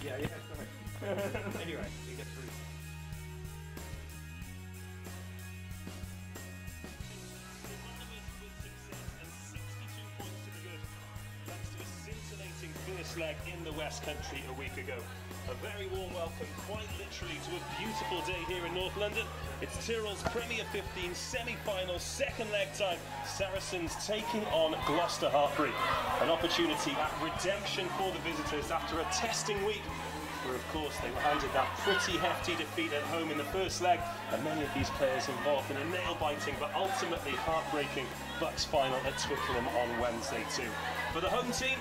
Yeah, sorry. Anyway, we get through. First leg in the West Country a week ago. A very warm welcome, quite literally, to a beautiful day here in North London. It's Tyrrells Premier 15 semi-final, second leg time. Saracens taking on Gloucester-Hartpury. An opportunity at redemption for the visitors after a testing week, where of course they were handed that pretty hefty defeat at home in the first leg, and many of these players involved in a nail-biting but ultimately heartbreaking Bucks final at Twickenham on Wednesday too. For the home team,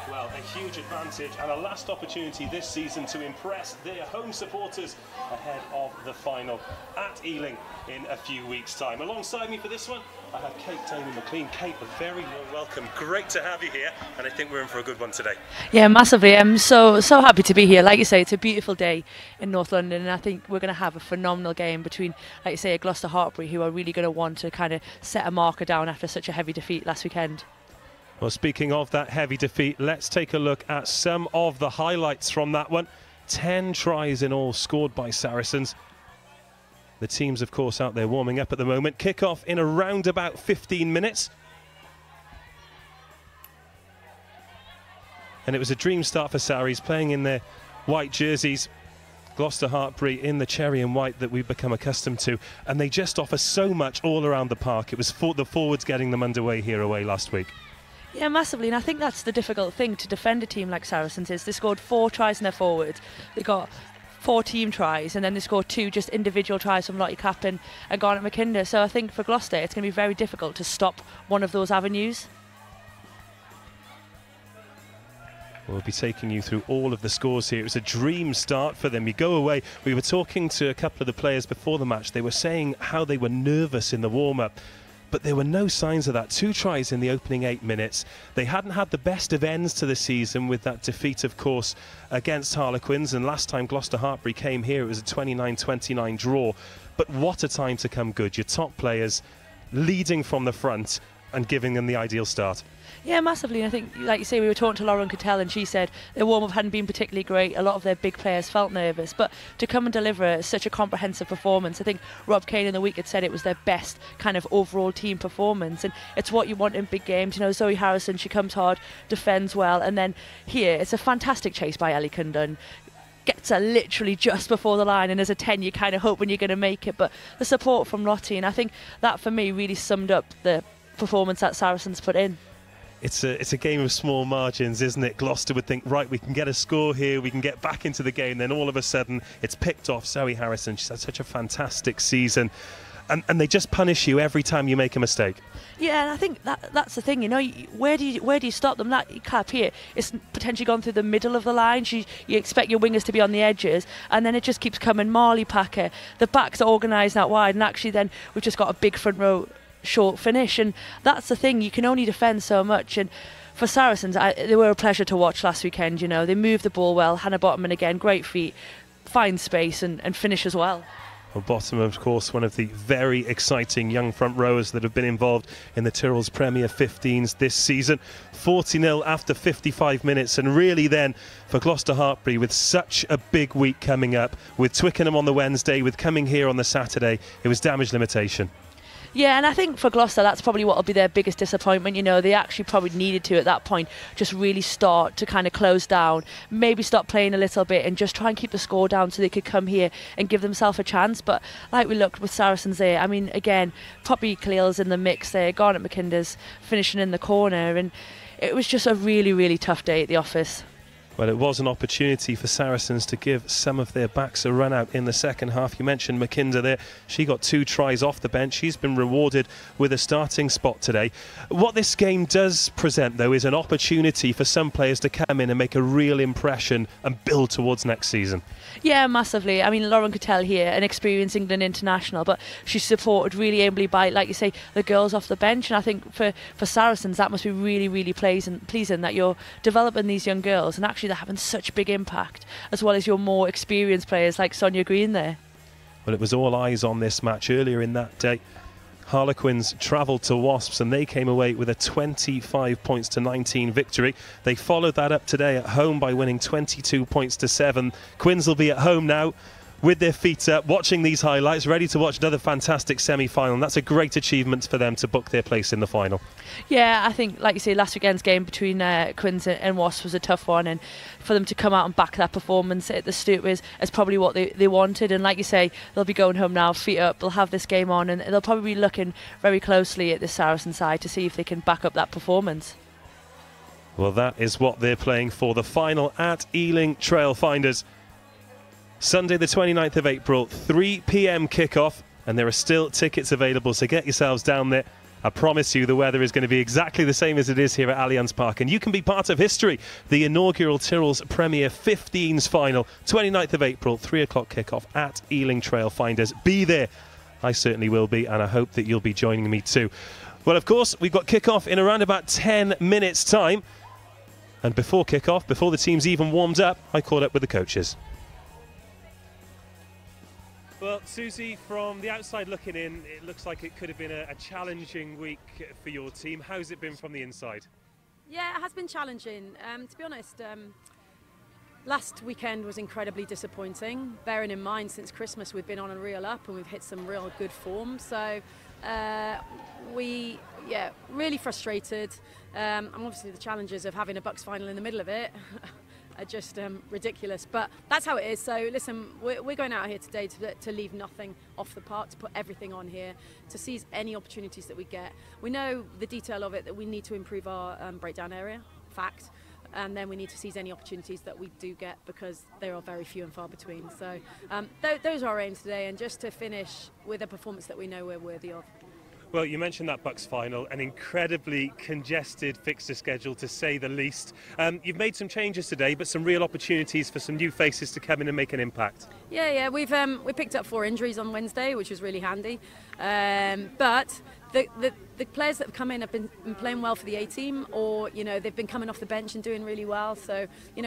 well, a huge advantage and a last opportunity this season to impress their home supporters ahead of the final at Ealing in a few weeks' time. Alongside me for this one, I have Kate McLean. Kate, a very warm welcome. Great to have you here, and I think we're in for a good one today. Yeah, massively. I'm so happy to be here. Like you say, it's a beautiful day in North London, and I think we're going to have a phenomenal game between, like you say, a Gloucester-Hartpury, who are really going to want to kind of set a marker down after such a heavy defeat last weekend. Well, speaking of that heavy defeat, let's take a look at some of the highlights from that one. 10 tries in all scored by Saracens. The team's, of course, out there warming up at the moment. Kick-off in around about 15 minutes. And it was a dream start for Saris, playing in their white jerseys. Gloucester-Hartpury in the cherry and white that we've become accustomed to. And they just offer so much all around the park. It was the forwards getting them underway here away last week. Yeah, massively, and I think that's the difficult thing to defend a team like Saracens is they scored 4 tries in their forwards. They got 4 team tries, and then they scored 2 just individual tries from Lottie Captain and Garnet McKinder. So I think for Gloucester, it's going to be very difficult to stop one of those avenues. We'll be taking you through all of the scores here. It was a dream start for them. You go away. We were talking to a couple of the players before the match. They were saying how they were nervous in the warm-up, but there were no signs of that. 2 tries in the opening 8 minutes. They hadn't had the best of ends to the season with that defeat, of course, against Harlequins. And last time Gloucester-Hartpury came here, it was a 29-29 draw. But what a time to come good. Your top players leading from the front and giving them the ideal start. Yeah, massively. And I think, like you say, we were talking to Lauren Cattell, and she said their warm-up hadn't been particularly great. A lot of their big players felt nervous, but to come and deliver such a comprehensive performance, I think Rob Kane in the week had said it was their best kind of overall team performance, and it's what you want in big games. You know, Zoe Harrison, she comes hard, defends well, and then here it's a fantastic chase by Ellie Cundon. Gets her literally just before the line, and as a 10 you kind of hope when you're going to make it, but the support from Lottie, and I think that for me really summed up the performance that Saracens put in. It's a game of small margins, isn't it? Gloucester would think, right, we can get a score here, we can get back into the game, then all of a sudden it's picked off Zoe Harrison. She's had such a fantastic season, and they just punish you every time you make a mistake. Yeah, and I think that's the thing, you know, where do you stop them? That cap here, it's potentially gone through the middle of the line. You expect your wingers to be on the edges, and then it just keeps coming. Marley Packer, the backs are organised out wide, and actually then we've just got a big front row short finish, and that's the thing, you can only defend so much. And for Saracens, they were a pleasure to watch last weekend. You know, they moved the ball well. Hannah Bottoman again, great feet, find space and finish as well. Well, Bottoman, of course, one of the very exciting young front rowers that have been involved in the Tyrrells Premier 15s this season. 40-0 after 55 minutes, and really then for Gloucester-Hartpury, with such a big week coming up, with Twickenham on the Wednesday, with coming here on the Saturday, it was damage limitation. Yeah, and I think for Gloucester, that's probably what will be their biggest disappointment. You know, they actually probably needed to, at that point, just really start to kind of close down, maybe stop playing a little bit and just try and keep the score down so they could come here and give themselves a chance. But like we looked with Saracens there, I mean, again, Poppy Khalil's in the mix there, Garnet McKinder's finishing in the corner, and it was just a really, really tough day at the office. Well, it was an opportunity for Saracens to give some of their backs a run out in the second half. You mentioned McKinder there. She got 2 tries off the bench. She's been rewarded with a starting spot today. What this game does present, though, is an opportunity for some players to come in and make a real impression and build towards next season. Yeah, massively. I mean, Lauren Cattell here, an experienced England international, but she's supported really ably by, like you say, the girls off the bench. And I think for Saracens, that must be really, really pleasing that you're developing these young girls, and actually they're having such big impact, as well as your more experienced players like Sonia Green there. Well, it was all eyes on this match earlier in that day. Harlequins travelled to Wasps and they came away with a 25 points to 19 victory. They followed that up today at home by winning 22 points to 7. Quins will be at home now with their feet up, watching these highlights, ready to watch another fantastic semi-final. And that's a great achievement for them to book their place in the final. Yeah, I think, like you say, last weekend's game between Quins and Wasps was a tough one, and for them to come out and back that performance at the Stoop is probably what they wanted. And like you say, they'll be going home now, feet up, they'll have this game on, and they'll probably be looking very closely at the Saracen side to see if they can back up that performance. Well, that is what they're playing for, the final at Ealing Trailfinders. Sunday the 29th of April, 3 p.m. kickoff, and there are still tickets available, so get yourselves down there. I promise you the weather is going to be exactly the same as it is here at Allianz Park, and you can be part of history. The inaugural Tyrrells Premier 15s final, 29th of April, 3 o'clock kickoff at Ealing Trailfinders. Be there. I certainly will be, and I hope that you'll be joining me too. Well, of course, we've got kickoff in around about 10 minutes' time. And before kickoff, before the team's even warmed up, I caught up with the coaches. Well, Susie, from the outside looking in, it looks like it could have been a challenging week for your team. How's it been from the inside? Yeah, it has been challenging. To be honest, last weekend was incredibly disappointing. Bearing in mind, since Christmas we've been on a real up and we've hit some real good form. So really frustrated. And obviously the challenges of having a Bucks final in the middle of it are just ridiculous, but that's how it is. So listen, we're going out here today to leave nothing off the park, to put everything on here, to seize any opportunities that we get. We know the detail of it, that we need to improve our breakdown area, fact, and then we need to seize any opportunities that we do get, because they are very few and far between. So those are our aims today, and just to finish with a performance that we know we're worthy of. Well, you mentioned that Bucks final, an incredibly congested fixture schedule to say the least. You've made some changes today, but some real opportunities for some new faces to come in and make an impact. Yeah, we picked up 4 injuries on Wednesday, which was really handy. But the players that have come in have been playing well for the A team, or they've been coming off the bench and doing really well. So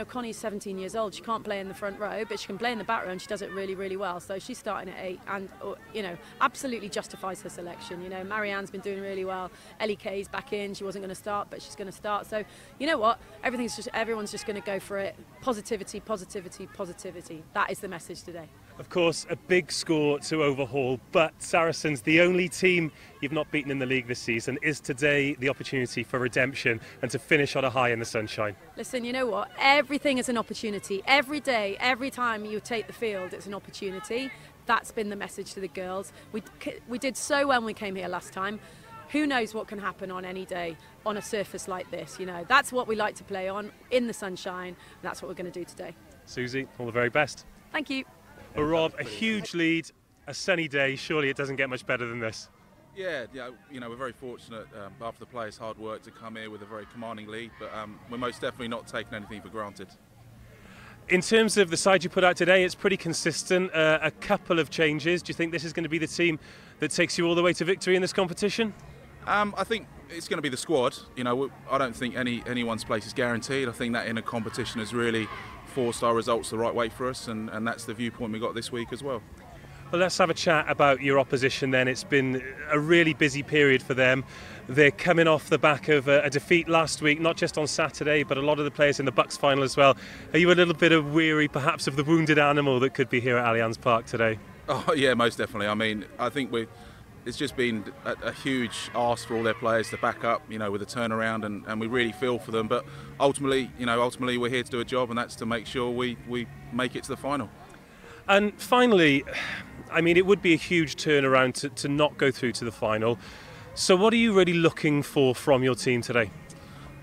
Connie's 17 years old. She can't play in the front row, but she can play in the back row, and she does it really, really well. So she's starting at 8, and absolutely justifies her selection. Marianne's been doing really well. Ellie Kay's back in. She wasn't going to start, but she's going to start. So you know what? Everyone's just going to go for it. Positivity, positivity, positivity. That is the message today. Of course, a big score to overhaul, but Saracens, the only team you've not beaten in the league this season, is today the opportunity for redemption and to finish on a high in the sunshine. Listen, you know what? Everything is an opportunity. Every day, every time you take the field, it's an opportunity. That's been the message to the girls. We did so well when we came here last time. Who knows what can happen on any day on a surface like this? That's what we like to play on, in the sunshine. And that's what we're going to do today. Susie, all the very best. Thank you. Rob, a huge lead, a sunny day. Surely it doesn't get much better than this. Yeah, we're very fortunate after the players' hard work to come here with a very commanding lead, but we're most definitely not taking anything for granted. In terms of the side you put out today, it's pretty consistent. A couple of changes. Do you think this is going to be the team that takes you all the way to victory in this competition? I think it's going to be the squad. I don't think anyone's place is guaranteed. I think that in a competition has really forced our results the right way for us, and that's the viewpoint we got this week as well. Well, let's have a chat about your opposition then. It's been a really busy period for them. They're coming off the back of a defeat last week, not just on Saturday, but a lot of the players in the Bucks final as well. Are you a little bit weary perhaps of the wounded animal that could be here at Allianz Park today? Oh yeah, most definitely. I mean, I think it's just been a huge ask for all their players to back up, with a turnaround, and we really feel for them. But ultimately we're here to do a job, and that's to make sure we make it to the final. And finally, I mean, it would be a huge turnaround to not go through to the final. So what are you really looking for from your team today?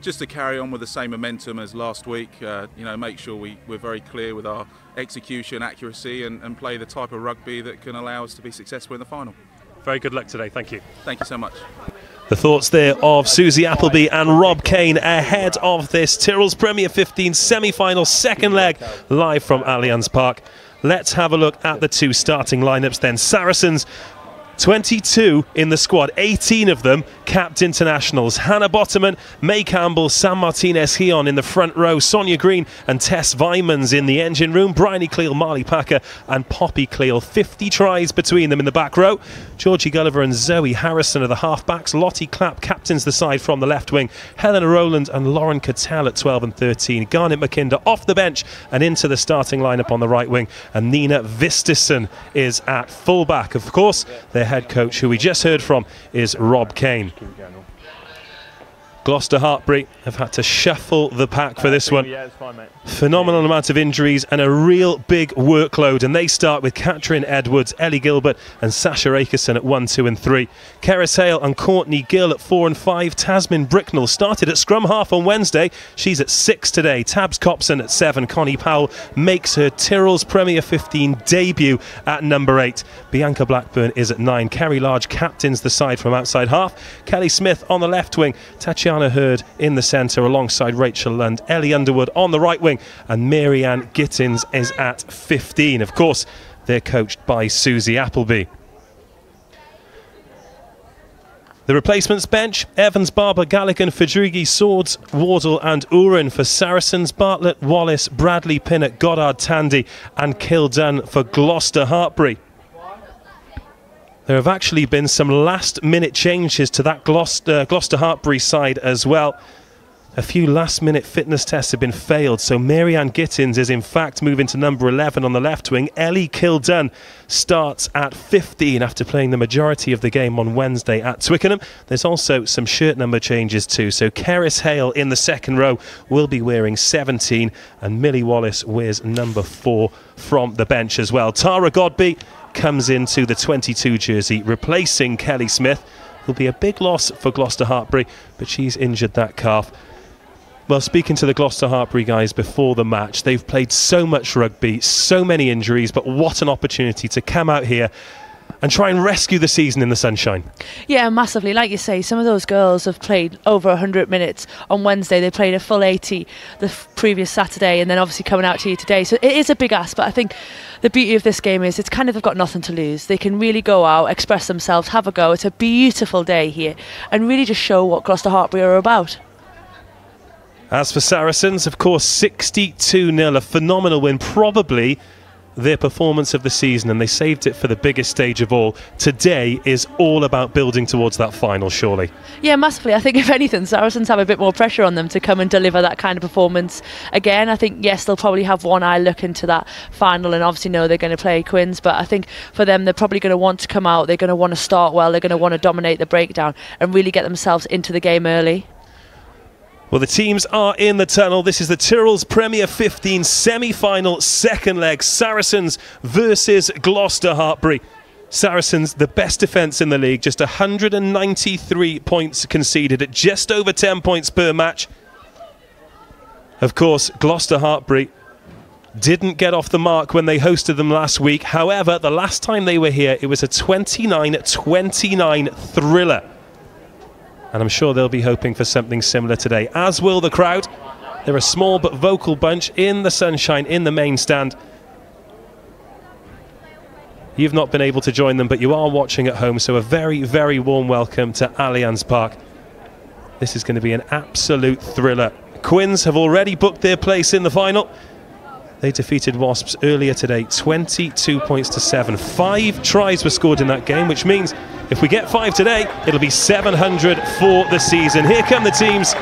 Just to carry on with the same momentum as last week, make sure we're very clear with our execution, accuracy, and play the type of rugby that can allow us to be successful in the final. Very good luck today. Thank you. Thank you so much. The thoughts there of Susie Appleby and Rob Kane ahead of this Tyrrells Premier 15 semi-final second leg live from Allianz Park. Let's have a look at the two starting lineups then. Saracens, 22 in the squad, 18 of them capped internationals. Hannah Botterman, May Campbell, Sam Martinez-Heon in the front row, Sonia Green and Tess Vymans in the engine room, Bryony Cleal, Marley Packer and Poppy Cleal. 50 tries between them in the back row. Georgie Gulliver and Zoe Harrison are the half-backs. Lottie Clapp captains the side from the left wing. Helena Rowland and Lauren Cattell at 12 and 13. Garnet McKinder off the bench and into the starting lineup on the right wing. And Nina Vistison is at full-back. Of course, their head coach, who we just heard from, is Rob Kane. Gloucester-Hartpury have had to shuffle the pack for this one. Yeah, it's fine, mate. Phenomenal amount of injuries and a real big workload, and they start with Catherine Edwards, Ellie Gilbert and Sasha Akerson at 1, 2 and 3. Keris Hale and Courtney Gill at 4 and 5. Tasmin Bricknell started at scrum half on Wednesday. She's at 6 today. Tabs Copson at 7. Connie Powell makes her Tyrrells Premier 15 debut at number 8. Bianca Blackburn is at 9. Kerry Large captains the side from outside half. Kelly Smith on the left wing. Tatiana Hurd in the centre alongside Rachel Lund. Ellie Underwood on the right wing, and Mary-Ann Gittins is at 15. Of course, they're coached by Susie Appleby. The replacements bench: Evans, Barber, Galligan, Fadrigi, Swords, Wardle and Uren for Saracens, Bartlett, Wallace, Bradley, Pinnett, Goddard, Tandy and Kildun for Gloucester-Hartpury. There have actually been some last-minute changes to that Gloucester-Hartpury side as well. A few last-minute fitness tests have been failed, so Mary-Ann Gittins is in fact moving to number 11 on the left wing. Ellie Kildun starts at 15 after playing the majority of the game on Wednesday at Twickenham. There's also some shirt number changes too, so Keris Hale in the second row will be wearing 17 and Millie Wallace wears number 4 from the bench as well. Tara Godby comes into the 22 jersey, replacing Kelly Smith. Will be a big loss for Gloucester-Hartpury, but she's injured that calf. Well, speaking to the Gloucester-Hartpury guys before the match, they've played so much rugby, so many injuries, but what an opportunity to come out here and try and rescue the season in the sunshine. Yeah, massively. Like you say, some of those girls have played over 100 minutes on Wednesday. They played a full 80 the previous Saturday, and then obviously coming out to you today. So it is a big ask, but I think the beauty of this game is it's kind of, they've got nothing to lose. They can really go out, express themselves, have a go. It's a beautiful day here and really just show what Gloucester-Hartpury are about. As for Saracens, of course, 62-0, a phenomenal win, probably their performance of the season, and they saved it for the biggest stage of all. Today is all about building towards that final, surely. Yeah, massively. I think if anything, Saracens have a bit more pressure on them to come and deliver that kind of performance again. I think, yes, they'll probably have one eye look into that final and obviously know they're going to play Quins, but I think for them, they're probably going to want to come out, they're going to want to start well, they're going to want to dominate the breakdown and really get themselves into the game early. Well, the teams are in the tunnel. This is the Tyrrells Premier 15 semi-final second leg. Saracens versus Gloucester-Hartpury. Saracens, the best defence in the league, just 193 points conceded at just over 10 points per match. Of course, Gloucester-Hartpury didn't get off the mark when they hosted them last week. However, the last time they were here, it was a 29-29 thriller. And I'm sure they'll be hoping for something similar today, as will the crowd. They're a small but vocal bunch in the sunshine in the main stand. You've not been able to join them, but you are watching at home, so a very, very warm welcome to Allianz Park. This is going to be an absolute thriller. Quins have already booked their place in the final. They defeated Wasps earlier today, 22 points to 7. 5 tries were scored in that game, which means if we get 5 today, it'll be 700 for the season. Here come the teams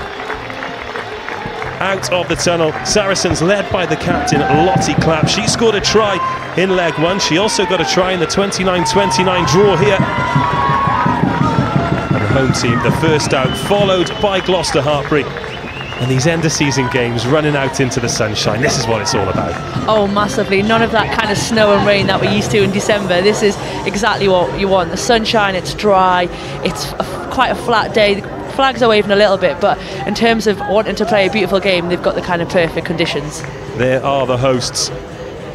out of the tunnel. Saracens led by the captain, Lottie Clapp. She scored a try in leg 1. She also got a try in the 29-29 draw here. And the home team, the first out, followed by Gloucester-Hartpury. And these end-of-season games running out into the sunshine, this is what it's all about. Oh, massively. None of that kind of snow and rain that we're used to in December. This is exactly what you want. The sunshine, it's dry, it's quite a flat day. The flags are waving a little bit, but in terms of wanting to play a beautiful game, they've got the kind of perfect conditions. There are the hosts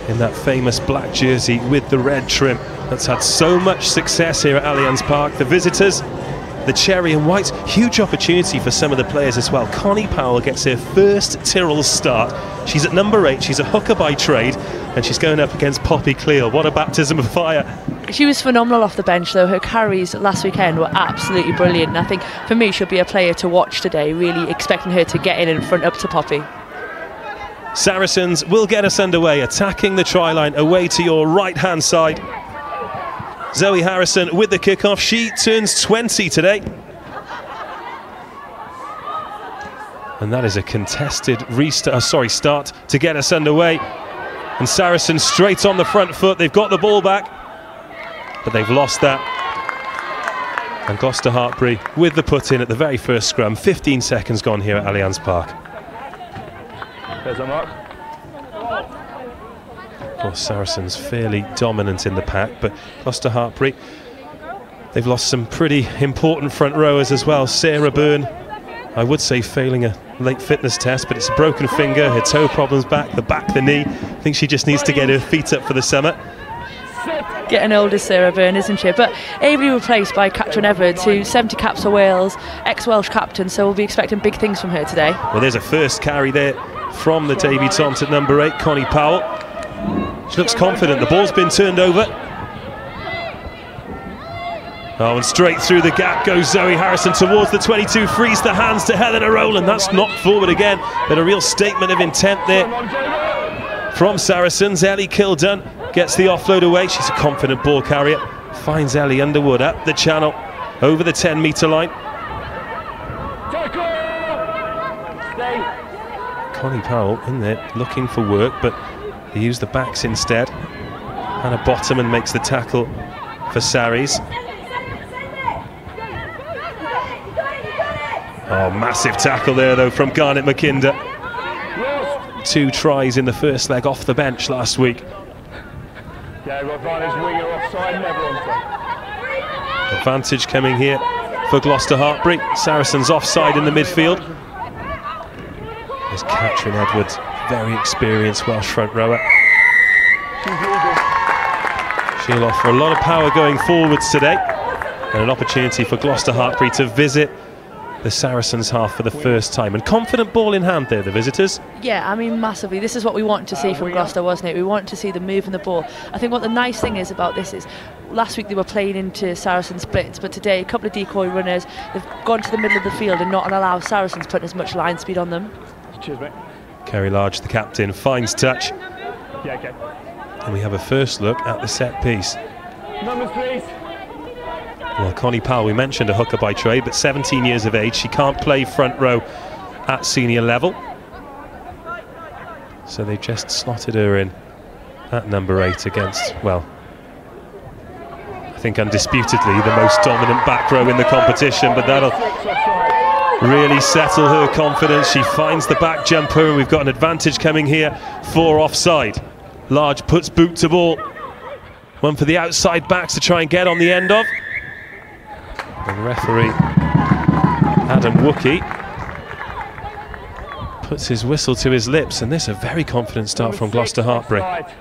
in that famous black jersey with the red trim that's had so much success here at Allianz Park. The visitors, the cherry and white. Huge opportunity for some of the players as well. Connie Powell gets her first Tyrrells start. She's at number 8, she's a hooker by trade, and she's going up against Poppy Cleal. What a baptism of fire. She was phenomenal off the bench though. Her carries last weekend were absolutely brilliant, and I think for me she'll be a player to watch today, really expecting her to get in front up to Poppy. Saracens will get us underway, attacking the try line away to your right hand side. Zoe Harrison with the kickoff. She turns 20 today. And that is a contested start to get us underway. And Saracens straight on the front foot. They've got the ball back, but they've lost that. And Gloucester-Hartpury with the put in at the very first scrum. 15 seconds gone here at Allianz Park. There's a mark. Of course, Saracens fairly dominant in the pack, but Gloucester-Hartpury, they've lost some pretty important front rowers as well. Sarah Byrne, I would say failing a late fitness test, but it's a broken finger, her toe problems back, the knee. I think she just needs to get her feet up for the summer. Getting older, Sarah Byrne, isn't she? But ably replaced by Catherine Edwards, who's 70 caps for Wales, ex-Welsh captain, so we'll be expecting big things from her today. Well, there's a first carry there from the debutante at number 8, Connie Powell. She looks confident. The ball's been turned over. Oh, and straight through the gap goes Zoe Harrison towards the 22, frees the hands to Helena Rowland. That's knocked forward again, but a real statement of intent there from Saracens. Ellie Kildun gets the offload away. She's a confident ball carrier. Finds Ellie Underwood up the channel over the 10-metre line. Connie Powell in there looking for work, but they use the backs instead. Hannah Bottoman makes the tackle for Sarries. Oh, massive tackle there though from Garnet McKinder. 2 tries in the first leg off the bench last week. Yeah, got advantage, winger offside, never onside. Advantage coming here for Gloucester-Hartpury. Saracens offside in the midfield. There's Catherine Edwards, very experienced Welsh front rower. She'll offer a lot of power going forwards today, and an opportunity for Gloucester-Hartpury to visit the Saracens half for the first time. And confident ball in hand there, the visitors. Yeah, I mean massively. This is what we want to see from Gloucester, wasn't it? We want to see them moving the ball. I think what the nice thing is about this is last week they were playing into Saracens splits, but today a couple of decoy runners, they've gone to the middle of the field and not allow Saracens putting as much line speed on them. Cheers, mate. Kerry Large, the captain, finds touch. Yeah, okay. And we have a first look at the set piece. Numbers, please. Well, Connie Powell, we mentioned a hooker by trade, but 17 years of age. She can't play front row at senior level. So they just slotted her in at number 8 against, well, I think undisputedly the most dominant back row in the competition, but that'll really settle her confidence. She finds the back jumper, and we've got an advantage coming here for offside. Large puts boot to ball. One for the outside backs to try and get on the end of. And referee Adam Wookey puts his whistle to his lips, and this is a very confident start from Gloucester-Hartpury.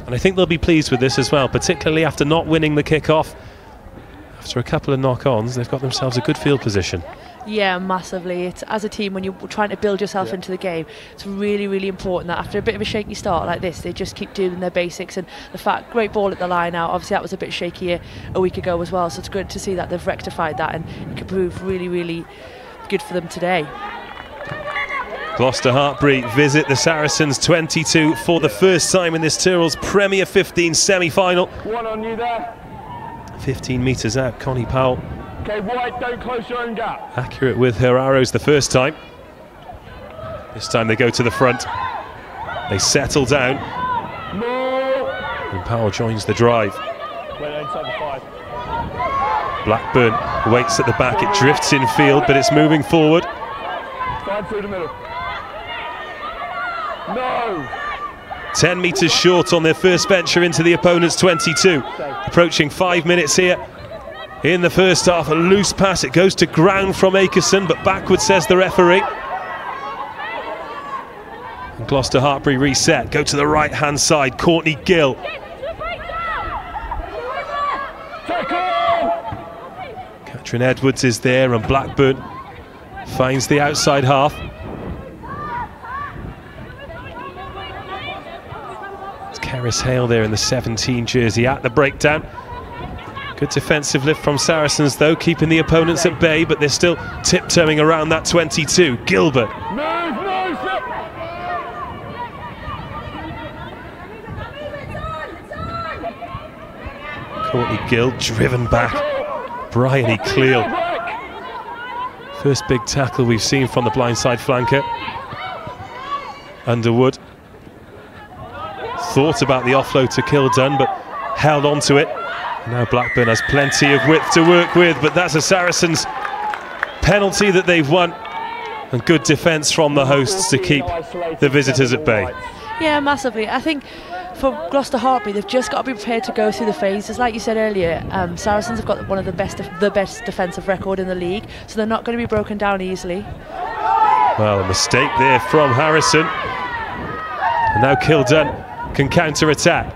And I think they'll be pleased with this as well, particularly after not winning the kick-off. After a couple of knock-ons, they've got themselves a good field position. Yeah, massively. It's, as a team, when you're trying to build yourself into the game, it's really, really important that after a bit of a shaky start like this, they just keep doing their basics. And the fact, great ball at the line out, obviously that was a bit shakier a week ago as well, so it's good to see that they've rectified that, and it could prove really, really good for them today. Gloucester-Hartpury visit the Saracens 22 for the first time in this Tyrrells Premier 15 semi-final. One on you there. 15 metres out, Connie Powell. Okay, White, don't close your own gap. Accurate with her arrows the first time. This time they go to the front. They settle down. No. And Powell joins the drive. Well inside the 5. Blackburn waits at the back. It drifts in field, but it's moving forward. Slide through the middle. No. 10 metres short on their first venture into the opponent's 22. Approaching 5 minutes here in the first half. A loose pass, it goes to ground from Akerson, but backwards, says the referee. And Gloucester-Hartpury reset, go to the right hand side. Courtney Gill. Trin Edwards is there, and Blackburn finds the outside half. It's Keris Hale there in the 17 jersey at the breakdown. Good defensive lift from Saracens though, keeping the opponents at bay, but they're still tiptoeing around that 22. Gilbert. Courtney Gill driven back. Bryony Cleal. First big tackle we've seen from the blindside flanker. Underwood thought about the offload to Kildun, but held on to it. Now Blackburn has plenty of width to work with, but that's a Saracens penalty that they've won. And good defence from the hosts to keep the visitors at bay. Yeah, massively. I think for Gloucester-Hartpu, they've just got to be prepared to go through the phases. Like you said earlier, Saracens have got one of the best defensive record in the league, so they're not going to be broken down easily. Well, a mistake there from Harrison. And now Kildun can counter-attack.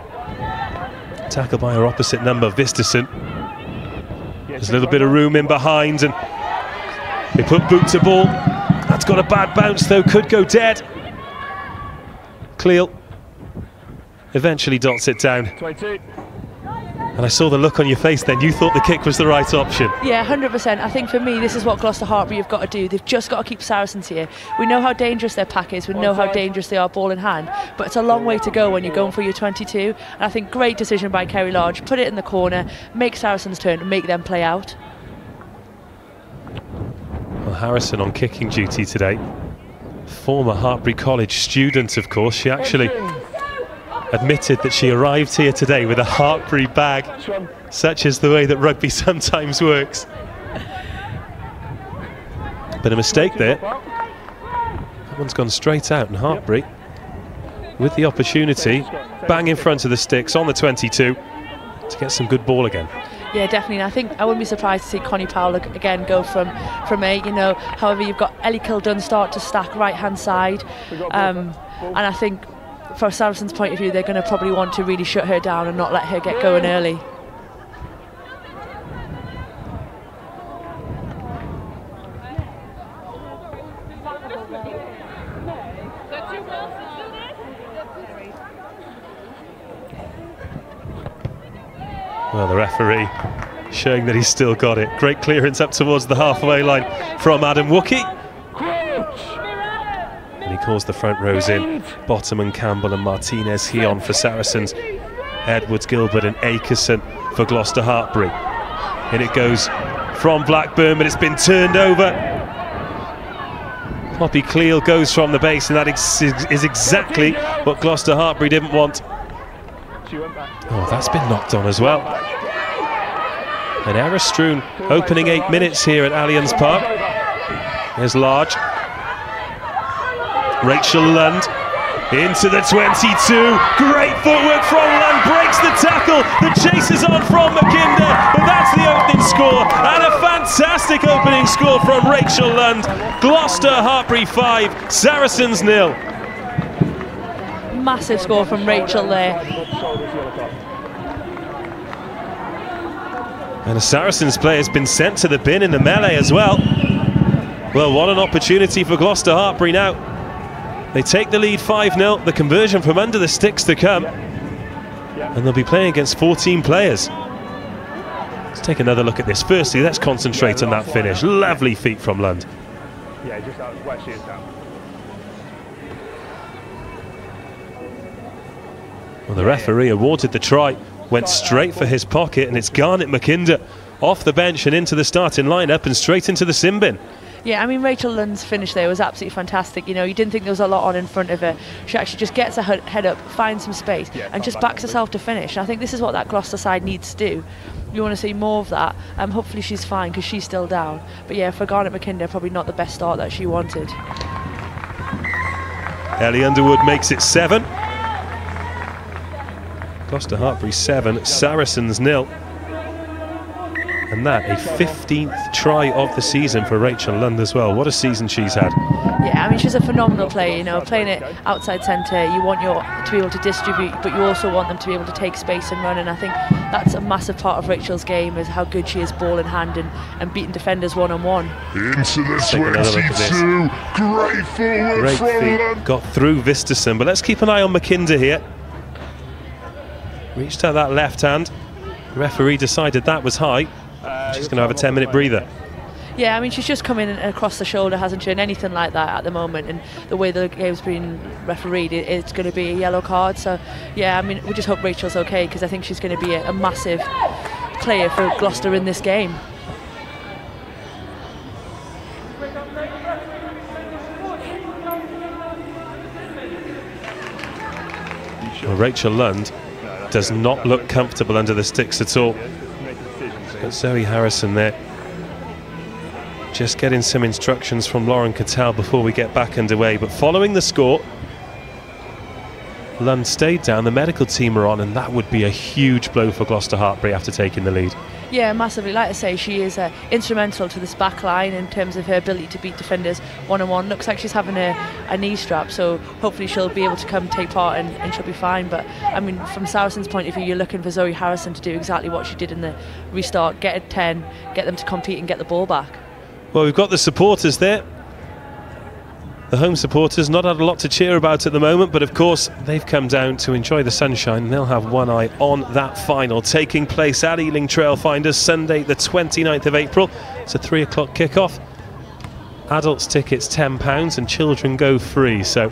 Tackled by her opposite number, Visterson. There's a little bit of room in behind, and they put boot to ball. That's got a bad bounce though, could go dead. Cleal eventually dots it down. 22. And I saw the look on your face then, you thought the kick was the right option. Yeah, 100%. I think for me, this is what Gloucester-Hartpu have got to do. They've just got to keep Saracens here. We know how dangerous their pack is, we know how dangerous they are ball in hand, but it's a long way to go when you're going for your 22. And I think great decision by Kerry Lodge, put it in the corner, make Saracens turn, and make them play out. Well, Harrison on kicking duty today. Former Hartpury College student, of course. She actually admitted that she arrived here today with a Hartpury bag. Such is the way that rugby sometimes works. But a mistake there. That one's gone straight out, and Hartpury, with the opportunity, bang in front of the sticks on the 22 to get some good ball again. Yeah, definitely. And I think I wouldn't be surprised to see Connie Powell again go from 8. You know, however, you've got Ellie Kildun start to stack right-hand side, and I think from Saracens' point of view, they're going to probably want to really shut her down and not let her get going early. Well, the referee showing that he's still got it. Great clearance up towards the halfway line from Adam Wookie. And he calls the front rows in. Bottoman, Campbell and Martinez Heon for Saracens. Edwards, Gilbert and Akerson for Gloucester-Hartpury. And it goes from Blackburn, but it's been turned over. Poppy Cleal goes from the base, and that is exactly what Gloucester-Hartpury didn't want. Oh, that's been knocked on as well. And error strewn, opening 8 minutes here at Allianz Park. There's Large. Rachel Lund into the 22. Great footwork from Lund, breaks the tackle. The chase is on from McKinder, but that's the opening score. And a fantastic opening score from Rachel Lund. Gloucester-Hartpury 5, Saracens 0. Massive score from Rachel there. And a Saracens player has been sent to the bin in the melee as well. Well, what an opportunity for Gloucester-Hartpury now. They take the lead 5-0, the conversion from under the sticks to come. And they'll be playing against 14 players. Let's take another look at this. Firstly, let's concentrate on that finish. Lovely feet from Lund. Yeah, just out where she is now. Well, the referee awarded the try, went straight for his pocket, and it's Garnet McKinder off the bench and into the starting lineup and straight into the sin bin. Yeah, I mean, Rachel Lund's finish there was absolutely fantastic. You know, you didn't think there was a lot on in front of her. She actually just gets her head up, finds some space, and just backs herself to finish. And I think this is what that Gloucester side needs to do. You want to see more of that. Hopefully she's fine because she's still down. But yeah, for Garnet McKinder, probably not the best start that she wanted. Ellie Underwood makes it 7. Gloucester-Hartpury 7, Saracens 0. And that a 15th try of the season for Rachel Lund as well. What a season she's had. Yeah, I mean, she's a phenomenal player, you know, playing it outside centre. You want to be able to distribute, but you also want them to be able to take space and run, and I think that's a massive part of Rachel's game, is how good she is ball in hand and beating defenders one-on-one. Into the 22, great forward Great feet, got through Visterson, but let's keep an eye on McKinder here. Reached out that left hand, referee decided that was high. She's going to have a 10-minute breather. Yeah, I mean, she's just come in across the shoulder, hasn't she, and anything like that at the moment, and the way the game's been refereed, it's going to be a yellow card. So yeah, I mean, we just hope Rachel's okay, because I think she's going to be a massive player for Gloucester in this game. Well, Rachel Lund does not look comfortable under the sticks at all. Got Zoe Harrison there, just getting some instructions from Lauren Cattell before we get back underway. But following the score, Lund stayed down, the medical team are on, and that would be a huge blow for Gloucester-Hartpury after taking the lead. Yeah, massively. Like I say, she is instrumental to this back line in terms of her ability to beat defenders one-on-one. Looks like she's having a knee strap, so hopefully she'll be able to come take part and she'll be fine. But I mean, from Saracens' point of view, you're looking for Zoe Harrison to do exactly what she did in the restart, get a 10, get them to compete and get the ball back. Well, we've got the supporters there. The home supporters not had a lot to cheer about at the moment, but of course they've come down to enjoy the sunshine, and they'll have one eye on that final taking place at Ealing Trailfinders Sunday the 29th of April. It's a 3 o'clock kickoff. Adults tickets £10 and children go free, so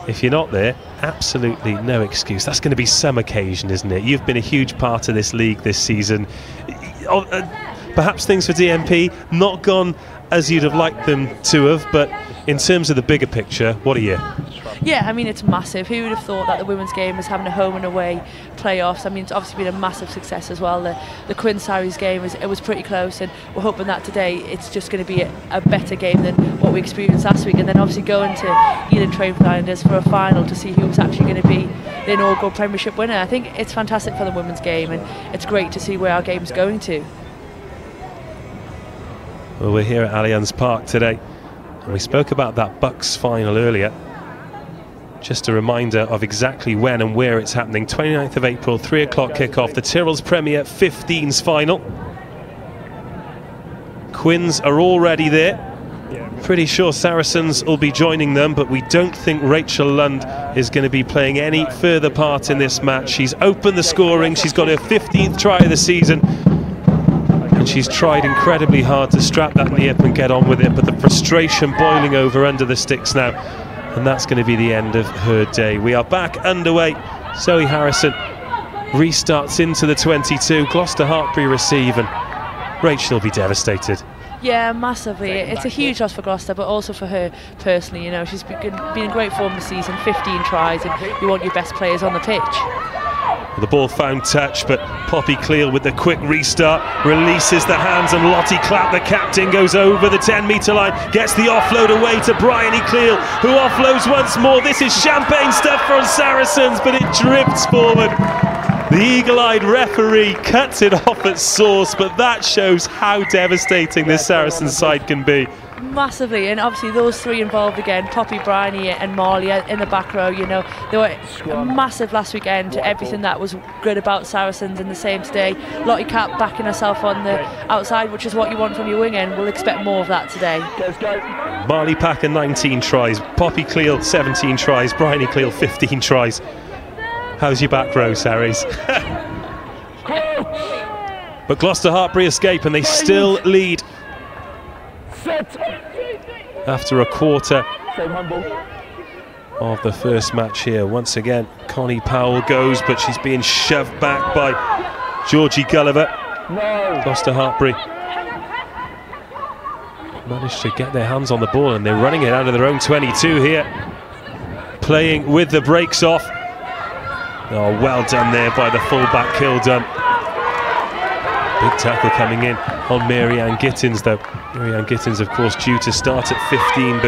if you're not there, absolutely no excuse. That's going to be some occasion, isn't it? You've been a huge part of this league this season. Perhaps things for DMP not gone as you'd have liked them to have, but in terms of the bigger picture, what a year. Yeah, I mean, it's massive. Who would have thought that the women's game was having a home and away playoffs? I mean, it's obviously been a massive success as well. The Quinn Sarries game, it was pretty close, and we're hoping that today it's just going to be a better game than what we experienced last week, and then obviously going to Ealing Trailfinders for a final to see who's actually going to be the inaugural Premiership winner. I think it's fantastic for the women's game, and it's great to see where our game's going to. Well, we're here at Allianz Park today, and we spoke about that Bucks final earlier. Just a reminder of exactly when and where it's happening. 29th of April, 3 o'clock kickoff, the Tyrrells Premier 15s final. Quins are already there. Pretty sure Saracens will be joining them, but we don't think Rachel Lund is going to be playing any further part in this match. She's opened the scoring, she's got her 15th try of the season, and she's tried incredibly hard to strap that knee up and get on with it, but the frustration boiling over under the sticks now, and that's going to be the end of her day. We are back underway. Zoe Harrison restarts into the 22. Gloucester-Hartpu receive, and Rachel will be devastated. Yeah, massively. It's a huge loss for Gloucester, but also for her personally. You know, she's been in great form this season, 15 tries, and you want your best players on the pitch. The ball found touch, but Poppy Cleal with the quick restart releases the hands, and Lottie Clapp, the captain, goes over the 10-metre line, gets the offload away to Bryony Cleal, who offloads once more. This is champagne stuff from Saracens, but it drifts forward. The eagle-eyed referee cuts it off at source, but that shows how devastating this Saracens side can be. Massively, and obviously those three involved again, Poppy, Bryony and Marley in the back row. You know, they were massive last weekend. Everything that was good about Saracens and the same today. Lottie Cap backing herself on the outside, which is what you want from your wing, and we'll expect more of that today. Marley Packer 19 tries, Poppy Cleal 17 tries, Bryony Cleal 15 tries. How's your back row, Sarries? But Gloucester-Hartpu escape, and they still lead after a quarter of the first match here. Once again, Connie Powell goes, but she's being shoved back by Georgie Gulliver. Gloucester-Hartpu managed to get their hands on the ball, and they're running it out of their own 22 here, playing with the brakes off. Oh, well done there by the fullback Kildun. Big tackle coming in on Mary-Ann Gittins, though. Mary-Ann Gittins, of course, due to start at 15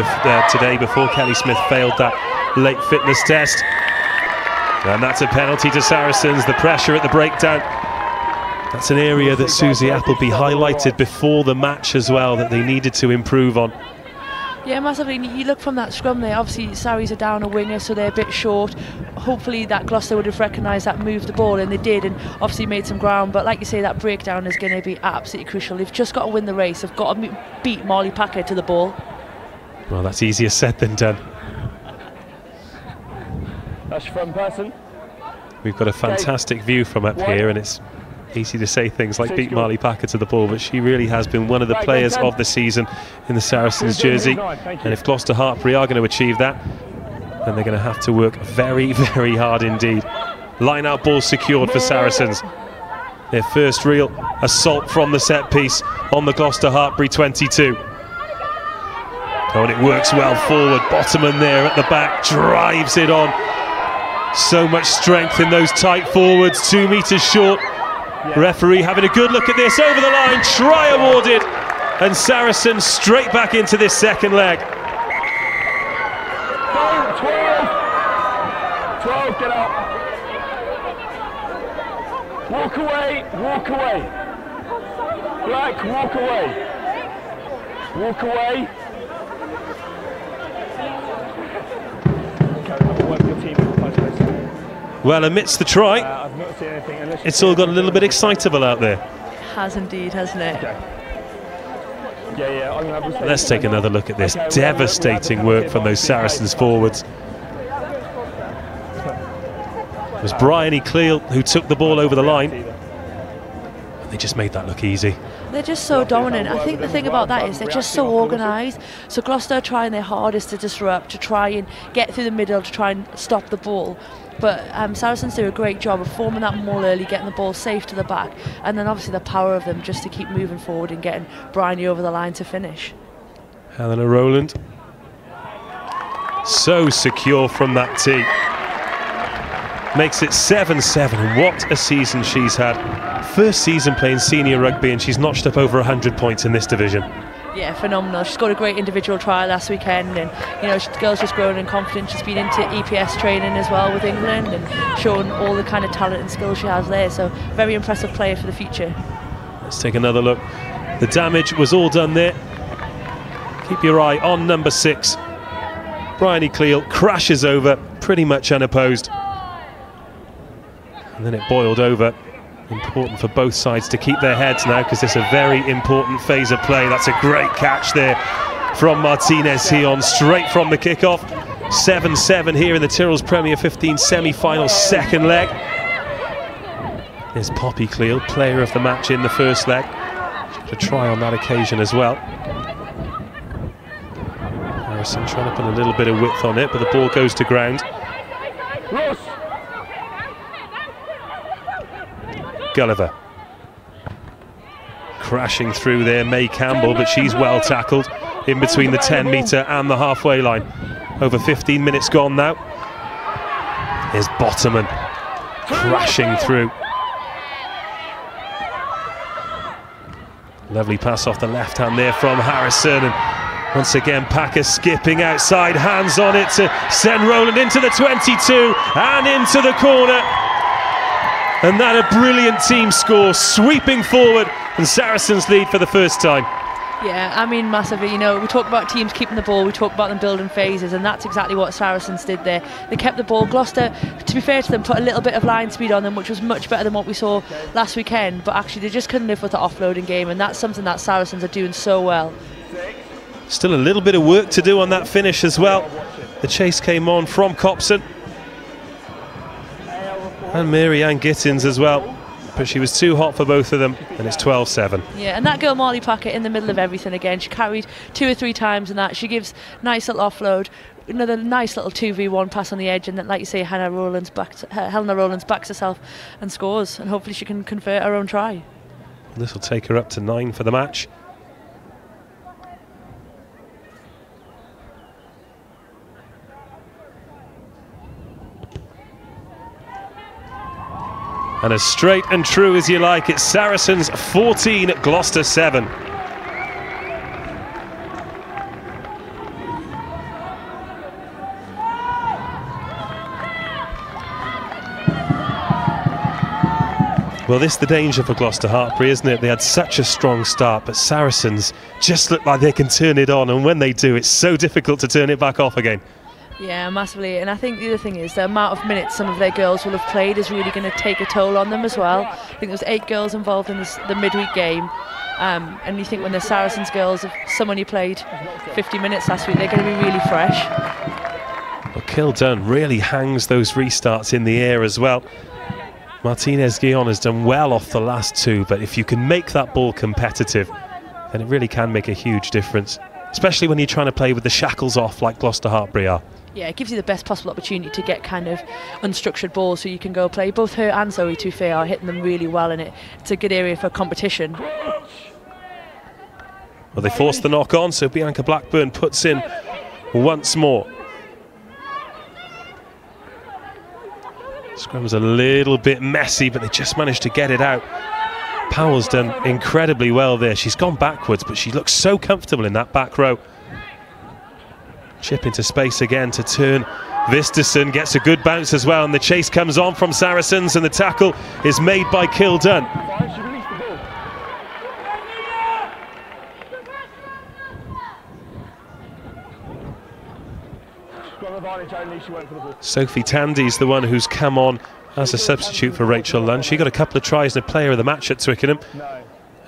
today before Kelly Smith failed that late fitness test. And that's a penalty to Saracens. The pressure at the breakdown. That's an area that Susie Appleby highlighted before the match as well, that they needed to improve on. Yeah, massively. You look from that scrum there, obviously Sarries are down a winger, so they're a bit short. Hopefully that Gloucester would have recognised that, moved the ball, and they did, and obviously made some ground. But like you say, that breakdown is going to be absolutely crucial. They've just got to win the race. They've got to beat Molly Packer to the ball. Well, that's easier said than done. That's your front person. We've got a fantastic view from up here, and it's easy to say things like beat Marley Packer to the ball, but she really has been one of the players of the season in the Saracens jersey. And if Gloucester-Hartpury are going to achieve that, then they're going to have to work very, very hard indeed. Line-out ball secured for Saracens. Their first real assault from the set piece on the Gloucester-Hartpury 22. Oh, and it works well forward. Bottoman there at the back, drives it on. So much strength in those tight forwards, 2 metres short. Referee having a good look at this, over the line, try awarded, and Saracens straight back into this second leg. 12, get up. Walk away, walk away. Black, walk away. Walk away. Well, amidst the try, it's all got a little bit excitable out there. It has indeed, hasn't it? Let's take another look at this. Devastating work from those Saracens forwards. It was Bryony Cleal who took the ball over the line. And they just made that look easy. They're just so dominant. I think the thing about that is they're just so organised. So Gloucester are trying their hardest to disrupt, to try and get through the middle, to try and stop the ball. But Saracens do a great job of forming that maul early, getting the ball safe to the back, and then obviously the power of them just to keep moving forward and getting Bryony over the line to finish. Helena Rowland, so secure from that tee. Makes it 7-7. What a season she's had. First season playing senior rugby, and she's notched up over 100 points in this division. Yeah, phenomenal. She's got a great individual try last weekend, and you know, the girl's just growing in confidence. She's been into EPS training as well with England and showing all the kind of talent and skills she has there. So very impressive player for the future. Let's take another look. The damage was all done there. Keep your eye on number 6. Bryony Cleal crashes over, pretty much unopposed. And then it boiled over. Important for both sides to keep their heads now, because it's a very important phase of play. That's a great catch there from Martinez Heon, straight from the kickoff. 7-7 here in the Tyrrells Premier 15 semi-final second leg. There's Poppy Cleal, player of the match in the first leg. She got a try on that occasion as well. Harrison trying to put a little bit of width on it, but the ball goes to ground. Gulliver crashing through there, May Campbell, but she's well tackled in between the 10 metre and the halfway line. Over 15 minutes gone now. Here's Bottoman crashing through. Lovely pass off the left hand there from Harrison, and once again Packer skipping outside, hands on it to send Rowland into the 22 and into the corner. And that a brilliant team score, sweeping forward, and Saracens lead for the first time. Yeah, I mean massively. You know, we talk about teams keeping the ball, we talk about them building phases, and that's exactly what Saracens did there. They kept the ball. Gloucester, to be fair to them, put a little bit of line speed on them, which was much better than what we saw last weekend, but actually they just couldn't live with the offloading game, and that's something that Saracens are doing so well. Still a little bit of work to do on that finish as well. The chase came on from Copson and Mary-Ann Gittins as well, but she was too hot for both of them, and it's 12-7. Yeah, and that girl Molly Packer in the middle of everything again. She carried 2 or 3 times in that. She gives nice little offload, another nice little 2v1 pass on the edge, and then, like you say, Helena Rowlands backs herself and scores, and hopefully she can convert her own try. This will take her up to 9 for the match. And as straight and true as you like, it's Saracens 14, Gloucester 7. Well, this is the danger for Gloucester-Hartpury, isn't it? They had such a strong start, but Saracens just look like they can turn it on, and when they do, it's so difficult to turn it back off again. Yeah, massively. And I think the other thing is the amount of minutes some of their girls will have played is really going to take a toll on them as well. I think there was 8 girls involved in the midweek game. And you think when the Saracens girls, if someone who played 50 minutes last week, they're going to be really fresh. Well, Kildun really hangs those restarts in the air as well. Martinez-Guillon has done well off the last 2, but if you can make that ball competitive, then it really can make a huge difference, especially when you're trying to play with the shackles off like Gloucester-Hartpury are. Yeah, it gives you the best possible opportunity to get kind of unstructured balls so you can go play. Both her and Zoe, to be fair, are hitting them really well, and it's a good area for competition. Well, they forced the knock on, so Bianca Blackburn puts in once more. Scrum's a little bit messy, but they just managed to get it out. Powell's done incredibly well there. She's gone backwards, but she looks so comfortable in that back row. Chip into space again to turn. Visterson gets a good bounce as well, and the chase comes on from Saracens, and the tackle is made by Kildun. Sophie Tandy's the one who's come on as a substitute for Rachel Lunn. She got a couple of tries and a player of the match at Twickenham.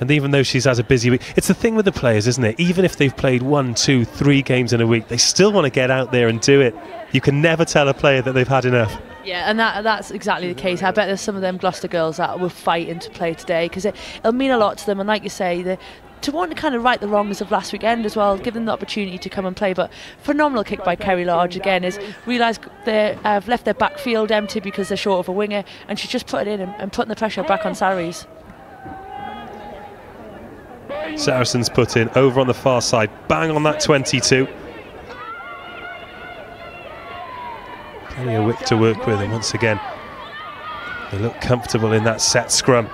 And even though she's had a busy week, it's the thing with the players, isn't it? Even if they've played 1, 2, 3 games in a week, they still want to get out there and do it. You can never tell a player that they've had enough. Yeah, and that's exactly the case. I bet there's some of them Gloucester girls that were fighting to play today, because it'll mean a lot to them. And like you say, to want to kind of right the wrongs of last weekend as well, give them the opportunity to come and play. But phenomenal kick by Kerry Large again, is realised they have left their backfield empty because they're short of a winger, and she's just put it in and putting the pressure back on Saris. Saracens put in over on the far side, bang on that 22. Plenty of width to work with, and once again they look comfortable in that set scrum.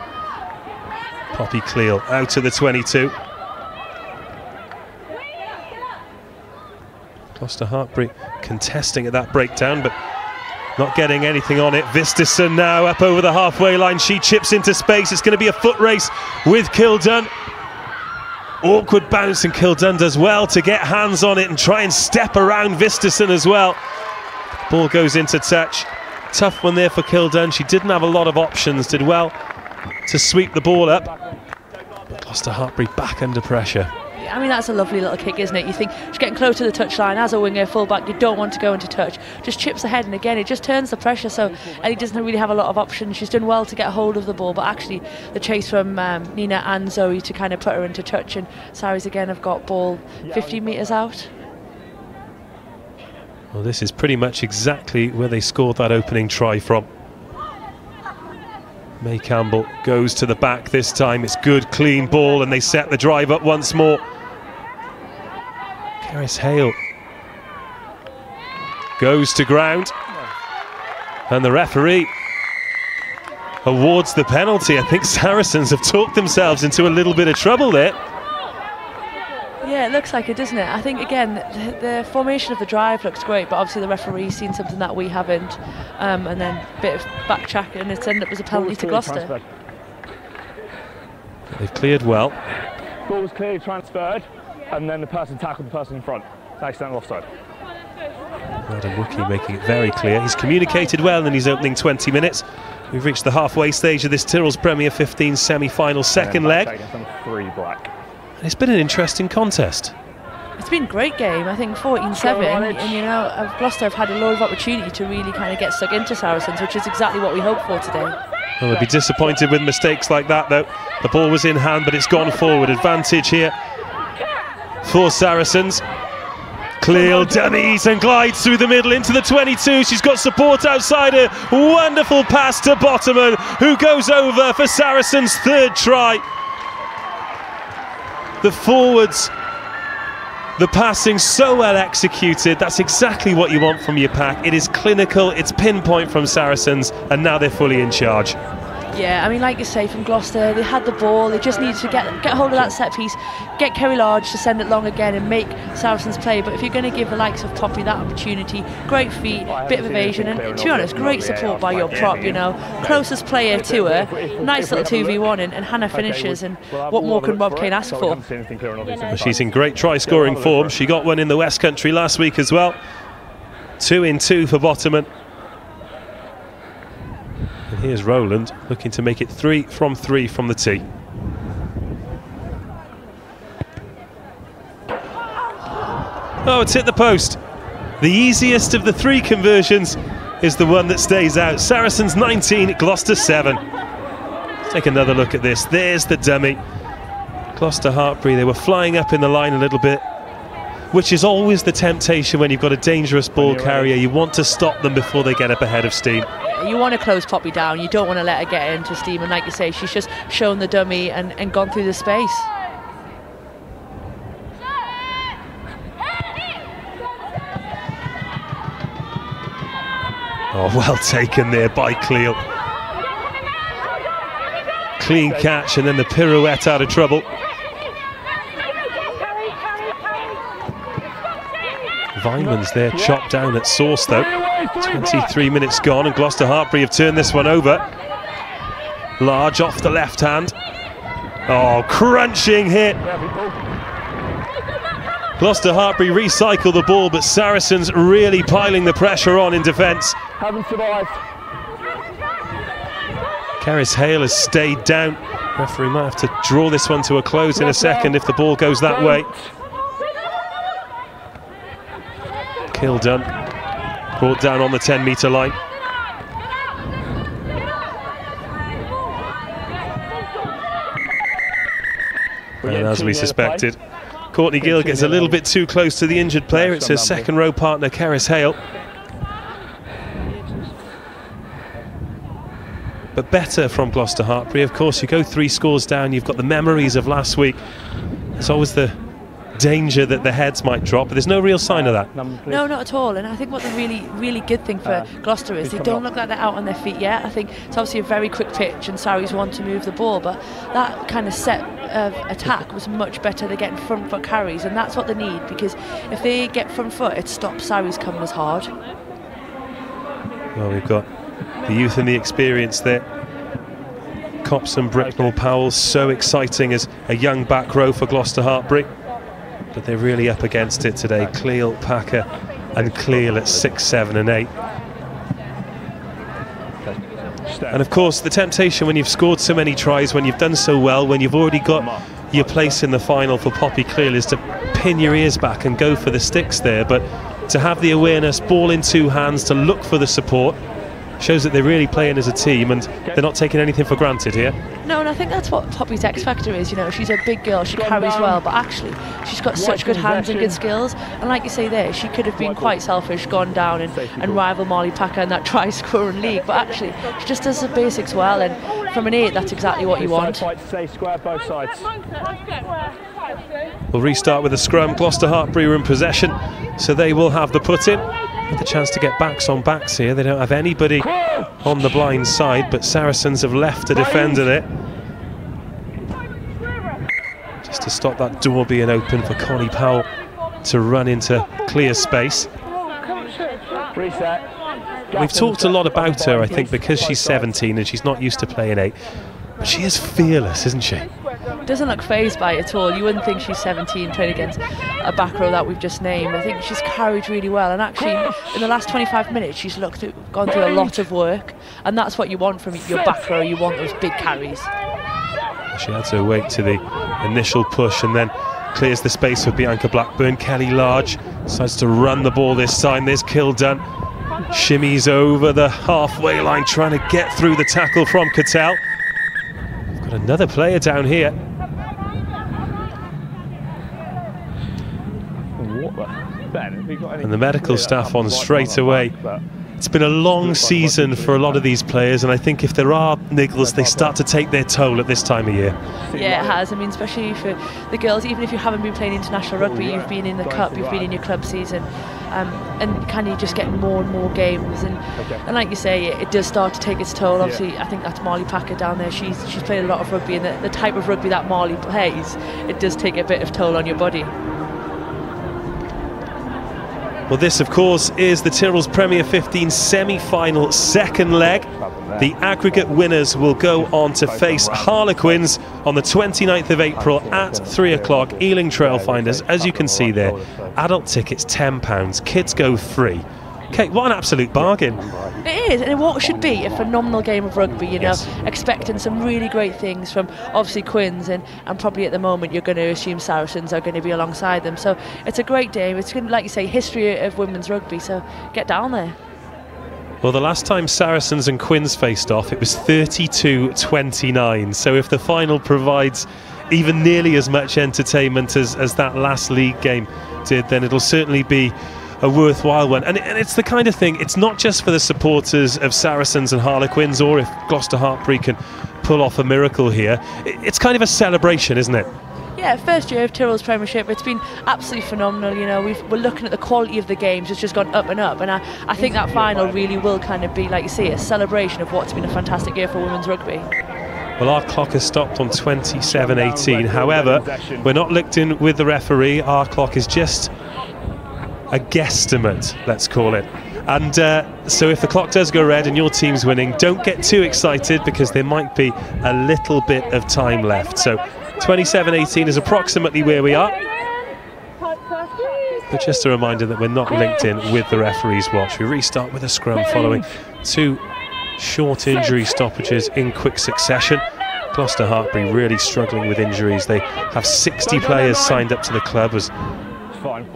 Poppy Cleal out to the 22. Gloucester-Hartpury contesting at that breakdown, but not getting anything on it. Visterson now up over the halfway line. She chips into space. It's going to be a foot race with Kildun. Awkward bounce, and Kildun does well to get hands on it and try and step around Visterson as well. Ball goes into touch. Tough one there for Kildun. She didn't have a lot of options, did well to sweep the ball up. But Gloucester-Hartpury back under pressure. I mean, that's a lovely little kick, isn't it? You think she's getting close to the touchline. As a winger, full-back, you don't want to go into touch. Just chips ahead, and again, it just turns the pressure, so Ellie doesn't really have a lot of options. She's done well to get hold of the ball, but actually the chase from Nina and Zoe to kind of put her into touch, and Saris again have got ball 15 metres out. Well, this is pretty much exactly where they scored that opening try from. May Campbell goes to the back this time. It's good, clean ball, and they set the drive up once more. Karis Hale goes to ground, and the referee awards the penalty. I think Saracens have talked themselves into a little bit of trouble there. Yeah, it looks like it, doesn't it? I think, again, the formation of the drive looks great, but obviously the referee's seen something that we haven't, and then a bit of backtrack, and it's ended up as a penalty to Gloucester. They've cleared well. Ball was clearly transferred, and then the person tackled the person in front. It's accidental offside. Adam Wookie making it very clear. He's communicated well in his opening 20 minutes. We've reached the halfway stage of this Tyrrells Premier 15 semi-final second leg. And it's been an interesting contest. It's been a great game. I think 14-7, and you know, Gloucester have had a lot of opportunity to really kind of get stuck into Saracens, which is exactly what we hoped for today. Well, they'll be disappointed with mistakes like that, though. The ball was in hand, but it's gone forward. Advantage here for Saracens. Cleal dummies and glides through the middle into the 22. She's got support outside her. Wonderful pass to Bottoman, who goes over for Saracens' third try. The forwards, the passing so well executed. That's exactly what you want from your pack. It is clinical, it's pinpoint from Saracens, and now they're fully in charge. Yeah, I mean, like you say, from Gloucester, they had the ball. They just needed to get hold of that set piece, get Kerry Large to send it long again and make Saracens play. But if you're going to give the likes of Poppy that opportunity, great feet, bit of evasion, and to be honest, great support by your prop, you know. Closest player to her, nice little 2v1, and Hannah finishes, and what more can Rob Kane ask for? Well, she's in great try-scoring form. She got one in the West Country last week as well. 2 in 2 for Bottoman. And here's Rowland looking to make it 3 from the tee. Oh, it's hit the post. The easiest of the 3 conversions is the one that stays out. Saracens 19, Gloucester 7. Let's take another look at this. There's the dummy. Gloucester-Hartpury, they were flying up in the line a little bit, which is always the temptation when you've got a dangerous ball carrier. You want to stop them before they get up ahead of steam. You want to close Poppy down, you don't want to let her get into steam, and like you say, she's just shown the dummy and gone through the space. Oh, well taken there by Cleel. Clean catch and then the pirouette out of trouble. Vineman's there, chopped down at source though. 23 minutes gone and Gloucester-Hartpury have turned this one over. Large off the left hand. Oh, crunching hit. Gloucester-Hartpury recycle the ball, but Saracens really piling the pressure on in defence. Haven't survived. Karis Hale has stayed down. Referee might have to draw this one to a close in a second if the ball goes that way. Kildun brought down on the 10-metre line. And as we suspected, Courtney Gill gets a little bit too close to the injured player. It's her second row partner, Karis Hale. But better from Gloucester-Hartpury. Of course, you go 3 scores down, you've got the memories of last week. There's always the danger that the heads might drop, but there's no real sign of that. No, not at all. And I think what the really good thing for Gloucester is they don't look like they're out on their feet yet. I think it's obviously a very quick pitch and Saris want to move the ball, but that kind of set of attack was much better. They're getting front foot carries, and that's what they need, because if they get front foot, it stops Saris coming as hard. Well, we've got the youth and the experience there. Copson, Bricknell, Powell, so exciting as a young back row for Gloucester-Hartpury. But they're really up against it today. Cleel, Packer and Cleel at 6, 7 and 8. And of course the temptation when you've scored so many tries, when you've done so well, when you've already got your place in the final for Poppy Cleel, is to pin your ears back and go for the sticks there. But to have the awareness, ball in 2 hands, to look for the support, shows that they're really playing as a team and they're not taking anything for granted here. No, and I think that's what Poppy's X factor is. You know, she's a big girl, she carries well, but actually she's got such good hands and good skills. And like you say there, she could have been quite selfish, gone down and rival Molly Packer in that try scoring league, but actually she just does the basics well, and from an 8 that's exactly what you want. We'll restart with a scrum. Gloucester-Hartpury are in possession, so they will have the put in. With a chance to get backs on backs here. They don't have anybody on the blind side, but Saracens have left a defender there, just to stop that door being open for Connie Powell to run into clear space. We've talked a lot about her, I think, because she's 17 and she's not used to playing 8. But she is fearless, isn't she? Doesn't look phased by it at all. You wouldn't think she's 17 playing against a back row that we've just named. I think she's carried really well, and actually in the last 25 minutes she's gone through a lot of work, and that's what you want from your back row. You want those big carries. She had to wait to the initial push and then clears the space for Bianca Blackburn. Kelly Large decides to run the ball this time. There's Kildun, shimmies over the halfway line trying to get through the tackle from Cattell. Got another player down here. And the medical staff on straight away. It's been a long season for a lot of these players, and I think if there are niggles, they start to take their toll at this time of year. Yeah, it has. I mean, especially for the girls, even if you haven't been playing international rugby, you've been in the cup, you've been in your club season, and kind of just getting more and more games. And like you say, it does start to take its toll. Obviously, I think that's Marley Packer down there. She's played a lot of rugby, and the type of rugby that Marley plays, it does take a bit of toll on your body. Well, this, of course, is the Tyrrells Premier 15 semi-final second leg. The aggregate winners will go on to face Harlequins on the 29th of April at 3 o'clock, Ealing Trailfinders. As you can see there, adult tickets £10, kids go free. Kate, what an absolute bargain. It is, and what should be a phenomenal game of rugby, you know, expecting some really great things from obviously Quins, and probably at the moment you're going to assume Saracens are going to be alongside them. So it's a great day. It's going to, like you say, history of women's rugby, so get down there. Well, the last time Saracens and Quins faced off, it was 32-29. So if the final provides even nearly as much entertainment as that last league game did, then it'll certainly be a worthwhile one. And it's the kind of thing, it's not just for the supporters of Saracens and Harlequins, or if Gloucester-Hartpu can pull off a miracle here. It's kind of a celebration, isn't it? Yeah, first year of Tyrrells Premiership, it's been absolutely phenomenal. You know, we're looking at the quality of the games, it's just gone up and up, and I think that final really will kind of be, like you say, a celebration of what's been a fantastic year for women's rugby. Well, our clock has stopped on 27:18. However, we're not looked in with the referee. Our clock is just a guesstimate, let's call it. And so if the clock does go red and your team's winning, don't get too excited, because there might be a little bit of time left. So 27:18 is approximately where we are. But just a reminder that we're not linked in with the referee's watch. We restart with a scrum following two short injury stoppages in quick succession. Gloucester-Hartpu really struggling with injuries. They have 60 players signed up to the club as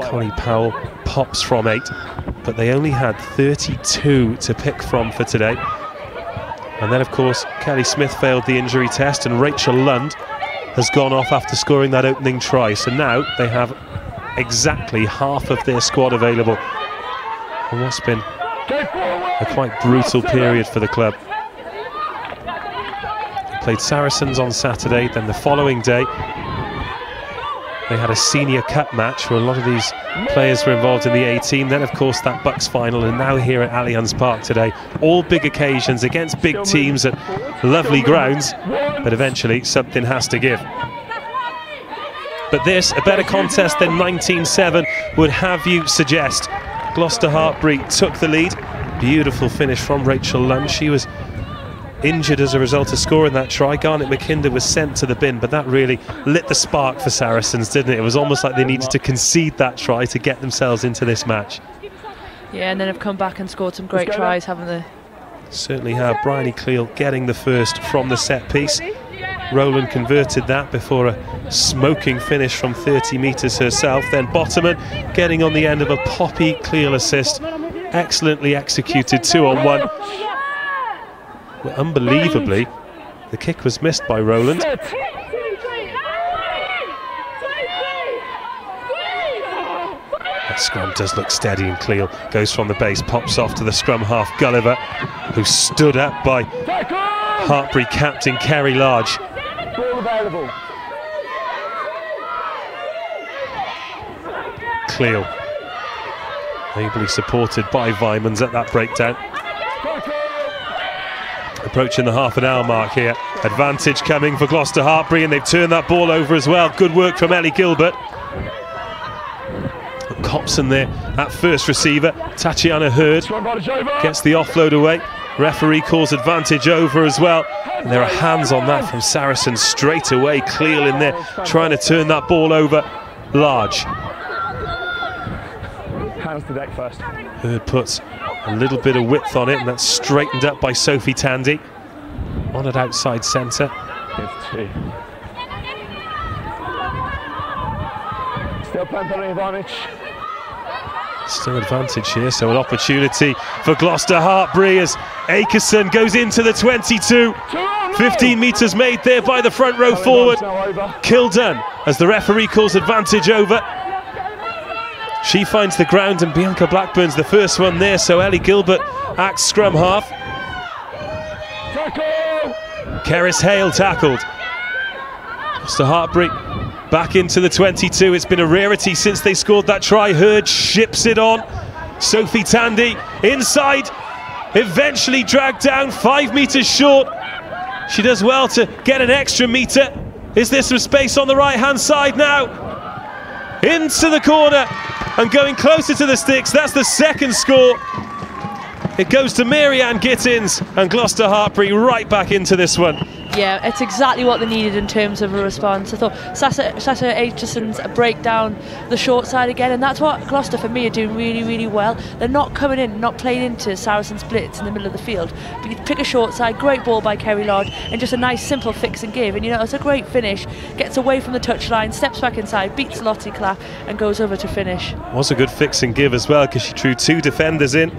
Connie Powell pops from 8, but they only had 32 to pick from for today. And then, of course, Kelly Smith failed the injury test, and Rachel Lund has gone off after scoring that opening try. So now they have exactly half of their squad available in what's been a quite brutal period for the club. They played Saracens on Saturday, then the following day they had a senior cup match where a lot of these players were involved in the 18. Then, of course, that Bucks final, and now here at Allianz Park today. All big occasions against big teams at lovely grounds, but eventually something has to give. But this, a better contest than 19-7 would have you suggest. Gloucester-Hartpu took the lead. Beautiful finish from Rachel Lund. She was injured as a result of scoring that try. Garnet McKinder was sent to the bin, but that really lit the spark for Saracens, didn't it? It was almost like they needed to concede that try to get themselves into this match. Yeah, and then have come back and scored some great tries, haven't they? Certainly have. Bryony Cleal getting the first from the set piece. Rowland converted that before a smoking finish from 30 metres herself. Then Bottoman getting on the end of a Poppy Cleal assist. Excellently executed 2-on-1. Well, unbelievably, the kick was missed by Rowland. That scrum does look steady, and Cleal goes from the base, pops off to the scrum half Gulliver, who stood up by Hartpury captain Kerry Large. Cleal ably supported by Vymans at that breakdown. Approaching the half-an-hour mark here. Advantage coming for Gloucester-Hartpu, and they've turned that ball over as well. Good work from Ellie Gilbert. Copson there at first receiver. Tatiana Hurd gets the offload away. Referee calls advantage over as well. And there are hands on that from Saracens straight away. Cleal in there trying to turn that ball over. Large. Hands to deck first. Hurd puts a little bit of width on it, and that's straightened up by Sophie Tandy. On at outside centre. Still playing advantage. Still advantage here, so an opportunity for Gloucester-Hartpu as Akerson goes into the 22. 15 metres made there by the front row forward. Kildon as the referee calls advantage over. She finds the ground and Bianca Blackburn's the first one there, so Ellie Gilbert acts scrum half. Keris Hale tackled. Gloucester-Hartpury back into the 22. It's been a rarity since they scored that try. Hurd ships it on. Sophie Tandy inside, eventually dragged down 5 metres short. She does well to get an extra metre. Is there some space on the right hand side now? Into the corner and going closer to the sticks. That's the second score. It goes to Mary-Ann Gittins, and Gloucester-Hartpury right back into this one. Yeah, it's exactly what they needed in terms of a response. I thought Sasha Aitchison's break down the short side again, and that's what Gloucester for me are doing really, really well. They're not coming in, not playing into Saracens blitz in the middle of the field, but you pick a short side, great ball by Kerry Lodge, and just a nice simple fix and give, and you know, it's a great finish. Gets away from the touchline, steps back inside, beats Lottie Clapp and goes over to finish. Was a good fix and give as well, because she threw 2 defenders in.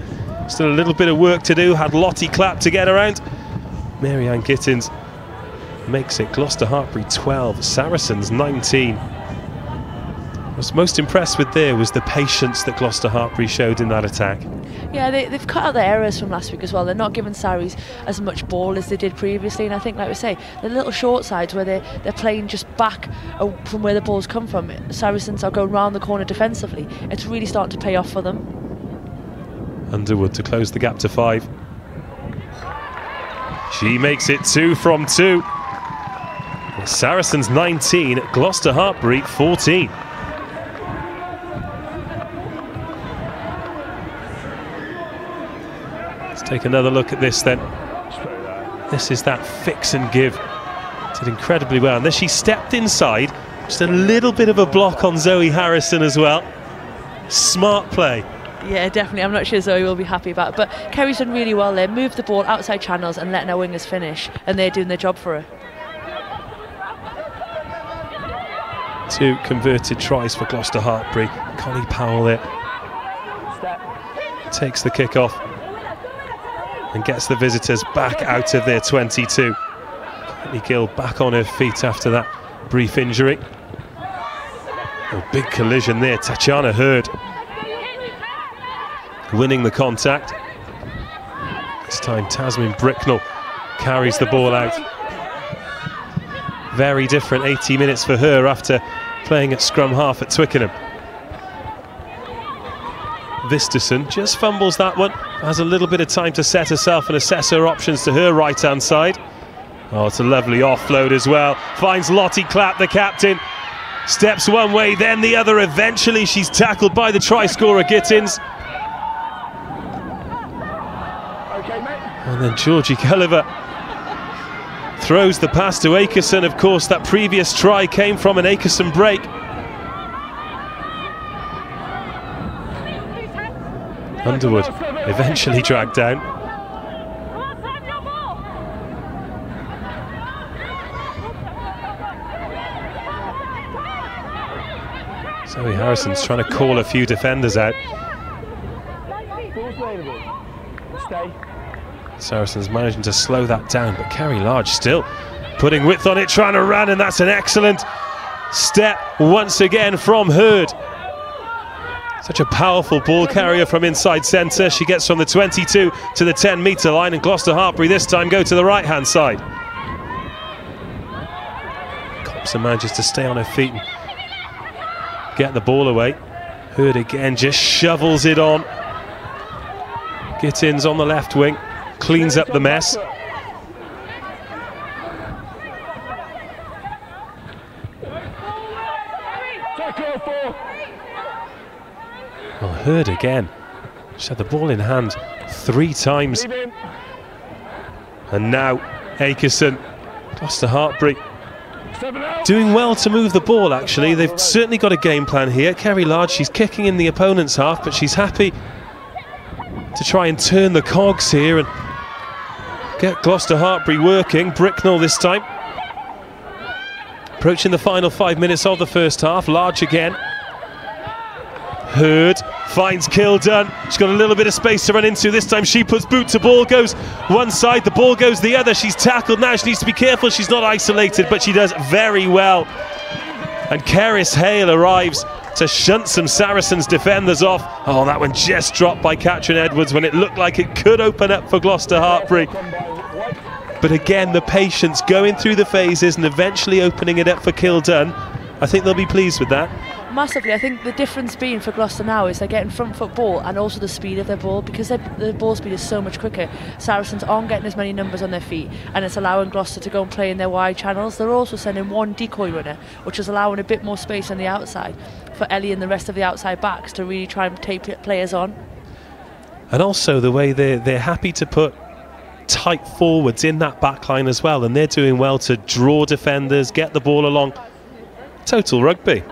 Still a little bit of work to do, had Lottie Clapp to get around. Mary-Ann Gittins makes it Gloucester-Hartpury 12, Saracens 19. I was most impressed with there was the patience that Gloucester-Hartpury showed in that attack. Yeah, they've cut out the errors from last week as well. They're not giving Saris as much ball as they did previously, and I think, like we say, the little short sides where they're playing just back from where the balls come from. Saracens are going round the corner defensively. It's really starting to pay off for them. Underwood to close the gap to 5. She makes it 2 from 2. Saracens 19, Gloucester-Hartpury 14. Let's take another look at this then. This is that fix and give. Did incredibly well. And then she stepped inside. Just a little bit of a block on Zoe Harrison as well. Smart play. Yeah, definitely. I'm not sure Zoe will be happy about it, but Kerry's done really well there. Moved the ball outside channels and letting our wingers finish, and they're doing their job for her. 2 converted tries for Gloucester-Hartpury. Connie Powell there takes the kick off and gets the visitors back out of their 22. Courtney Gill back on her feet after that brief injury. A big collision there. Tatiana Hurd winning the contact. This time Tasmin Bricknell carries the ball out. Very different 80 minutes for her after playing at scrum half at Twickenham. Visterson just fumbles that one, has a little bit of time to set herself and assess her options to her right hand side. Oh, it's a lovely offload as well. Finds Lottie Clapp, the captain. Steps one way, then the other. Eventually she's tackled by the try scorer Gittins. And then Georgie Gulliver throws the pass to Akerson. Of course, that previous try came from an Akerson break. Underwood eventually dragged down. Zoe Harrison's trying to call a few defenders out. Saracens managing to slow that down, but Kerry Large still putting width on it, trying to run, and that's an excellent step once again from Hurd. Such a powerful ball carrier from inside centre. She gets from the 22 to the 10-metre line, and Gloucester-Hartpury this time go to the right-hand side. Compson manages to stay on her feet and get the ball away. Hurd again just shovels it on. Gittins on the left wing. Cleans up the mess. Well, Hurd again. She had the ball in hand 3 times. And now Akerson, Gloucester-Hartpury doing well to move the ball actually. They've certainly got a game plan here. Kerry Large, she's kicking in the opponent's half, but she's happy to try and turn the cogs here and get Gloucester-Hartpury working. Bricknell this time. Approaching the final 5 minutes of the first half. Large again. Hurd finds Kildun. She's got a little bit of space to run into. This time she puts boot to ball. Goes one side, the ball goes the other. She's tackled now. She needs to be careful. She's not isolated, but she does very well. And Keris Hale arrives to shunt some Saracens defenders off. Oh, that one just dropped by Catherine Edwards when it looked like it could open up for Gloucester-Hartpury. But again, the patience going through the phases and eventually opening it up for Kildun. I think they'll be pleased with that. Massively. I think the difference being for Gloucester now is they're getting front foot ball and also the speed of their ball, because their ball speed is so much quicker. Saracens aren't getting as many numbers on their feet, and it's allowing Gloucester to go and play in their wide channels. They're also sending one decoy runner, which is allowing a bit more space on the outside for Ellie and the rest of the outside backs to really try and take players on. And also the way they're happy to put tight forwards in that back line as well, and they're doing well to draw defenders, get the ball along. Total rugby.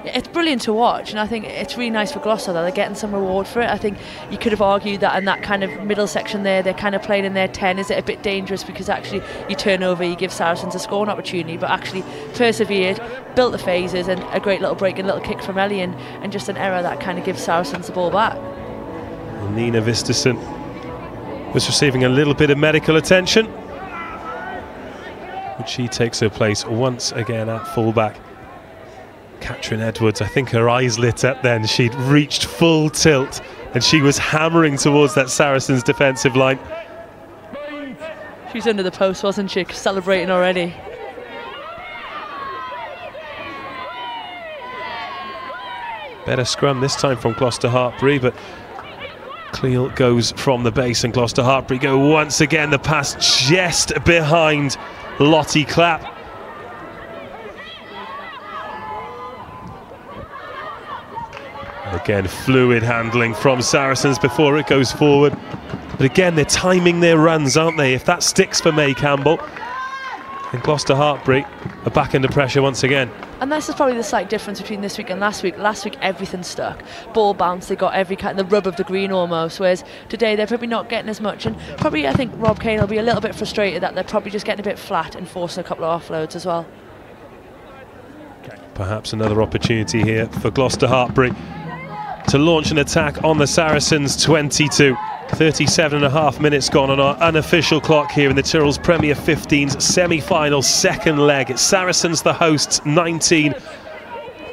It's brilliant to watch, and I think it's really nice for Gloucester that they're getting some reward for it. I think you could have argued that in that kind of middle section there, they're kind of playing in their 10. Is it a bit dangerous because actually you turn over, you give Saracens a scoring opportunity, but actually persevered, built the phases, and a great little break and little kick from Ellie, and just an error that kind of gives Saracens the ball back. And Nina Visterson was receiving a little bit of medical attention, but she takes her place once again at fullback. Catherine Edwards, I think her eyes lit up then. She'd reached full tilt and she was hammering towards that Saracens defensive line. She was under the post, wasn't she? Celebrating already. Better scrum this time from Gloucester-Hartpury, but Cleel goes from the base and Gloucester-Hartpury go once again. The pass just behind Lottie Clapp. Again, fluid handling from Saracens before it goes forward. But again, they're timing their runs, aren't they? If that sticks for May Campbell, and Gloucester-Hartpury are back under pressure once again. And this is probably the slight difference between this week and last week. Last week, everything stuck. Ball bounce, they got every kind of the rub of the green almost, whereas today they're probably not getting as much. And probably, I think Rob Kane will be a little bit frustrated that they're probably just getting a bit flat and forcing a couple of offloads as well. Perhaps another opportunity here for Gloucester-Hartpury to launch an attack on the Saracens. 22. 37.5 minutes gone on our unofficial clock here in the Tyrrells Premier 15's semi-final second leg. It's Saracens the hosts, 19.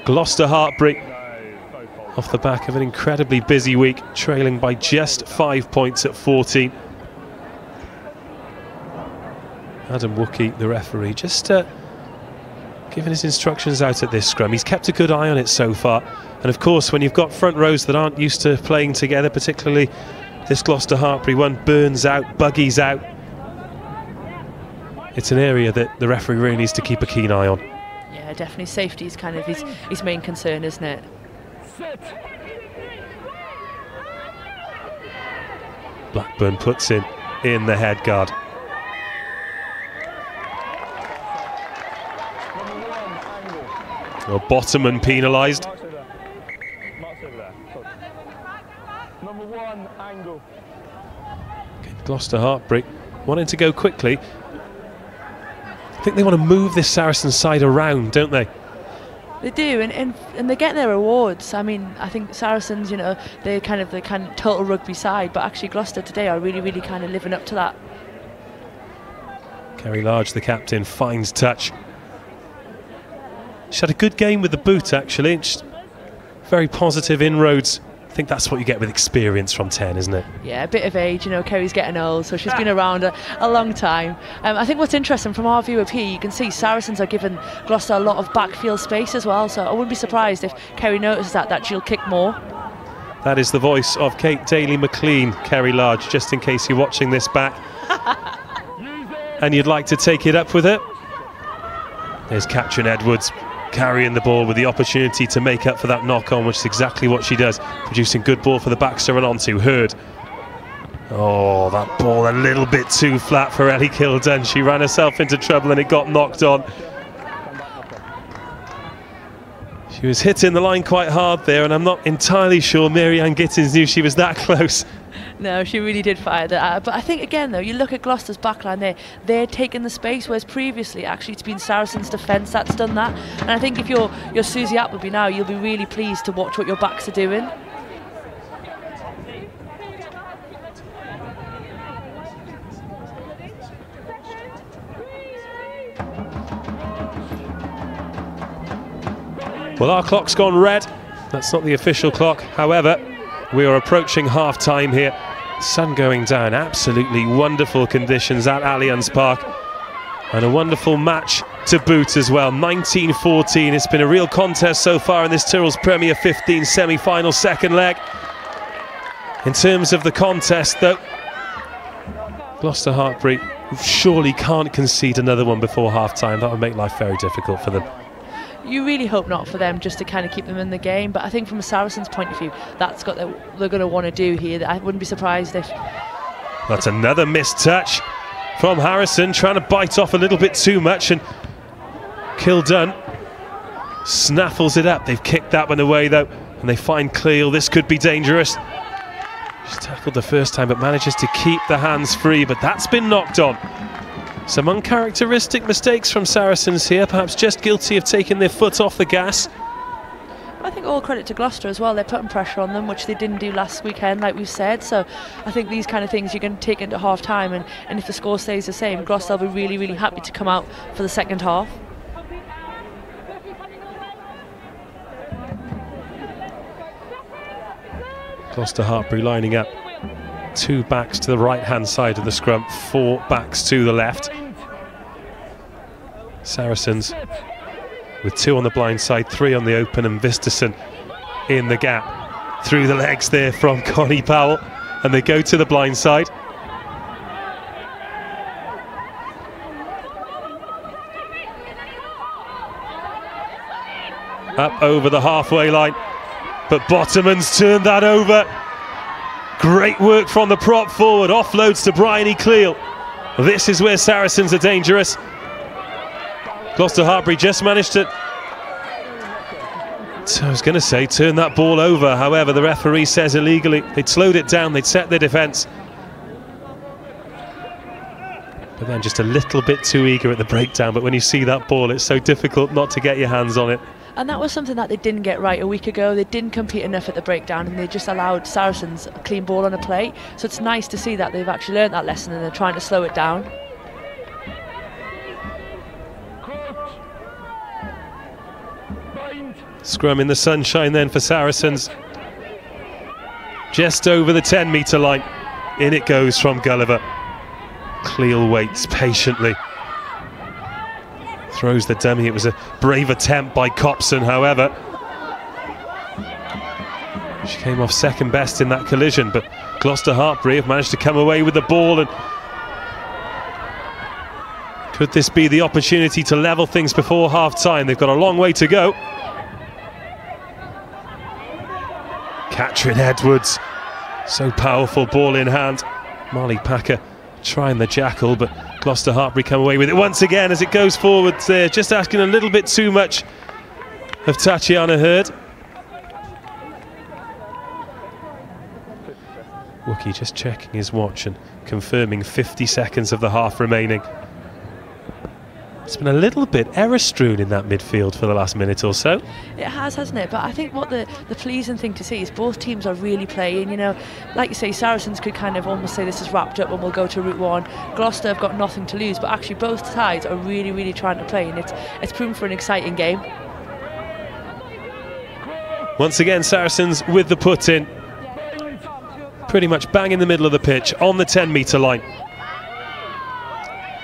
Gloucester-Hartpury off the back of an incredibly busy week, trailing by just 5 points at 14. Adam Wookie, the referee, just giving his instructions out at this scrum. He's kept a good eye on it so far. And of course, when you've got front rows that aren't used to playing together, particularly this Gloucester-Hartpury one, Burns out, Buggy's out, it's an area that the referee really needs to keep a keen eye on. Yeah, definitely safety is kind of his main concern, isn't it? Blackburn puts in the head guard. Well, Bottomman penalised. Number 1 angle. Gloucester-Hartpury wanting to go quickly. I think they want to move this Saracen side around, don't they? They do, and they're getting their rewards. I mean, I think Saracens, you know, they're kind of the total rugby side, but actually Gloucester today are really, really kind of living up to that. Kerry Large, the captain, finds touch. She had a good game with the boot, actually. Just very positive inroads. I think that's what you get with experience from 10, isn't it? Yeah, a bit of age, you know, Kerry's getting old, so she's been around a long time. I think what's interesting from our view up here, you can see Saracens are giving Gloucester a lot of backfield space as well, so I wouldn't be surprised if Kerry notices that she'll kick more. That is the voice of Kate Daly-McLean, Kerry Large, just in case you're watching this back and you'd like to take it up with her. There's Catherine Edwards carrying the ball with the opportunity to make up for that knock-on, which is exactly what she does, producing good ball for the backs to run onto. Hurd. Oh, that ball a little bit too flat for Ellie Kildun. She ran herself into trouble and it got knocked on. She was hitting the line quite hard there, and I'm not entirely sure Mary-Ann Gittins knew she was that close. No, she really did fire that. But I think, again, though, you look at Gloucester's backline there, they're taking the space, whereas previously, actually, it's been Saracens' defence that's done that. And I think if you're Susie Appleby now, you'll be really pleased to watch what your backs are doing. Well, our clock's gone red. That's not the official clock. However, we are approaching half-time here. Sun going down, absolutely wonderful conditions at Allianz Park. And a wonderful match to boot as well. 19-14, it's been a real contest so far in this Tyrrells Premier 15 semi-final second leg. In terms of the contest though, Gloucester-Hartpury surely can't concede another one before half-time. That would make life very difficult for them. You really hope not for them, just to kind of keep them in the game, but I think from a Saracens point of view, that's what they're going to want to do here. I wouldn't be surprised if... That's another missed touch from Harrison, trying to bite off a little bit too much, and Kildun snaffles it up. They've kicked that one away though, and they find Cleal. This could be dangerous. She's tackled the first time but manages to keep the hands free, but that's been knocked on. Some uncharacteristic mistakes from Saracens here, perhaps just guilty of taking their foot off the gas. I think all credit to Gloucester as well. They're putting pressure on them, which they didn't do last weekend, like we've said. So I think these kind of things you're going to take into half-time, and if the score stays the same, Gloucester will be really, really happy to come out for the second half. Gloucester-Hartpu lining up. 2 backs to the right-hand side of the scrum, 4 backs to the left. Saracens with 2 on the blind side, 3 on the open, and Visterson in the gap. Through the legs there from Connie Powell, and they go to the blind side. Up over the halfway line, but Bottomans turned that over. Great work from the prop forward, offloads to Bryony Cleal. This is where Saracens are dangerous. Gloucester-Hartpury just managed to, I was going to say, turn that ball over. However, the referee says illegally. They'd slowed it down, they'd set their defence. But then just a little bit too eager at the breakdown. But when you see that ball, it's so difficult not to get your hands on it. And that was something that they didn't get right a week ago. They didn't compete enough at the breakdown, and they just allowed Saracens a clean ball on a play. So it's nice to see that they've actually learned that lesson and they're trying to slow it down. Scrum in the sunshine then for Saracens. Just over the 10-metre line. In it goes from Gulliver. Cleal waits patiently. Throws the dummy. It was a brave attempt by Copson, however. She came off second best in that collision, but Gloucester-Hartpury have managed to come away with the ball. And could this be the opportunity to level things before half-time? They've got a long way to go. Catherine Edwards, so powerful, ball in hand. Molly Packer trying the jackal, but Gloucester-Hartpury come away with it once again as it goes forward there, just asking a little bit too much of Tatiana Hurd. Wookie just checking his watch and confirming 50 seconds of the half remaining. It's been a little bit error-strewn in that midfield for the last minute or so. It has, hasn't it? But I think what the pleasing thing to see is both teams are really playing. You know, like you say, Saracens could kind of almost say this is wrapped up and we'll go to Route 1. Gloucester have got nothing to lose, but actually both sides are really, really trying to play, and it's proven for an exciting game. Once again, Saracens with the put-in. Pretty much bang in the middle of the pitch, on the 10-metre line.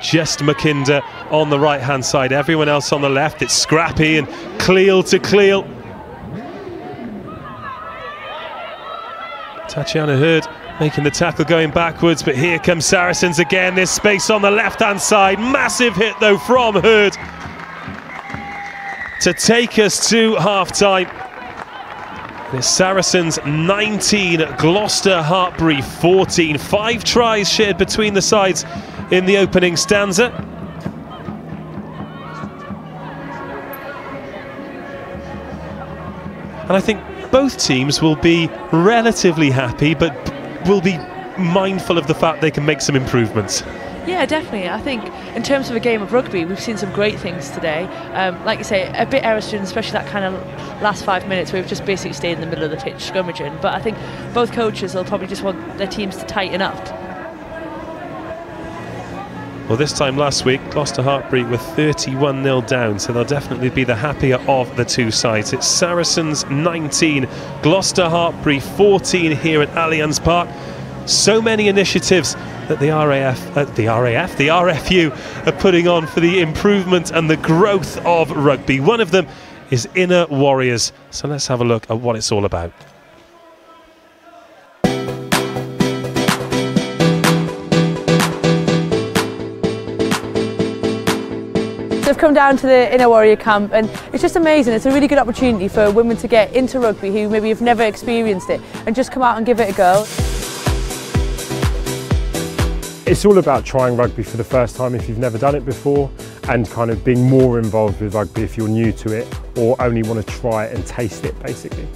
Just McKinder on the right-hand side, everyone else on the left. It's scrappy and Cleal to Cleal. Tatiana Hurd making the tackle going backwards, but here comes Saracens again. There's space on the left-hand side. Massive hit though from Hurd to take us to half-time. It's Saracens 19, Gloucester-Hartpury 14. 5 tries shared between the sides in the opening stanza. And I think both teams will be relatively happy, but will be mindful of the fact they can make some improvements. Yeah, definitely. I think in terms of a game of rugby, we've seen some great things today. Like you say, a bit error-strewn, especially that kind of last 5 minutes where we've just basically stayed in the middle of the pitch scrummaging. But I think both coaches will probably just want their teams to tighten up. Well, this time last week, Gloucester-Hartpury were 31-0 down, so they'll definitely be the happier of the two sides. It's Saracens 19, Gloucester-Hartpury 14 here at Allianz Park. So many initiatives that the RFU are putting on for the improvement and the growth of rugby. One of them is Inner Warriors. So let's have a look at what it's all about. So I've come down to the Inner Warrior camp, and it's just amazing. It's a really good opportunity for women to get into rugby who maybe have never experienced it and just come out and give it a go. It's all about trying rugby for the first time if you've never done it before, and kind of being more involved with rugby if you're new to it or only want to try it and taste it, basically.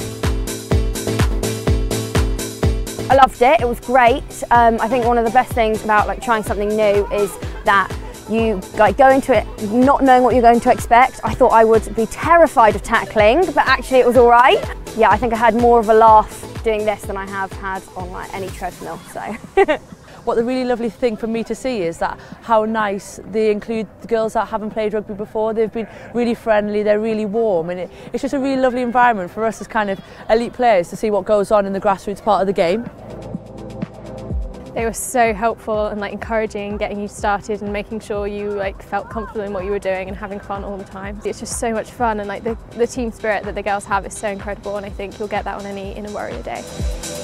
I loved it. It was great. I think one of the best things about trying something new is that you go into it not knowing what you're going to expect. I thought I would be terrified of tackling, but actually it was all right. Yeah, I think I had more of a laugh doing this than I have had on any treadmill. So. What the really lovely thing for me to see is that how nice they include the girls that haven't played rugby before. They've been really friendly, they're really warm, and it's just a really lovely environment for us as kind of elite players to see what goes on in the grassroots part of the game. They were so helpful and encouraging, getting you started and making sure you felt comfortable in what you were doing and having fun all the time. It's just so much fun, and the team spirit that the girls have is so incredible, and I think you'll get that on any Inner Warrior day.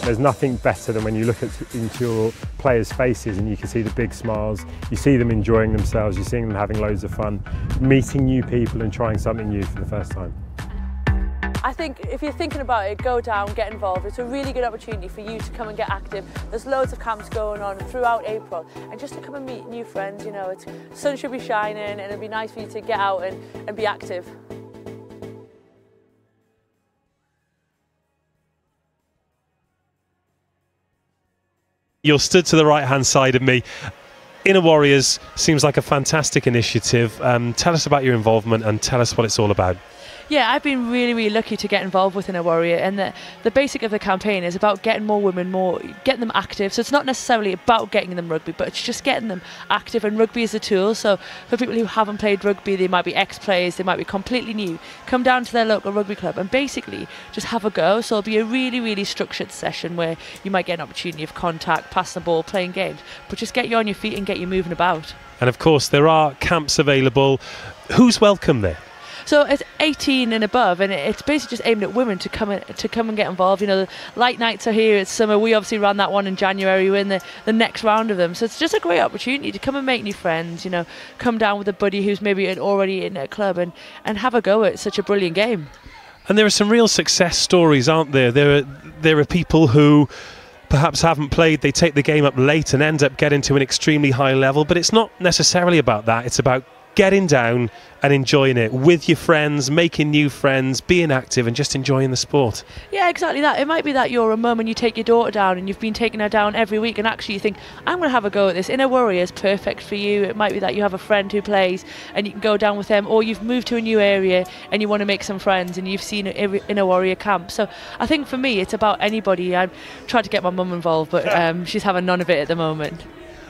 There's nothing better than when you look into your players' faces and you can see the big smiles, you see them enjoying themselves, you're seeing them having loads of fun, meeting new people and trying something new for the first time. I think if you're thinking about it, go down, get involved. It's a really good opportunity for you to come and get active. There's loads of camps going on throughout April, and just to come and meet new friends, the sun should be shining and it'd be nice for you to get out and be active. You're stood to the right-hand side of me. Inner Warriors seems like a fantastic initiative. Tell us about your involvement and tell us what it's all about. Yeah, I've been really lucky to get involved with Inner Warrior, and the basic of the campaign is about getting more women, getting them active. So it's not necessarily about getting them rugby, but it's just getting them active, and rugby is a tool. So for people who haven't played rugby, they might be ex-players, they might be completely new, come down to their local rugby club and basically just have a go. So it'll be a really structured session where you might get an opportunity of contact, passing the ball, playing games, but just get you on your feet and get you moving about. And of course there are camps available. Who's welcome there? So it's 18 and above, and it's basically just aimed at women to come and get involved. The light nights are here. It's summer. We obviously ran that one in January. We're in the next round of them. So it's just a great opportunity to come and make new friends. Come down with a buddy who's maybe already in a club and have a go at such a brilliant game. And there are some real success stories, aren't there? There are people who perhaps haven't played, they take the game up late and end up getting to an extremely high level, but it's not necessarily about that. It's about getting down and enjoying it with your friends, making new friends, being active and just enjoying the sport. Yeah, exactly that. It might be that you're a mum and you take your daughter down and you've been taking her down every week, and actually you think, I'm going to have a go at this. Inner Warrior is perfect for you. It might be that you have a friend who plays and you can go down with them, or you've moved to a new area and you want to make some friends and you've seen an Inner Warrior camp. So I think for me it's about anybody. I've tried to get my mum involved, but she's having none of it at the moment.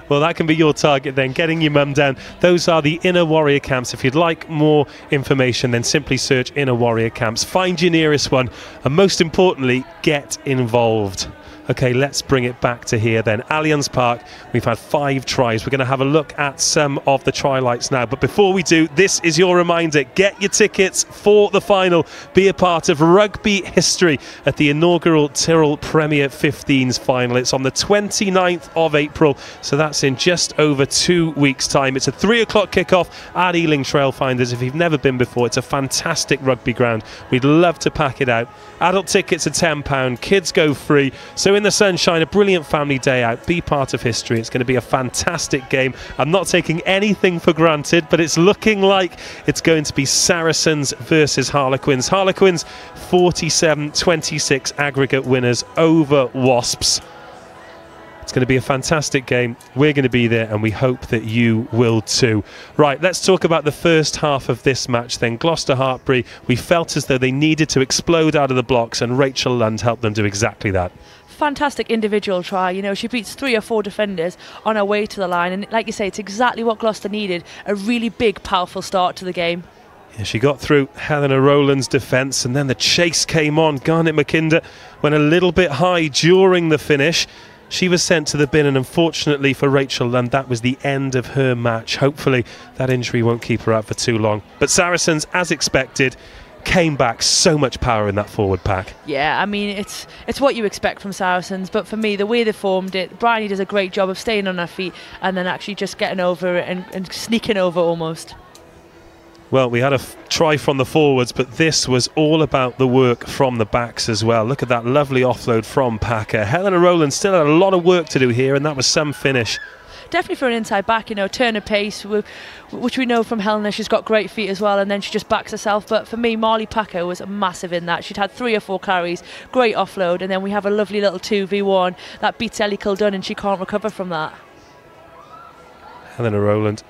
Well, that can be your target then, getting your mum down. Those are the Inner Warrior camps. If you'd like more information, then simply search Inner Warrior camps. Find your nearest one, and most importantly, get involved. Okay, let's bring it back to here then. Allianz Park, we've had 5 tries. We're going to have a look at some of the try lights now. But before we do, this is your reminder. Get your tickets for the final. Be a part of rugby history at the inaugural Tyrrells Premier 15s final. It's on the 29th of April, so that's in just over 2 weeks' time. It's a 3 o'clock kickoff at Ealing Trailfinders. If you've never been before, it's a fantastic rugby ground. We'd love to pack it out. Adult tickets are £10, kids go free. So in the sunshine, a brilliant family day out. Be part of history. It's going to be a fantastic game. I'm not taking anything for granted, but it's looking like it's going to be Saracens versus Harlequins. Harlequins 47-26 aggregate winners over Wasps. It's going to be a fantastic game. We're going to be there, and we hope that you will too. Right, let's talk about the first half of this match then. Gloucester-Hartpury, we felt as though they needed to explode out of the blocks, and Rachel Lund helped them do exactly that. Fantastic individual try. You know, she beats 3 or 4 defenders on her way to the line, and like you say, it's exactly what Gloucester needed, a really big, powerful start to the game. Yeah, she got through Helena Rowland's defence, and then the chase came on. Garnet McKinder went a little bit high during the finish. She was sent to the bin, and unfortunately for Rachel Lund, that was the end of her match. Hopefully that injury won't keep her out for too long. But Saracens, as expected, came back. So much power in that forward pack. Yeah, I mean, it's what you expect from Saracens, but for me, the way they formed it, Bryony does a great job of staying on her feet and then actually just getting over it and sneaking over almost. Well, we had a try from the forwards, but this was all about the work from the backs as well. Look at that lovely offload from Packer. Helena Rowland still had a lot of work to do here, and that was some finish. Definitely for an inside back, you know, turn of pace, which we know from Helena, she's got great feet as well, and then she just backs herself. But for me, Marley Packer was massive in that. She'd had 3 or 4 carries, great offload, and then we have a lovely little 2v1 that beats Ellie Kildun, and she can't recover from that. Helena Rowland.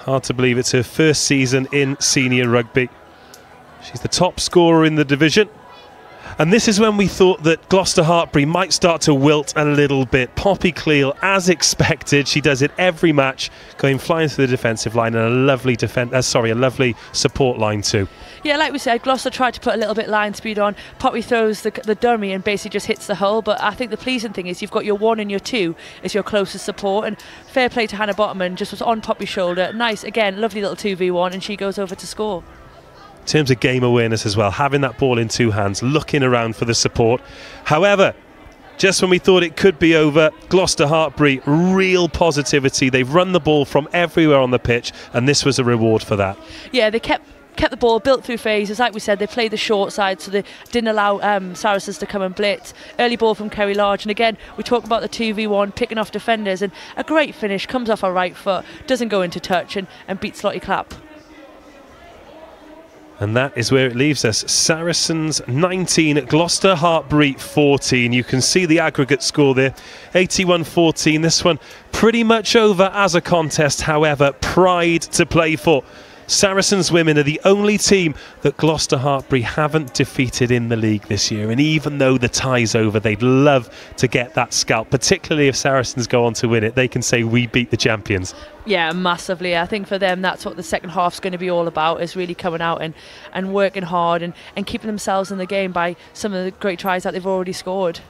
Hard to believe it's her first season in senior rugby. She's the top scorer in the division. And this is when we thought that Gloucester-Hartpury might start to wilt a little bit. Poppy Cleal, as expected, she does it every match, going flying through the defensive line, and a lovely support line too. Yeah, like we said, Gloucester tried to put a little bit line speed on. Poppy throws the dummy and basically just hits the hole. But I think the pleasing thing is you've got your 1 and your 2 is your closest support. And fair play to Hannah Bottoman, just was on Poppy's shoulder. Nice, again, lovely little 2v1, and she goes over to score. In terms of game awareness as well, having that ball in 2 hands, looking around for the support. However, just when we thought it could be over, Gloucester-Hartpury, real positivity. They've run the ball from everywhere on the pitch, and this was a reward for that. Yeah, they kept the ball, built through phases. Like we said, they played the short side, so they didn't allow Saracens to come and blitz. Early ball from Kerry Large, and again, we talk about the 2v1, picking off defenders, and a great finish, comes off her right foot, doesn't go into touch, and beats Lottie Clapp. And that is where it leaves us. Saracens 19, Gloucester-Hartpury 14. You can see the aggregate score there, 81-14. This one pretty much over as a contest, however, pride to play for. Saracens women are the only team that Gloucester-Hartpury haven't defeated in the league this year, and even though the tie's over, they'd love to get that scalp, particularly if Saracens go on to win it. They can say we beat the champions. Yeah, massively. I think for them that's what the second half's going to be all about, is really coming out and working hard and keeping themselves in the game by some of the great tries that they've already scored.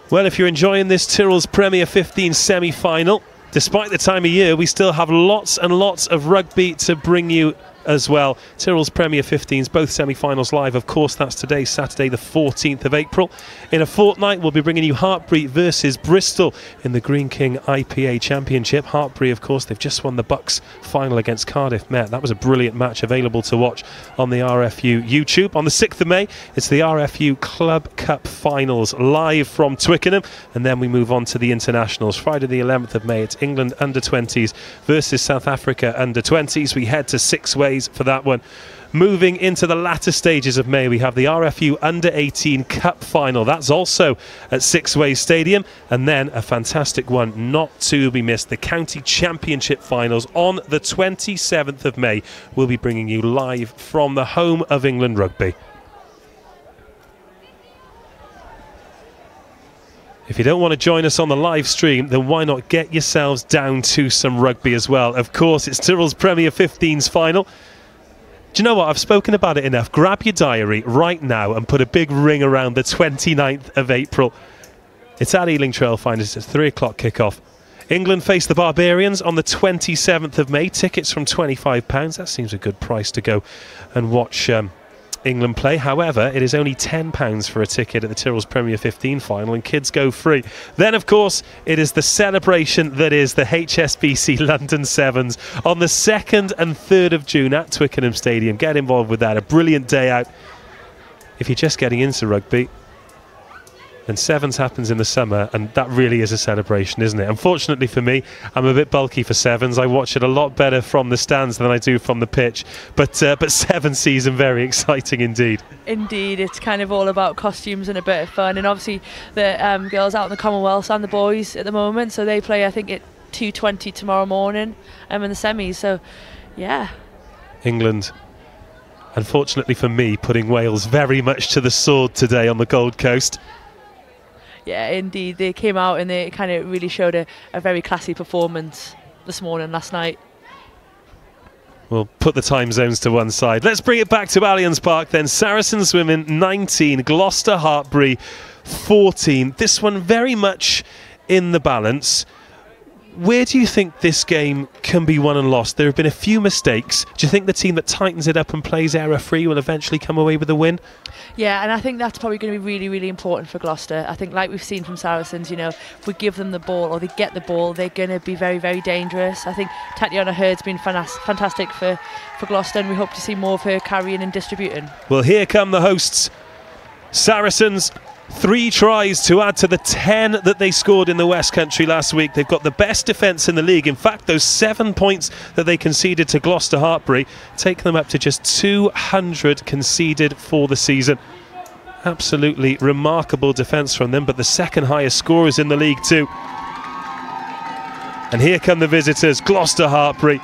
Well, if you're enjoying this Tyrrells Premier 15 semi-final, despite the time of year, we still have lots and lots of rugby to bring you as well. Tyrrells Premier 15s, both semi-finals live. Of course, that's today, Saturday the 14th of April. In a fortnight, we'll be bringing you Hartpury versus Bristol in the Green King IPA Championship. Hartpury, of course, they've just won the Bucks final against Cardiff Met. That was a brilliant match, available to watch on the RFU YouTube. On the 6th of May, it's the RFU Club Cup Finals live from Twickenham, and then we move on to the internationals. Friday the 11th of May, it's England under-20s versus South Africa under-20s. We head to 6 ways for that one. Moving into the latter stages of May, we have the RFU Under-18 Cup Final. That's also at 6 Ways Stadium. And then a fantastic one not to be missed, the County Championship Finals on the 27th of May. We'll be bringing you live from the home of England Rugby. If you don't want to join us on the live stream, then why not get yourselves down to some rugby as well? Of course, it's Tyrrells Premier 15's final. Do you know what? I've spoken about it enough. Grab your diary right now and put a big ring around the 29th of April. It's at Ealing Trailfinders. It's 3 o'clock kickoff. England face the Barbarians on the 27th of May. Tickets from £25. That seems a good price to go and watch England play. However, it is only £10 for a ticket at the Tyrrells Premier 15 final, and kids go free. Then, of course, it is the celebration that is the HSBC London Sevens on the 2nd and 3rd of June at Twickenham Stadium. Get involved with that. A brilliant day out if you're just getting into rugby. And sevens happens in the summer, and that really is a celebration, isn't it? Unfortunately for me, I'm a bit bulky for sevens. I watch it a lot better from the stands than I do from the pitch. But seven season, very exciting indeed. Indeed, it's kind of all about costumes and a bit of fun. And obviously the girls out in the Commonwealth and the boys at the moment, so they play, I think, at 2:20 tomorrow morning in the semis. So, yeah. England, unfortunately for me, putting Wales very much to the sword today on the Gold Coast. Yeah, indeed. They came out and they kind of really showed a very classy performance last night. We'll put the time zones to one side. Let's bring it back to Allianz Park then. Saracens women 19, Gloucester-Hartpury 14. This one very much in the balance. Where do you think this game can be won and lost? There have been a few mistakes. Do you think the team that tightens it up and plays error-free will eventually come away with a win? Yeah, and I think that's probably going to be really, really important for Gloucester. I think, like we've seen from Saracens, you know, if we give them the ball or they get the ball, they're going to be very, very dangerous. I think Tatiana Hurd's been fantastic for Gloucester, and we hope to see more of her carrying and distributing. Well, here come the hosts, Saracens. 3 tries to add to the 10 that they scored in the West Country last week. They've got the best defence in the league. In fact, those 7 points that they conceded to Gloucester-Hartpury take them up to just 200 conceded for the season. Absolutely remarkable defence from them, but the second highest scorers in the league too. And here come the visitors, Gloucester-Hartpury.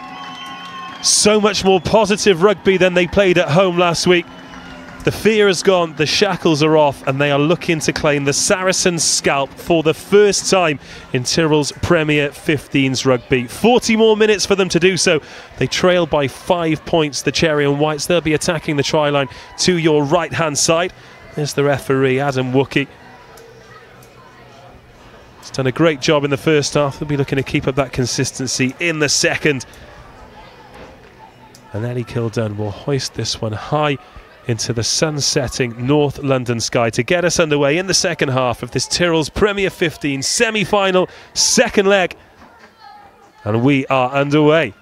So much more positive rugby than they played at home last week. The fear has gone, the shackles are off, and they are looking to claim the Saracens scalp for the first time in Tyrrells Premier 15s rugby. 40 more minutes for them to do so. They trail by 5 points, the Cherry and Whites. They'll be attacking the try line to your right-hand side. There's the referee, Adam Wookey. He's done a great job in the first half. They'll be looking to keep up that consistency in the second. And Ellie Kildun will hoist this one high into the sun-setting North London sky to get us underway in the second half of this Tyrrells Premier 15 semi-final second leg. And we are underway.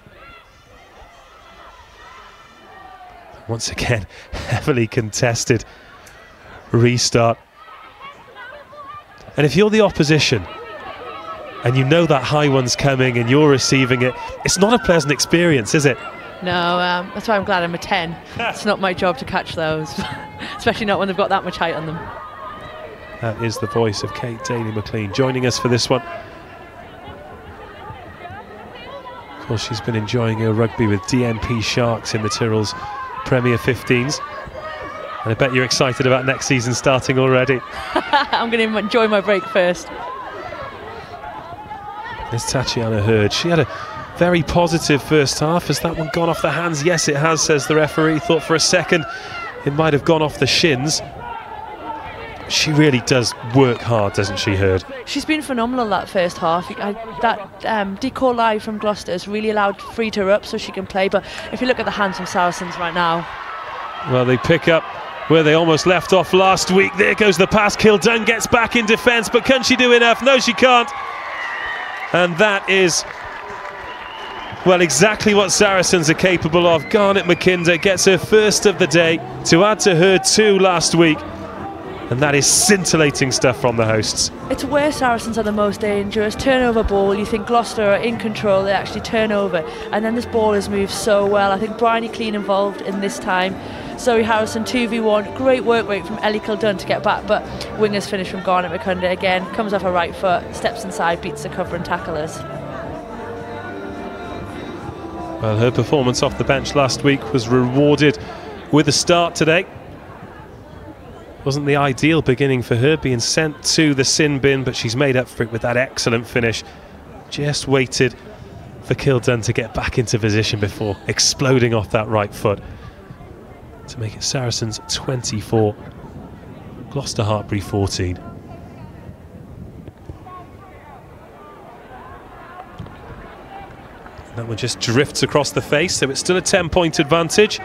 Once again, heavily contested restart. And if you're the opposition and you know that high one's coming and you're receiving it, it's not a pleasant experience, is it? No, that's why I'm glad I'm a 10. It's not my job to catch those, especially not when they've got that much height on them. That is the voice of Kate Daly-McLean joining us for this one. Of course, she's been enjoying her rugby with DMP Sharks in the Tyrrells Premier 15s. And I bet you're excited about next season starting already. I'm going to enjoy my break first. There's Tatiana Hurd. She had a very positive first half. Has that one gone off the hands? Yes, it has, says the referee. Thought for a second it might have gone off the shins. She really does work hard, doesn't she, Hurd? She's been phenomenal that first half. That decoy live from Gloucester has really freed her up so she can play. But if you look at the hands from Saracens right now. Well, they pick up where they almost left off last week. There goes the pass. Kildun gets back in defence, but can she do enough? No, she can't. And that is, well, exactly what Saracens are capable of. Garnet McKinder gets her first of the day to add to her 2 last week. And that is scintillating stuff from the hosts. It's where Saracens are the most dangerous. Turnover ball, you think Gloucester are in control, they actually turn over. And then this ball has moved so well. I think Bryony Clean involved in this time. Zoe Harrison 2v1, great work rate from Ellie Kildun to get back, but wingers finish from Garnet McKinder again, comes off her right foot, steps inside, beats the cover and tacklers. Well, her performance off the bench last week was rewarded with a start today. Wasn't the ideal beginning for her, being sent to the sin bin, but she's made up for it with that excellent finish. Just waited for Kildun to get back into position before exploding off that right foot to make it Saracens 24, Gloucester-Hartpury 14. That one just drifts across the face, so it's still a 10-point advantage.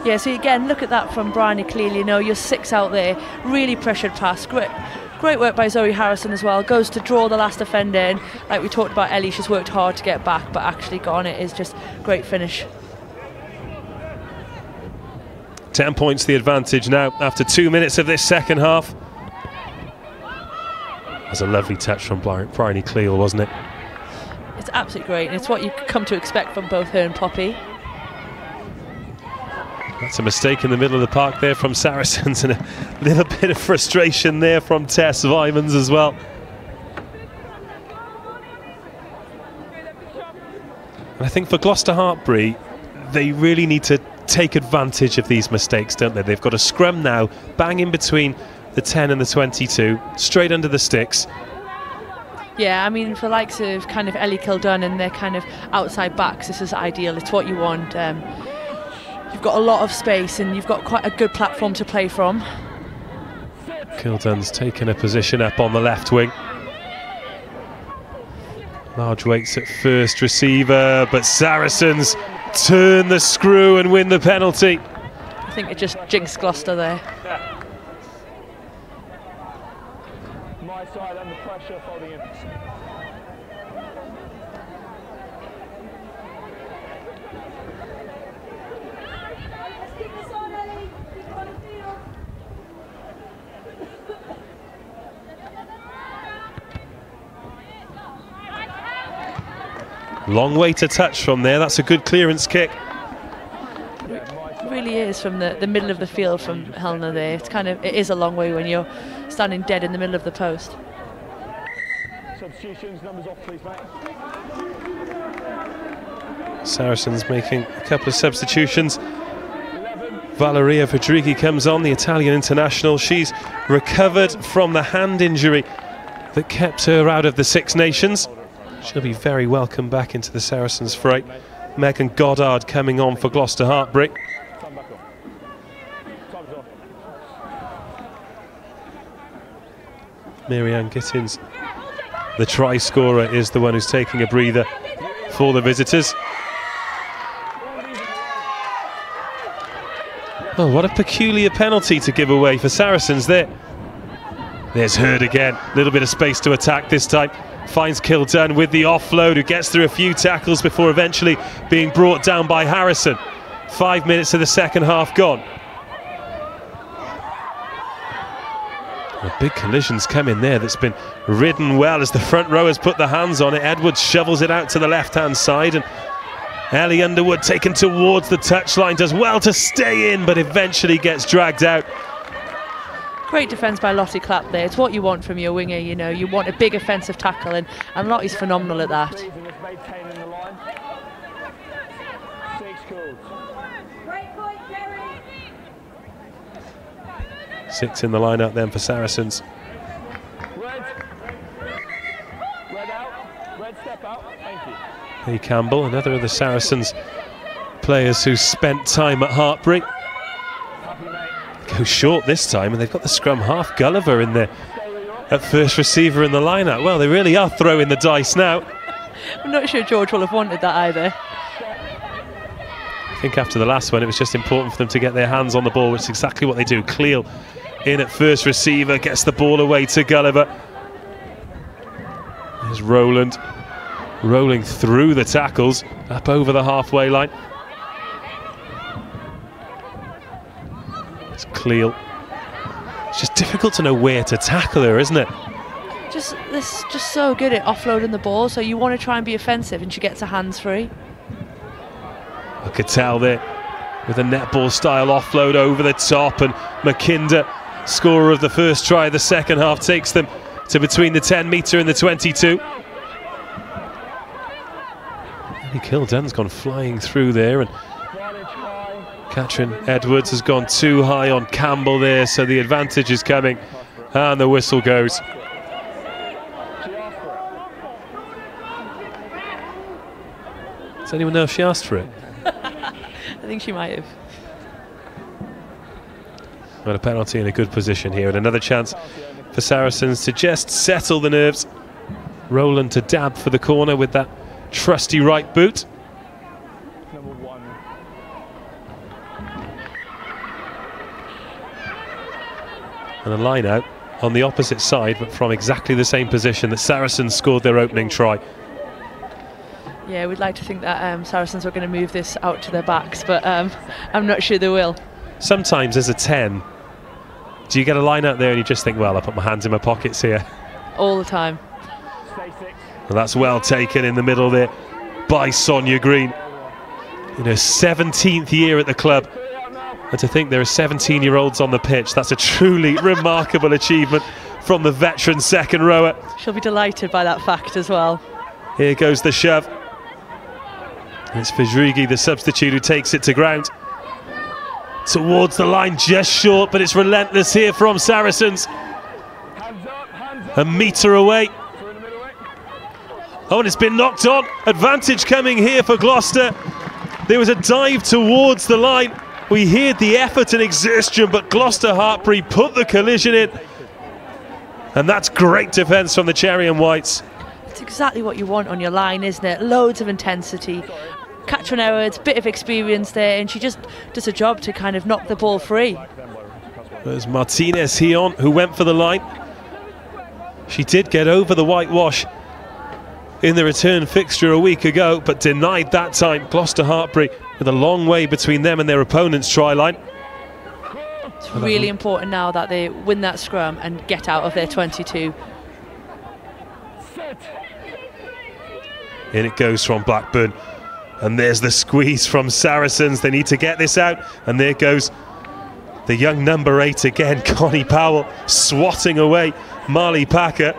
Yeah, so again, look at that from Bryony Clean. You know, you're 6 out there, really pressured pass. Great work by Zoe Harrison as well. Goes to draw the last defender in. Like we talked about Ellie, she's worked hard to get back, but actually Garnet is just great finish. 10 points the advantage now after 2 minutes of this second half. That's a lovely touch from Bryony Cleal, wasn't it? It's absolutely great, and it's what you come to expect from both her and Poppy. That's a mistake in the middle of the park there from Saracens, and a little bit of frustration there from Tess Vymans as well. And I think for Gloucester-Hartpury, they really need to take advantage of these mistakes, don't they? They've got a scrum now, bang in between the 10 and the 22, straight under the sticks. Yeah, I mean, for the likes of kind of Ellie Kildunn and their kind of outside backs, this is ideal. It's what you want. You've got a lot of space and you've got quite a good platform to play from. Kildunn's taken a position up on the left wing. Large weights at first receiver, but Saracens turn the screw and win the penalty. I think it just jinxed Gloucester there. My side under pressure folding in. Long way to touch from there. That's a good clearance kick. It really is from the middle of the field from Helena there. It's kind of, it is a long way when you're standing dead in the middle of the post. Substitutions, numbers off please, mate. Saracens making a couple of substitutions. Valeria Fedrighi comes on, the Italian international. She's recovered from the hand injury that kept her out of the Six Nations. She'll be very welcome back into the Saracens fray. Megan Goddard coming on for Gloucester-Hartpury. Mary-Ann Gittins, the try scorer, is the one who's taking a breather for the visitors. Oh, what a peculiar penalty to give away for Saracens there. There's Hurd again, a little bit of space to attack this time. Finds Kildunn with the offload, who gets through a few tackles before eventually being brought down by Harrison. 5 minutes of the second half gone. A big collision's come in there that's been ridden well as the front rowers put their hands on it. Edwards shovels it out to the left-hand side, and Ellie Underwood taken towards the touchline, does well to stay in, but eventually gets dragged out. Great defence by Lottie Clapp there. It's what you want from your winger, you know. You want a big offensive tackle, and Lottie's phenomenal at that. Six in the line-out then for Saracens. Red out, red step out, thank you. Hey Campbell, another of the Saracens players who spent time at Hartpury. Go short this time, and they've got the scrum half Gulliver in there at first receiver in the line-out. Well, they really are throwing the dice now. I'm not sure George will have wanted that either. I think after the last one, it was just important for them to get their hands on the ball, which is exactly what they do. Cleal in at first receiver, gets the ball away to Gulliver. There's Rowland rolling through the tackles, up over the halfway line. It's Cleal. It's just difficult to know where to tackle her, isn't it? Just so good at offloading the ball, so you want to try and be offensive, and she gets her hands free. I could tell there with a netball style offload over the top, and McKinder, scorer of the first try of the second half, takes them to between the 10 metre and the 22. Kildunn's gone flying through there, and Katrin Edwards has gone too high on Campbell there, so the advantage is coming, and the whistle goes. Does anyone know if she asked for it? I think she might have. Got a penalty in a good position here, and another chance for Saracens to just settle the nerves. Rowland to dab for the corner with that trusty right boot. Number 1. And a line out on the opposite side, but from exactly the same position that Saracens scored their opening try. Yeah, we'd like to think that Saracens were going to move this out to their backs, but I'm not sure they will. sometimes as a 10, do you get a line out there and you just think, well, I'll put my hands in my pockets here? All the time. Well, that's well taken in the middle there by Sonia Green. In her 17th year at the club. And to think there are 17-year-olds on the pitch, that's a truly remarkable achievement from the veteran second rower. She'll be delighted by that fact as well. Here goes the shove. And it's Fajrigi, the substitute, who takes it to ground. Towards the line, just short, but it's relentless here from Saracens. A metre away. Oh, and it's been knocked on. Advantage coming here for Gloucester. There was a dive towards the line. We heard the effort and exertion, but Gloucester-Hartpury put the collision in. And that's great defence from the Cherry and Whites. It's exactly what you want on your line, isn't it? Loads of intensity. Catherine Edwards, bit of experience there, and she just does a job to kind of knock the ball free. There's Martinez Hion, who went for the line. She did get over the whitewash in the return fixture a week ago, but denied that time. Gloucester-Hartpury with a long way between them and their opponent's try line. It's really important now that they win that scrum and get out of their 22. In it goes from Blackburn. And there's the squeeze from Saracens. They need to get this out. And there goes the young number 8 again, Connie Powell, swatting away Marley Packer.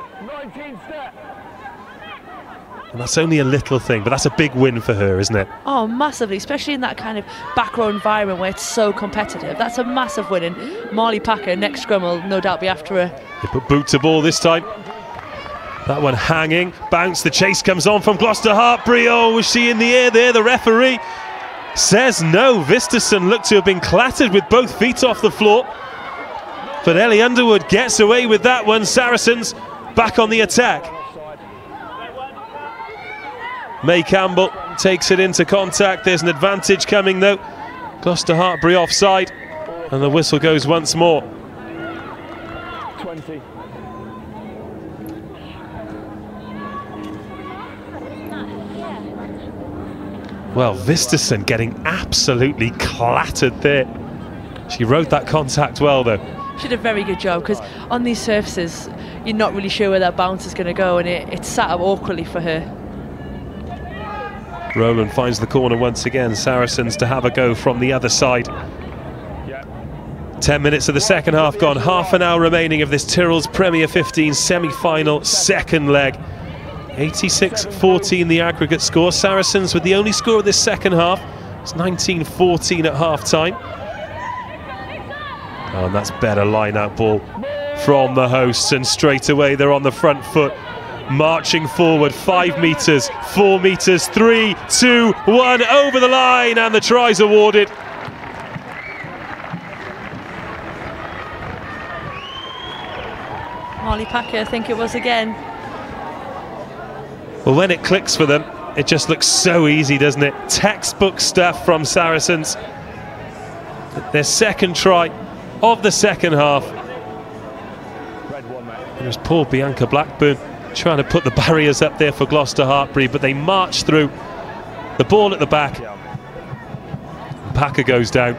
And that's only a little thing, but that's a big win for her, isn't it? Oh, massively, especially in that kind of back row environment where it's so competitive. That's a massive win, and Marley Packer, next scrum, will no doubt be after her. They put boot to ball this time. That one hanging, bounce, the chase comes on from Gloucester-Hartpury. Oh, was she in the air there? The referee says no. Visterson looked to have been clattered with both feet off the floor. But Ellie Underwood gets away with that one. Saracens back on the attack. May Campbell takes it into contact. There's an advantage coming though. Gloucester-Hartpury offside. And the whistle goes once more. 20. Well, Visterson getting absolutely clattered there. She rode that contact well though. She did a very good job, because on these surfaces you're not really sure where that bounce is going to go, and it sat up awkwardly for her. Rowland finds the corner once again. Saracens to have a go from the other side. 10 minutes of the second half gone. Half an hour remaining of this Tyrrells Premier 15 semi-final second leg. 86-14 the aggregate score. Saracens with the only score of this second half. It's 19-14 at half-time. Oh, and that's better line-out ball from the hosts, and straight away they're on the front foot, marching forward. 5 metres, 4 metres, 3, 2, 1, over the line, and the try's awarded. Marley Packer, I think it was again. Well, when it clicks for them, it just looks so easy, doesn't it? Textbook stuff from Saracens. Their second try of the second half. It was poor Bianca Blackburn trying to put the barriers up there for Gloucester-Hartpury, but they march through. The ball at the back. Packer goes down.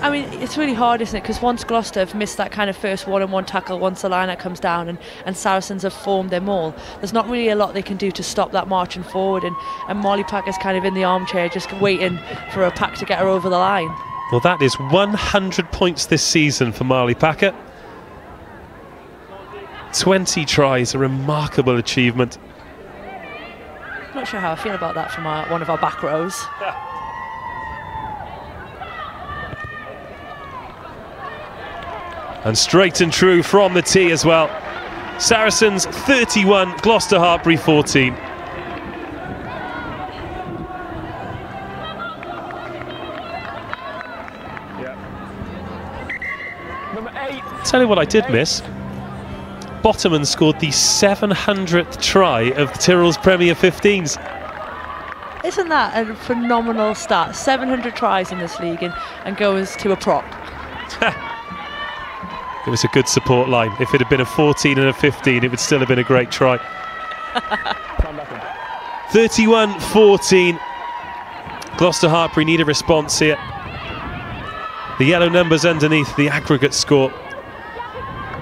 I mean, it's really hard, isn't it? Because once Gloucester have missed that kind of first one-on-one tackle, once the line-out comes down and Saracens have formed their maul, there's not really a lot they can do to stop that marching forward, and Marley Packer's kind of in the armchair just waiting for a pack to get her over the line. Well, that is 100 points this season for Marley Packer. 20 tries, a remarkable achievement. Not sure how I feel about that from one of our back rows. And straight and true from the tee as well. Saracens 31, Gloucester-Hartpury 14. Tell you what I did miss. Bottoman scored the 700th try of Tyrrells Premier 15s. Isn't that a phenomenal stat? 700 tries in this league and goes to a prop. It was a good support line. If it had been a 14 and a 15, it would still have been a great try. 31-14. Gloucester-Hartpury need a response here. The yellow numbers underneath the aggregate score.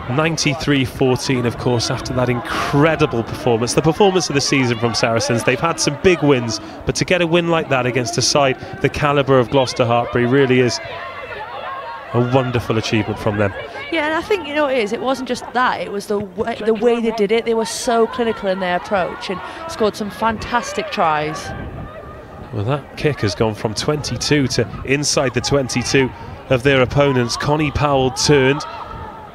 93-14, of course, after that incredible performance. The performance of the season from Saracens. They've had some big wins, but to get a win like that against a side the calibre of Gloucester-Hartpury really is a wonderful achievement from them. Yeah, and I think, you know, it wasn't just that, it was the way they did it. They were so clinical in their approach and scored some fantastic tries. Well, that kick has gone from 22 to inside the 22 of their opponents. Connie Powell turned.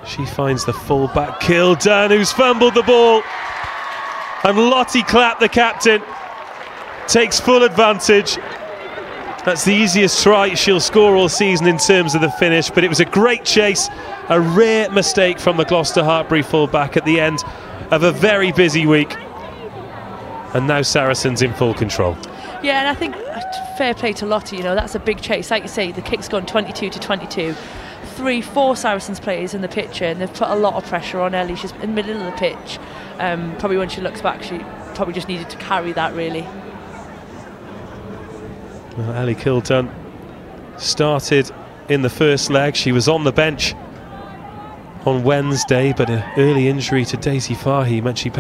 She finds the full-back Kildun, who's fumbled the ball. And Lottie Clapp, the captain, takes full advantage. That's the easiest try she'll score all season in terms of the finish, but it was a great chase, a rare mistake from the Gloucester-Hartpury full-back at the end of a very busy week. And now Saracens in full control. Yeah, and I think fair play to Lottie, you know, that's a big chase. Like you say, the kick's gone 22 to 22. 3-4 Saracens players in the picture, and they've put a lot of pressure on Ellie. She's in the middle of the pitch. Probably when she looks back, she probably just needed to carry that, really. Well, Ellie Kildun started in the first leg. She was on the bench on Wednesday, but an early injury to Daisy Fahy meant she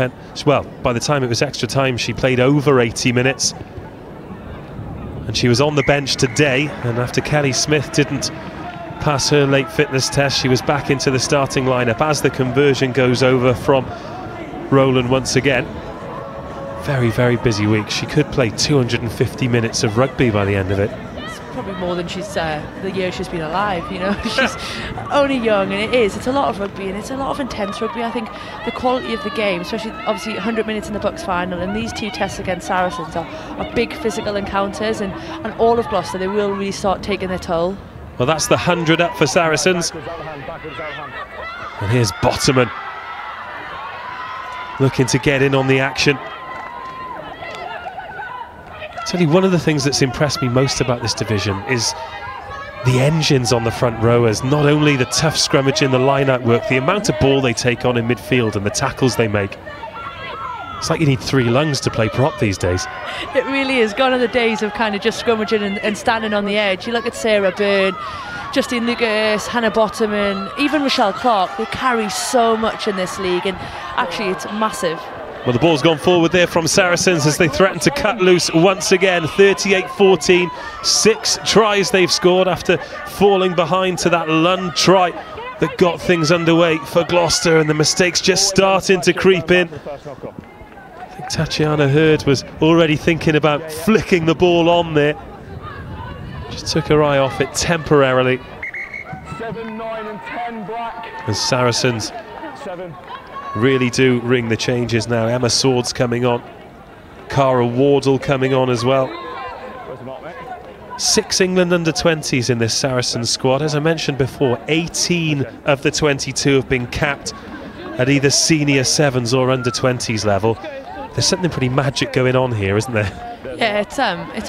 well, by the time it was extra time, she played over 80 minutes. And she was on the bench today, and after Kelly Smith didn't pass her late fitness test, she was back into the starting lineup as the conversion goes over from Roland once again. Very, very busy week. She could play 250 minutes of rugby by the end of it. It's probably more than she's the year she's been alive, you know. She's only young, and it's a lot of rugby, and it's a lot of intense rugby. I think the quality of the game, especially obviously 100 minutes in the Bucks final, and these two tests against Saracens are big physical encounters, and all of Gloucester, they will really start taking their toll. Well, that's the 100 up for Saracens. And here's Bottoman looking to get in on the action. Tell you, one of the things that's impressed me most about this division is the engines on the front rowers. Not only the tough scrummage in the line-out work, the amount of ball they take on in midfield and the tackles they make. It's like you need 3 lungs to play prop these days. It really is. Gone are the days of kind of just scrummaging and standing on the edge. You look at Sarah Byrne, Justine Lucas, Hannah Bottoman, even Rochelle Clark. They carry so much in this league, and actually it's massive. Well, the ball's gone forward there from Saracens as they threaten to cut loose once again. 38-14, 6 tries they've scored after falling behind to that Lund try that got things underway for Gloucester, and the mistakes just starting to creep in. I think Tatiana Hurd was already thinking about flicking the ball on there. Just took her eye off it temporarily. 7, 9 and 10 black. As Saracens 7. really do ring the changes now. Emma Swords coming on, Cara Wardle coming on as well. 6 England under-20s in this Saracens squad. As I mentioned before, 18 of the 22 have been capped at either senior 7s or under-20s level. There's something pretty magic going on here, isn't there? Yeah, it's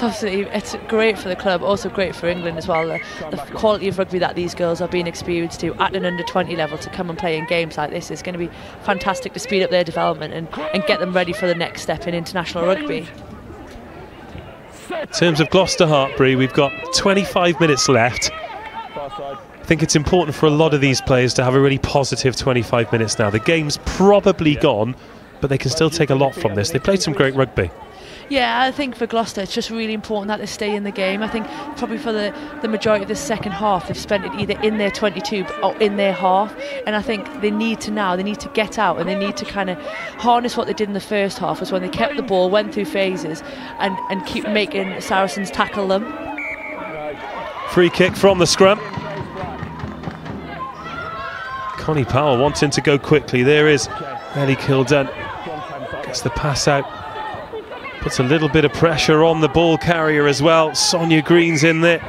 obviously great for the club, also great for England as well. The quality of rugby that these girls are being experienced to at an under-20 level, to come and play in games like this is going to be fantastic to speed up their development and get them ready for the next step in international rugby. In terms of Gloucester-Hartpury, we've got 25 minutes left. I think it's important for a lot of these players to have a really positive 25 minutes now. The game's probably gone, but they can still take a lot from this. They played some great rugby. Yeah, I think for Gloucester it's just really important that they stay in the game. I think probably for the majority of the second half they've spent it either in their 22 or in their half, and I think they need to get out, and they need to kind of harness what they did in the first half, was when they kept the ball, went through phases and keep making Saracens tackle them. Free kick from the scrum. Connie Powell wanting to go quickly. There is Ellie Kildun. Gets the pass out. Puts a little bit of pressure on the ball carrier as well. Sonia Green's in there.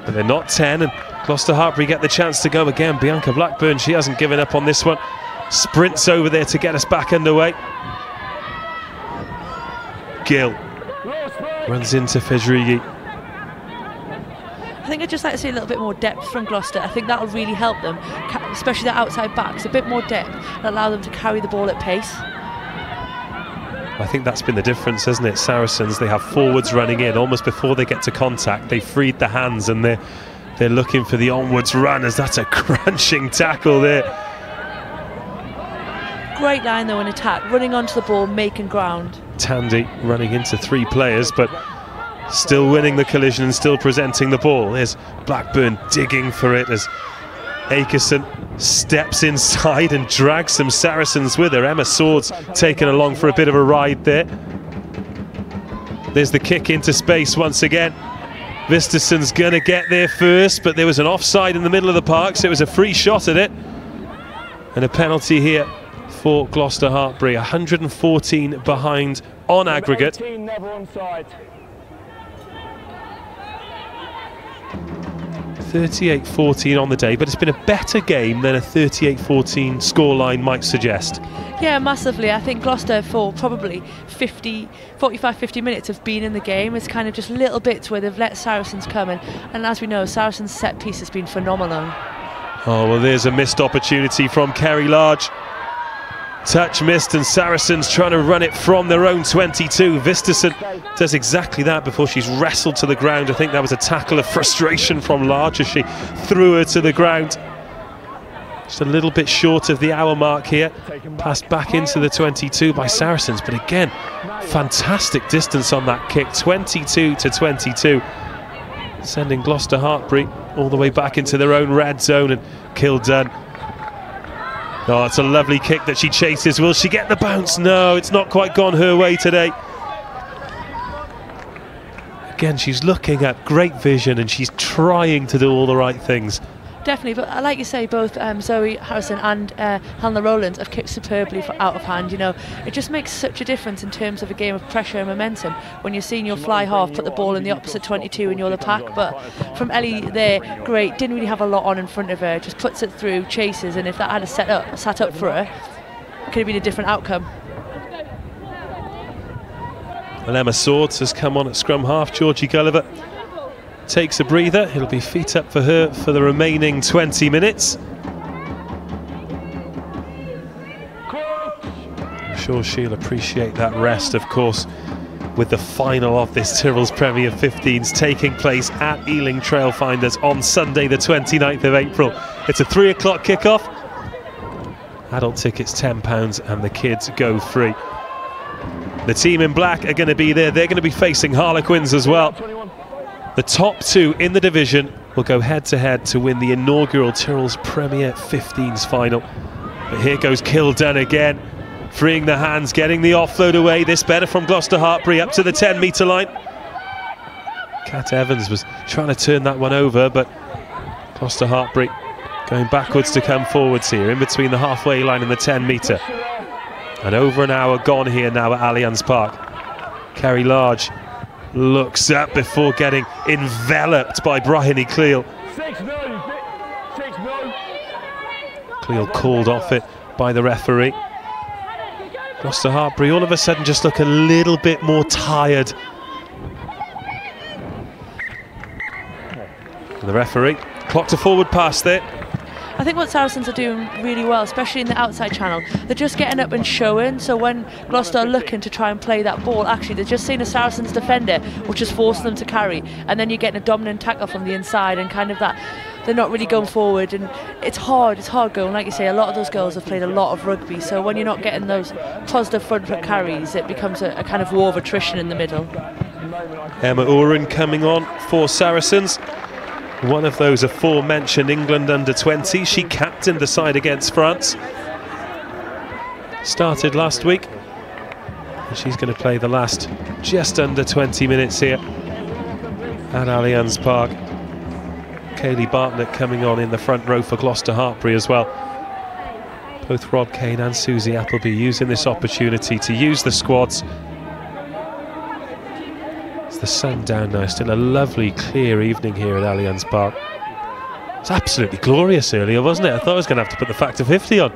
But they're not 10, and Gloucester-Hartpury get the chance to go again. Bianca Blackburn, she hasn't given up on this one. Sprints over there to get us back underway. Gill runs into Fedrighi. I think I'd just like to see a little bit more depth from Gloucester. I think that'll really help them, especially the outside backs. A bit more depth and allow them to carry the ball at pace. I think that's been the difference, hasn't it? Saracens, they have forwards running in almost before they get to contact. They freed the hands and they're looking for the onwards run, as that's a crunching tackle there. Great line though in attack, running onto the ball, making ground. Tandy running into 3 players, but still winning the collision and still presenting the ball. There's Blackburn digging for it as Akerson steps inside and drags some Saracens with her. Emma Swords taken along for a bit of a ride there. There's the kick into space once again. Visterson's going to get there first, but there was an offside in the middle of the park, so it was a free shot at it. And a penalty here for Gloucester-Hartpury. 114 behind on aggregate. 18 never onside. 38-14 on the day, but it's been a better game than a 38-14 scoreline might suggest. Yeah, massively. I think Gloucester for probably 45-50 minutes have been in the game. It's kind of just little bits where they've let Saracens come in, and as we know, Saracens' set piece has been phenomenal. Oh, well, there's a missed opportunity from Kerry Large. Touch missed, and Saracens trying to run it from their own 22. Visterson does exactly that before she's wrestled to the ground. I think that was a tackle of frustration from Large as she threw her to the ground. Just a little bit short of the hour mark here. Passed back into the 22 by Saracens, but again, fantastic distance on that kick. 22-22, sending Gloucester-Hartpury all the way back into their own red zone, and Kildun. Oh, it's a lovely kick that she chases. Will she get the bounce? No, it's not quite gone her way today. Again, she's looking at great vision and she's trying to do all the right things. Definitely, but like you say, both Zoe Harrison and Helena Rowlands have kicked superbly for out of hand. You know, it just makes such a difference in terms of a game of pressure and momentum when you're seeing your fly half put the ball in the opposite 22 and you're the pack. But from Ellie there, great, didn't really have a lot on in front of her, just puts it through, chases, and if that had sat up for her, it could have been a different outcome. And Emma Swords has come on at scrum half. Georgie Gulliver takes a breather. It'll be feet up for her for the remaining 20 minutes. I'm sure she'll appreciate that rest, of course, with the final of this Tyrrells Premier 15s taking place at Ealing Trailfinders on Sunday the 29th of April. It's a 3 o'clock kickoff. Adult tickets £10 and the kids go free. The team in black are going to be there. They're going to be facing Harlequins as well. The top 2 in the division will go head-to-head to win the inaugural Tyrrells Premier 15s final. But here goes Kildun again, freeing the hands, getting the offload away. This better from Gloucester-Hartpury up to the 10-metre line. Kat Evans was trying to turn that one over, but Gloucester-Hartpury going backwards to come forwards here, in between the halfway line and the 10-metre. And over an hour gone here now at Allianz Park. Kerry Large looks up before getting enveloped by Bryony Cleal. Cleal called off it by the referee. Gloucester-Hartpury all of a sudden just look a little bit more tired. And the referee clocked a forward pass there. I think what Saracens are doing really well, especially in the outside channel, they're just getting up and showing. So when Gloucester are looking to try and play that ball, actually they're just seeing a Saracens defender, which is forcing them to carry, and then you're getting a dominant tackle from the inside, and kind of that they're not really going forward, and it's hard going. Like you say, a lot of those girls have played a lot of rugby, so when you're not getting those positive front foot carries, it becomes a kind of war of attrition in the middle. Emma Oren coming on for Saracens. One of those aforementioned England under-20. She captained the side against France. Started last week. And she's going to play the last just under 20 minutes here at Allianz Park. Kaylee Bartlett coming on in the front row for Gloucester-Hartpury as well. Both Rob Kane and Susie Appleby using this opportunity to use the squads. The sun down now, still a lovely clear evening here at Allianz Park. It's absolutely glorious earlier, wasn't it? I thought I was going to have to put the factor 50 on.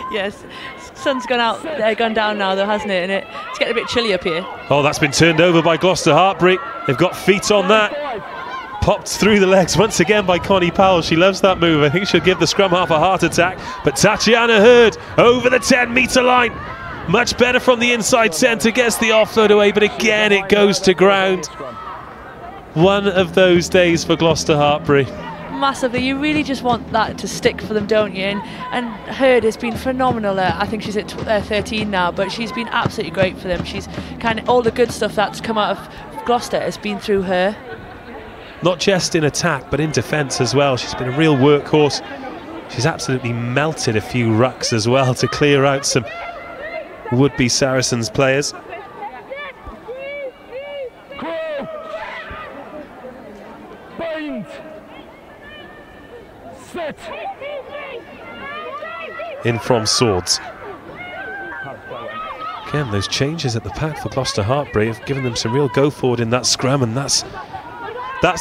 Yes, sun's gone down now though, hasn't it? And it's getting a bit chilly up here. Oh, that's been turned over by Gloucester-Hartpury. They've got feet on that. Popped through the legs once again by Connie Powell. She loves that move. I think she'll give the scrum half a heart attack. But Tatiana Hurd over the 10-metre line. Much better from the inside centre, gets the offload away, but again it goes to ground. One of those days for Gloucester-Hartpury. Massively, you really just want that to stick for them, don't you? And Hurd has been phenomenal. I think she's at 13 now, but she's been absolutely great for them. She's kind of all the good stuff that's come out of Gloucester has been through her. Not just in attack, but in defence as well. She's been a real workhorse. She's absolutely melted a few rucks as well to clear out some would-be Saracens players. In from Swords. Again, those changes at the pack for Gloucester-Hartpury have given them some real go forward in that scrum, and that's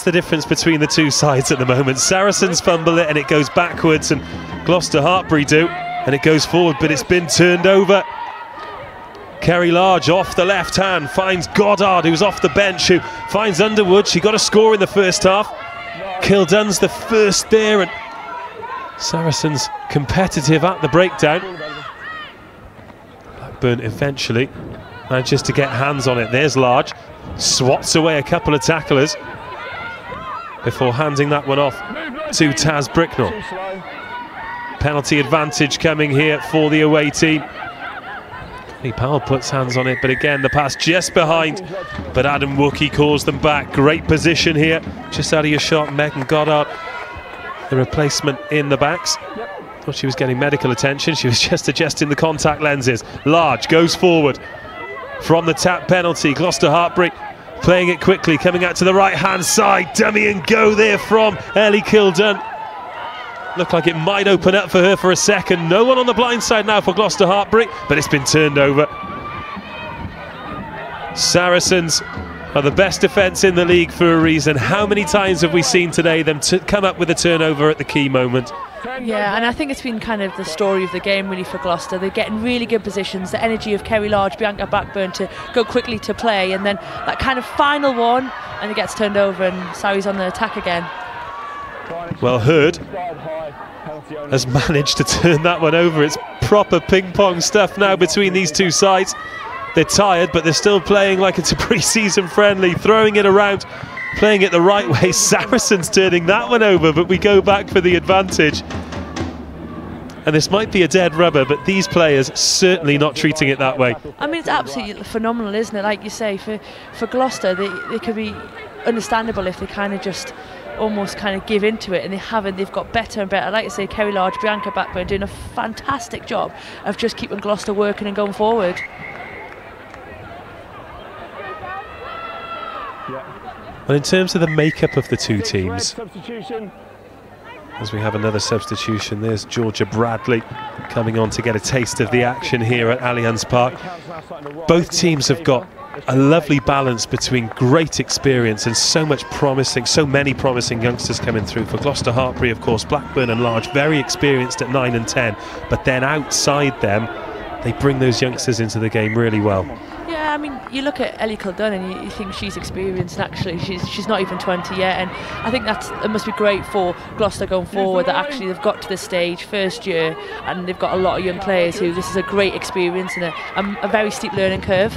the difference between the two sides at the moment. Saracens fumble it and it goes backwards, and Gloucester-Hartpury do, and it goes forward, but it's been turned over. Kerry Large off the left hand finds Goddard, who's off the bench, who finds Underwood. She got a score in the first half. Kildun's the first there, and Saracens competitive at the breakdown. Blackburn eventually manages to get hands on it. There's Large, swats away a couple of tacklers before handing that one off to Taz Bricknell. Penalty advantage coming here for the away team. Powell puts hands on it, but again the pass just behind, but Adam Wookie calls them back. Great position here, just out of your shot. Megan Goddard, the replacement in the backs. Thought she was getting medical attention, she was just adjusting the contact lenses. Large goes forward from the tap penalty. Gloucester-Hartpury playing it quickly, coming out to the right hand side. Dummy and go there from Ellie Kildun. Looked like it might open up for her for a second. No one on the blind side now for Gloucester-Hartpury, but it's been turned over. Saracens are the best defence in the league for a reason. How many times have we seen today them come up with a turnover at the key moment? Yeah, and I think it's been kind of the story of the game really for Gloucester. They're getting really good positions, the energy of Kerry Large, Bianca Blackburn to go quickly to play, and then that kind of final one, and it gets turned over and Surrey's on the attack again. Well, Hurd has managed to turn that one over. It's proper ping-pong stuff now between these two sides. They're tired, but they're still playing like it's a pre-season friendly, throwing it around, playing it the right way. Saracens turning that one over, but we go back for the advantage. And this might be a dead rubber, but these players certainly not treating it that way. I mean, it's absolutely phenomenal, isn't it? Like you say, for Gloucester, they could be understandable if they kind of just almost kind of give into it, and they haven't. They've got better and better. Like I say, Kerry Large, Bianca Blackburn doing a fantastic job of just keeping Gloucester working and going forward. Well, in terms of the makeup of the two teams, as we have another substitution, there's Georgia Bradley coming on to get a taste of the action here at Allianz Park. Both teams have got a lovely balance between great experience and so many promising youngsters coming through. For Gloucester-Hartpury, of course, Blackburn and Large very experienced at 9 and 10, but then outside them they bring those youngsters into the game really well. Yeah, I mean, you look at Ellie Kildun and you think she's experienced, and actually she's not even 20 yet, and I think it must be great for Gloucester going forward that actually they've got to this stage, first year, and they've got a lot of young players who this is a great experience and a very steep learning curve.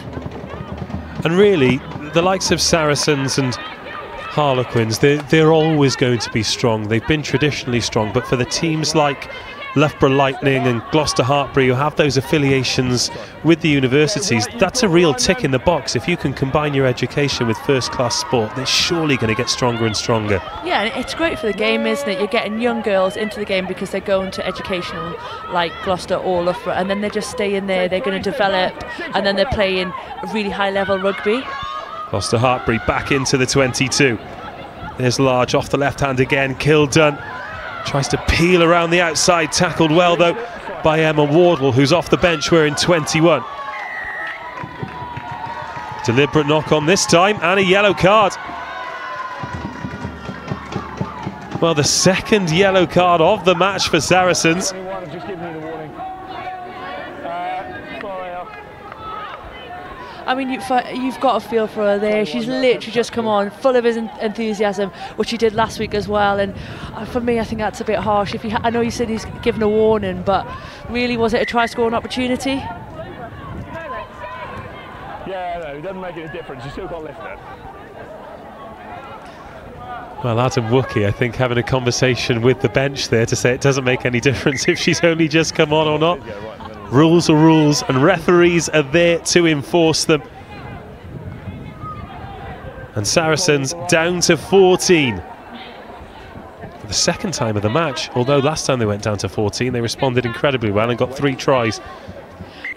And really, the likes of Saracens and Harlequins, they're always going to be strong. They've been traditionally strong, but for the teams like Loughborough Lightning and Gloucester-Hartpury, who have those affiliations with the universities, that's a real tick in the box. If you can combine your education with first-class sport, they're surely going to get stronger and stronger. Yeah, and it's great for the game, isn't it? You're getting young girls into the game because they're going to educational like Gloucester or Loughborough, and then they're just staying there, they're going to develop, and then they're playing really high-level rugby. Gloucester-Hartpury back into the 22. There's Large off the left hand again. Kildun tries to peel around the outside, tackled well though by Emma Wardle, who's off the bench wearing 21. Deliberate knock on this time and a yellow card. Well, the second yellow card of the match for Saracens. I mean, you've got a feel for her there. She's literally just come on, full of his enthusiasm, which she did last week as well. And for me, I think that's a bit harsh. I know you said he's given a warning, but really, was it a try-scoring opportunity? No, it doesn't make any difference. You still got to lift it. Well, Adam Wookie, I think, having a conversation with the bench there to say it doesn't make any difference if she's only just come on or not. Rules are rules, and referees are there to enforce them. And Saracens down to 14. For the second time of the match, although last time they went down to 14, they responded incredibly well and got 3 tries.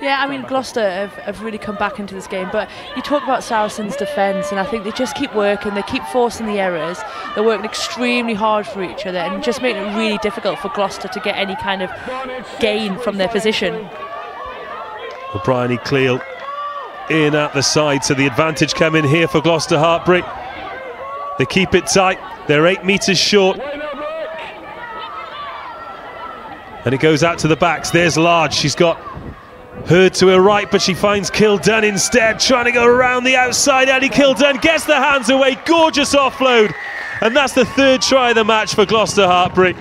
Yeah, I mean, Gloucester have really come back into this game, but you talk about Saracens' defence, and I think they just keep working, they keep forcing the errors, they're working extremely hard for each other and just making it really difficult for Gloucester to get any kind of gain from their position. Bryony Cleal in at the side, so the advantage coming here for Gloucester-Hartpury. They keep it tight, they're 8 metres short. And it goes out to the backs, there's Large, she's got Hurd to her right, but she finds Kildunn instead, trying to go around the outside. Ellie Kildunn gets the hands away, gorgeous offload. And that's the 3rd try of the match for Gloucester-Hartpury.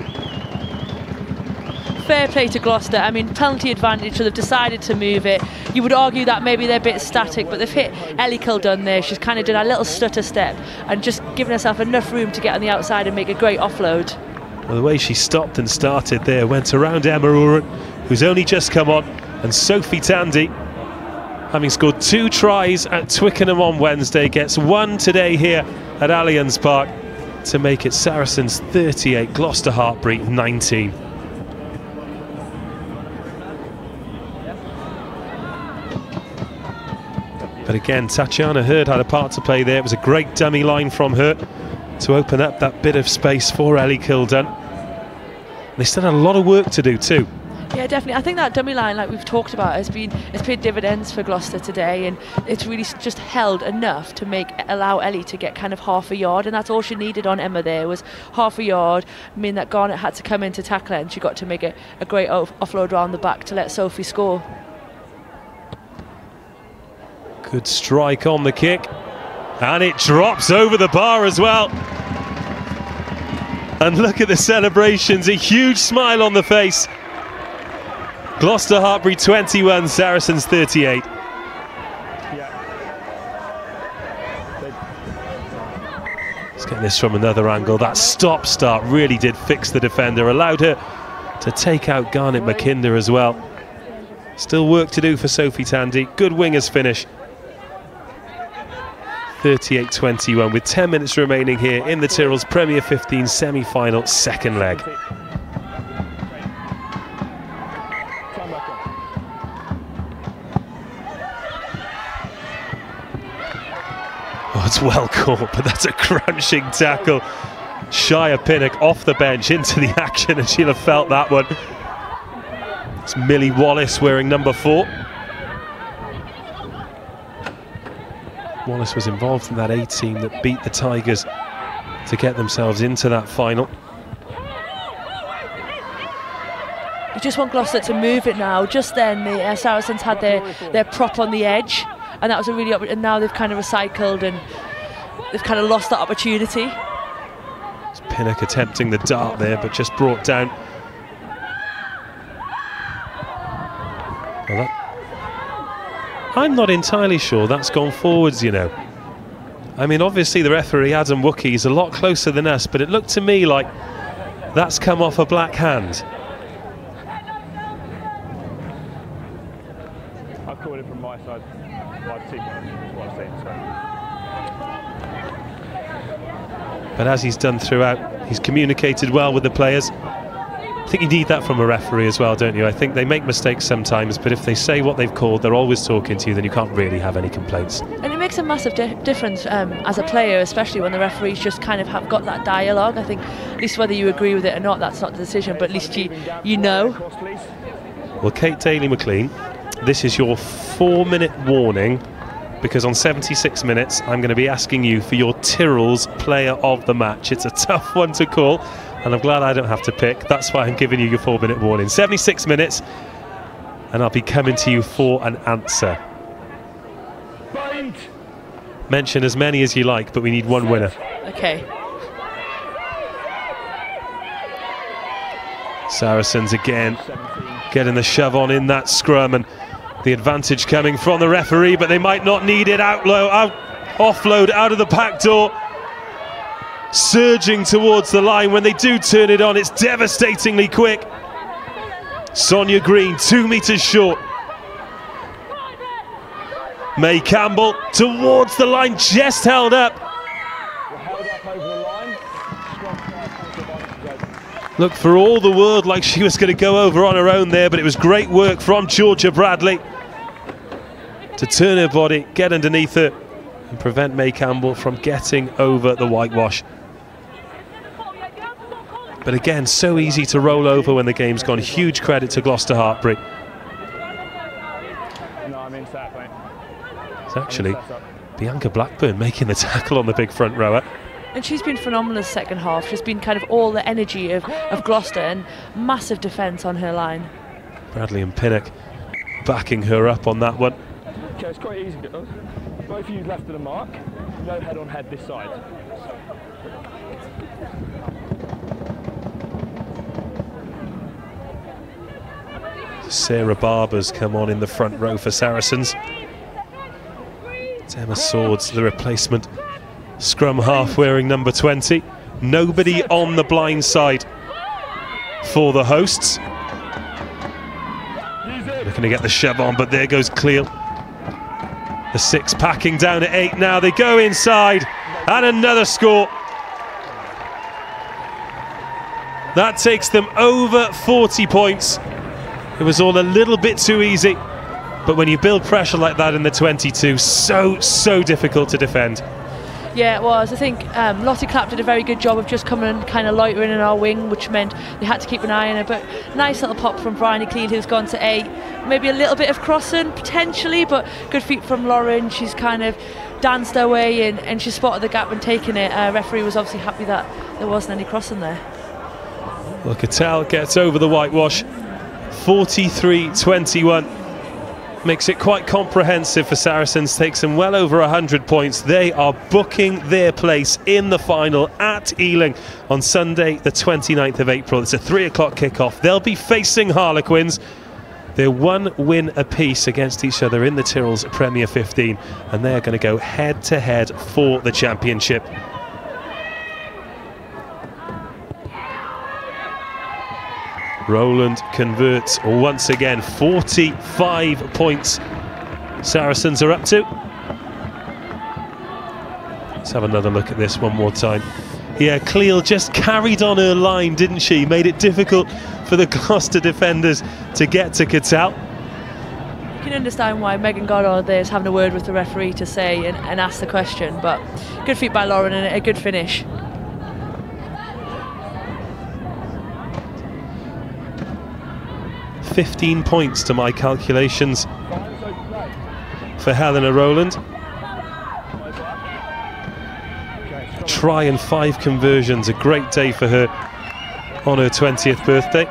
Fair play to Gloucester. I mean, penalty advantage, so they've decided to move it. You would argue that maybe they're a bit static, but they've hit Ellie Kildunn there. She's kind of done a little stutter step and just given herself enough room to get on the outside and make a great offload. Well, the way she stopped and started there, went around Emma Uren, who's only just come on, and Sophie Tandy, having scored 2 tries at Twickenham on Wednesday, gets 1 today here at Allianz Park to make it Saracens 38, Gloucester-Hartpury 19. But again, Tatiana Hurd had a part to play there. It was a great dummy line from her to open up that bit of space for Ellie Kildunn. They still had a lot of work to do too. Yeah, definitely. I think that dummy line, like we've talked about, it's paid dividends for Gloucester today, and it's really just held enough to allow Ellie to get kind of half a yard, and that's all she needed on Emma there was half a yard. I mean, that Garnett had to come in to tackle her, and she got to make a great offload around the back to let Sophie score. Good strike on the kick, and it drops over the bar as well. And look at the celebrations, a huge smile on the face. Gloucester-Hartpury 21, Saracens 38. Let's get this from another angle. That stop-start really did fix the defender, allowed her to take out Garnett McKinder as well. Still work to do for Sophie Tandy. Good wingers finish. 38-21 with 10 minutes remaining here in the Tyrrells Premier 15 semi-final, second leg. Oh, it's well caught, but that's a crunching tackle. Shia Pinnock off the bench into the action, and she'll have felt that one. It's Millie Wallace wearing number 4. Wallace was involved in that A team that beat the Tigers to get themselves into that final. You just want Gloucester to move it now. Just then the Saracens had their prop on the edge, and that was a really, and now they've kind of recycled and they've kind of lost that opportunity. It's Pinnock attempting the dart there, but just brought down. Well, I'm not entirely sure that's gone forwards, you know. I mean, obviously the referee, Adam Wookie, is a lot closer than us, but it looked to me like that's come off a black hand. I've called it from my side. My team is what I've seen. So. But as he's done throughout, he's communicated well with the players. I think you need that from a referee as well, don't you? I think they make mistakes sometimes, but if they say what they've called, they're always talking to you, then you can't really have any complaints. And it makes a massive difference as a player, especially when the referees just kind of have got that dialogue. I think, at least whether you agree with it or not, that's not the decision, but at least you know. Well, Kate Daly-McLean, this is your 4-minute warning, because on 76 minutes, I'm going to be asking you for your Tyrrells player of the match. It's a tough one to call, and I'm glad I don't have to pick. That's why I'm giving you your 4-minute warning. 76 minutes, and I'll be coming to you for an answer. Mention as many as you like, but we need one winner. Okay. Saracens again getting the shove on in that scrum, and The advantage coming from the referee, but they might not need it. Offload out of the back door. Surging towards the line. When they do turn it on, it's devastatingly quick. Sonia Green, 2 metres short. May Campbell towards the line, just held up. Looked for all the world like she was going to go over on her own there, but it was great work from Georgia Bradley to turn her body, get underneath her and prevent May Campbell from getting over the whitewash. But again, so easy to roll over when the game's gone. Huge credit to Gloucester-Hartpury. It's actually Bianca Blackburn making the tackle on the big front rower. And she's been phenomenal in the second half. She's been kind of all the energy of Gloucester and massive defence on her line. Bradley and Pinnock backing her up on that one. Okay, it's quite easy. Both of you left of the mark. No head on head this side. Sarah Barber's come on in the front row for Saracens. It's Emma Swords, the replacement scrum half wearing number 20. Nobody on the blind side for the hosts. Looking to get the shove on, but there goes Cleel. The 6 packing down at 8 now. They go inside and another score. That takes them over 40 points. It was all a little bit too easy, but when you build pressure like that in the 22, so difficult to defend. Yeah, it was. I think Lottie Clapp did a very good job of just coming and kind of loitering in our wing, which meant they had to keep an eye on her. But nice little pop from Bryony Cleal, who's gone to 8. Maybe a little bit of crossing, potentially, but good feet from Lauren. She's kind of danced her way in, and she spotted the gap and taken it. Referee was obviously happy that there wasn't any crossing there. Well, Cattell gets over the whitewash. 43-21. Makes it quite comprehensive for Saracens, takes them well over 100 points. They are booking their place in the final at Ealing on Sunday the 29th of April. It's a 3 o'clock kickoff. They'll be facing Harlequins. They're 1 win apiece against each other in the Tyrrells Premier 15, and they're going to go head to head for the championship. Rowland converts once again. 45 points Saracens are up to. Let's have another look at this one more time. Yeah, Cleel just carried on her line, didn't she? Made it difficult for the Gloucester defenders to get to Cattell. You can understand why Megan Goddard there is having a word with the referee to say and ask the question, but good feat by Lauren and a good finish. $15 points to my calculations for Helena Rowland. A try and 5 conversions, a great day for her on her 20th birthday.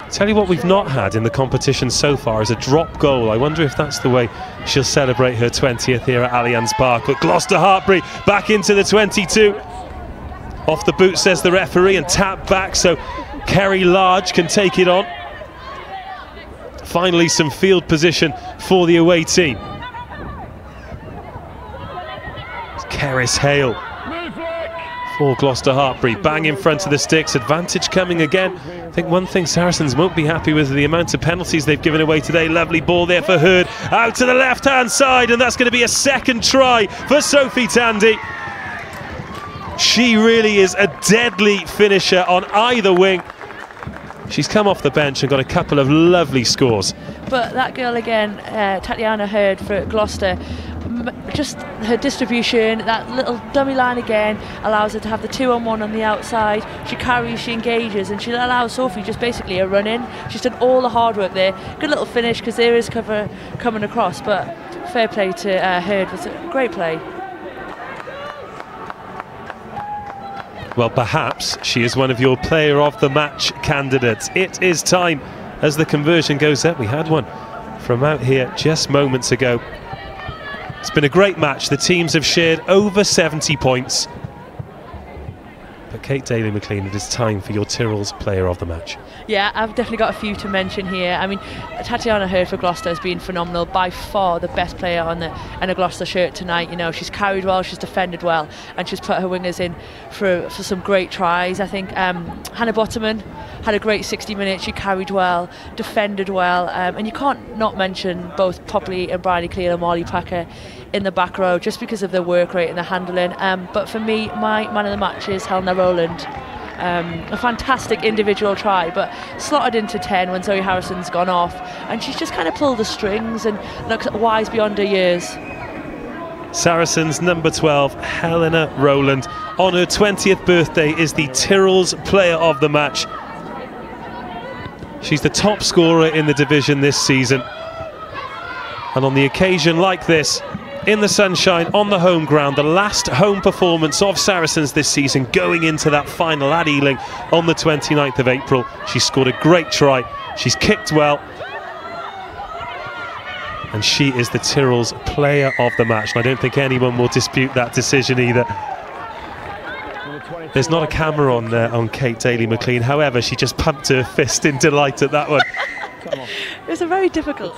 Tell you what we've not had in the competition so far is a drop goal. I wonder if that's the way she'll celebrate her 20th here at Allianz Park. But Gloucester-Hartpury back into the 22. Off the boot, says the referee, and tap back so Kerry Large can take it on. Finally some field position for the away team. It's Keris Hale for Gloucester-Hartpury, bang in front of the sticks, advantage coming again. I think one thing Saracens won't be happy with is the amount of penalties they've given away today. Lovely ball there for Hurd, out to the left-hand side, and that's going to be a second try for Sophie Tandy. She really is a deadly finisher on either wing. She's come off the bench and got a couple of lovely scores. But that girl again, Tatiana Hurd for Gloucester, just her distribution, that little dummy line again, allows her to have the 2-on-1 on the outside. She carries, she engages, and she allows Sophie just basically a run in. She's done all the hard work there. Good little finish because there is cover coming across, but fair play to Hurd. It was a great play. Well, perhaps she is one of your player of the match candidates. It is time as the conversion goes up. We had one from out here just moments ago. It's been a great match. The teams have shared over 70 points. But Kate Daly-McLean, it is time for your Tyrrells Player of the Match. Yeah, I've definitely got a few to mention here. I mean, Tatiana Hurd for Gloucester has been phenomenal, by far the best player in a Gloucester shirt tonight. You know, she's carried well, she's defended well, and she's put her wingers in for some great tries. I think Hannah Bottoman had a great 60 minutes. She carried well, defended well, and you can't not mention both Poppy and Bryony Cleal and Molly Packer in the back row just because of their work rate and the handling. But for me, my man of the match is Helena Rowland. A fantastic individual try, but slotted into 10 when Zoe Harrison's gone off, and she's just kind of pulled the strings and looks wise beyond her years. Saracens number 12, Helena Rowland, on her 20th birthday, is the Tyrrells Player of the Match. She's the top scorer in the division this season, and on the occasion like this, in the sunshine, on the home ground, the last home performance of Saracens this season, going into that final at Ealing on the 29th of April. She scored a great try, she's kicked well, and she is the Tyrrells Player of the Match, and I don't think anyone will dispute that decision either. There's not a camera on Kate Daly-McLean, however, she just pumped her fist in delight at that one. It was a very difficult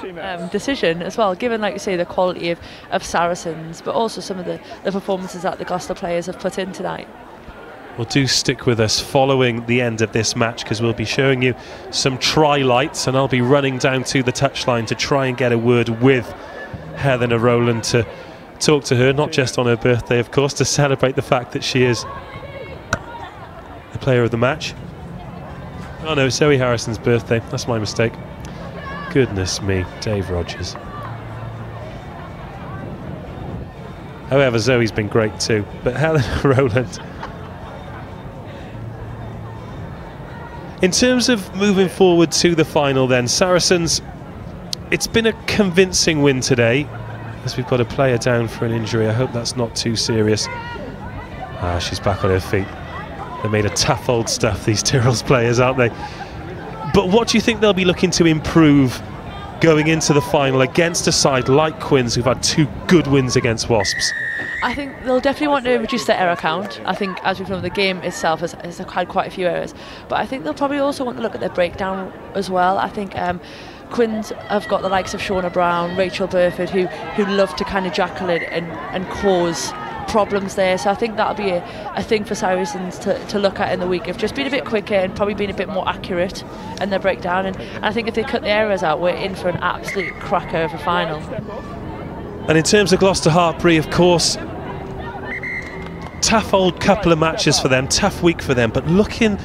decision as well, given, like you say, the quality of Saracens, but also some of the performances that the Gloucester players have put in tonight. Well, do stick with us following the end of this match, because we'll be showing you some try-lights, and I'll be running down to the touchline to try and get a word with Helena Rowland to talk to her, not just on her birthday, of course, to celebrate the fact that she is the player of the match. Oh no, it's Zoe Harrison's birthday, that's my mistake. Goodness me, Dave Rogers. However, Zoe's been great too, but Helena Rowland. In terms of moving forward to the final then, Saracens, it's been a convincing win today, as we've got a player down for an injury. I hope that's not too serious. She's back on her feet. They made a tough old stuff, these Tyrrells players, aren't they? But what do you think they'll be looking to improve going into the final against a side like Quins, who've had 2 good wins against Wasps? I think they'll definitely want to reduce their error count. I think, as we've known, the game itself has had quite a few errors, but I think they'll probably also want to look at their breakdown as well. I think Quins have got the likes of Shauna Brown, Rachel Burford, who love to kind of jackal it and cause problems there, so I think that'll be a thing for Saracens to look at in the week, of just being a bit quicker and probably being a bit more accurate in their breakdown, and I think if they cut the errors out, we're in for an absolute cracker of a final. And in terms of Gloucester-Hartpury, of course, tough old couple of matches for them, tough week for them, but looking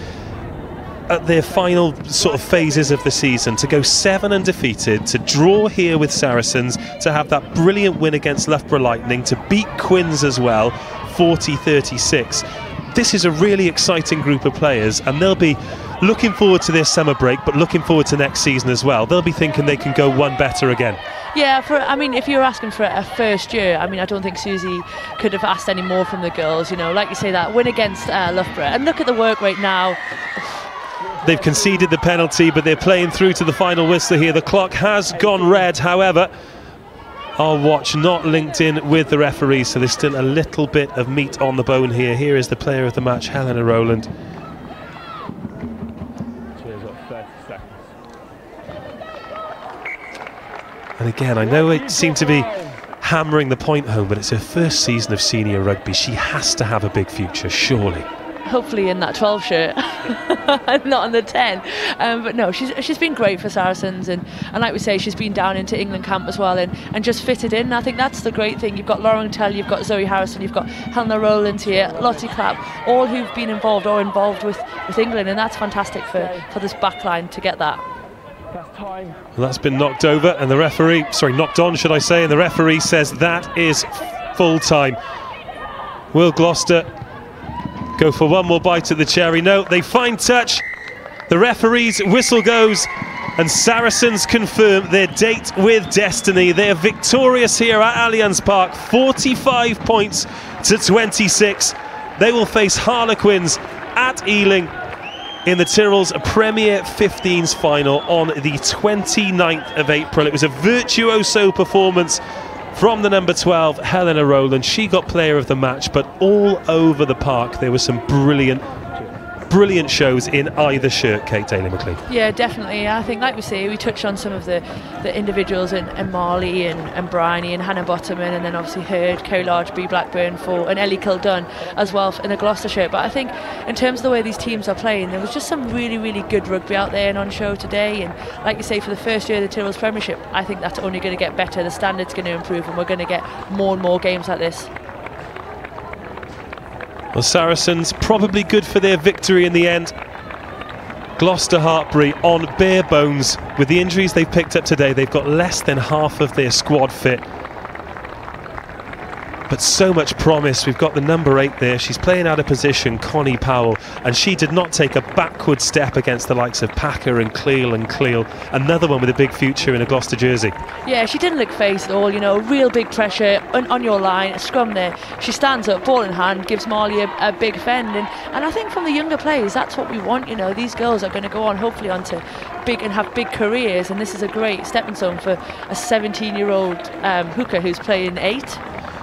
at their final sort of phases of the season, to go 7 undefeated, to draw here with Saracens, to have that brilliant win against Loughborough Lightning, to beat Quins as well, 40-36. This is a really exciting group of players, and they'll be looking forward to their summer break, but looking forward to next season as well. They'll be thinking they can go one better again. Yeah, I mean, if you were asking for a first year, I mean, I don't think Susie could have asked any more from the girls. You know, like you say, that win against Loughborough, and look at the work rate now. They've conceded the penalty, but they're playing through to the final whistle here. The clock has gone red, however, our watch not linked in with the referee, so there's still a little bit of meat on the bone here. Here is the player of the match, Helena Rowland. And again, I know it seemed to be hammering the point home, but it's her first season of senior rugby. She has to have a big future, surely. Hopefully in that 12 shirt, not on the 10. But no, she's been great for Saracens, and like we say, she's been down into England camp as well, and just fitted in. I think that's the great thing. You've got Lauren Tell, you've got Zoe Harrison, you've got Helena Rowland here, Lottie Clapp, all who've been involved or involved with England, and that's fantastic for this backline to get that. Well, that's been knocked over, and the referee, sorry, knocked on, should I say, and the referee says that is full time. Will Gloucester go for one more bite at the cherry? No, they find touch. The referee's whistle goes, and Saracens confirm their date with destiny. They are victorious here at Allianz Park, 45 points to 26. They will face Harlequins at Ealing in the Tyrrells Premier 15s final on the 29th of April. It was a virtuoso performance from the number 12, Helena Rowland. She got player of the match, but all over the park there were some brilliant brilliant shows in either shirt, Kate Daly-McLean. Yeah, definitely. I think, like we say, we touched on some of the individuals and Marley and Bryony and Hannah Bottoman, and then obviously Hurd, Kerry Large, Brie Blackburn and Ellie Kildunn as well in the Gloucester shirt. But I think in terms of the way these teams are playing, there was just some really, really good rugby out there and on show today. And like you say, for the first year of the Tyrrells Premiership, I think that's only going to get better. The standard's going to improve, and we're going to get more and more games like this. Well, Saracens probably good for their victory in the end. Gloucester-Hartpury on bare bones. With the injuries they've picked up today, they've got less than half of their squad fit. But so much promise. We've got the number 8 there. She's playing out of position, Connie Powell, and she did not take a backward step against the likes of Packer and Cleal. Another one with a big future in a Gloucester jersey. Yeah, she didn't look phased at all, you know, real big pressure on your line, a scrum there. She stands up, ball in hand, gives Marley a big fend, and I think from the younger players, that's what we want, you know. These girls are going to go on, hopefully, onto big and have big careers, and this is a great stepping stone for a 17-year-old hooker who's playing 8.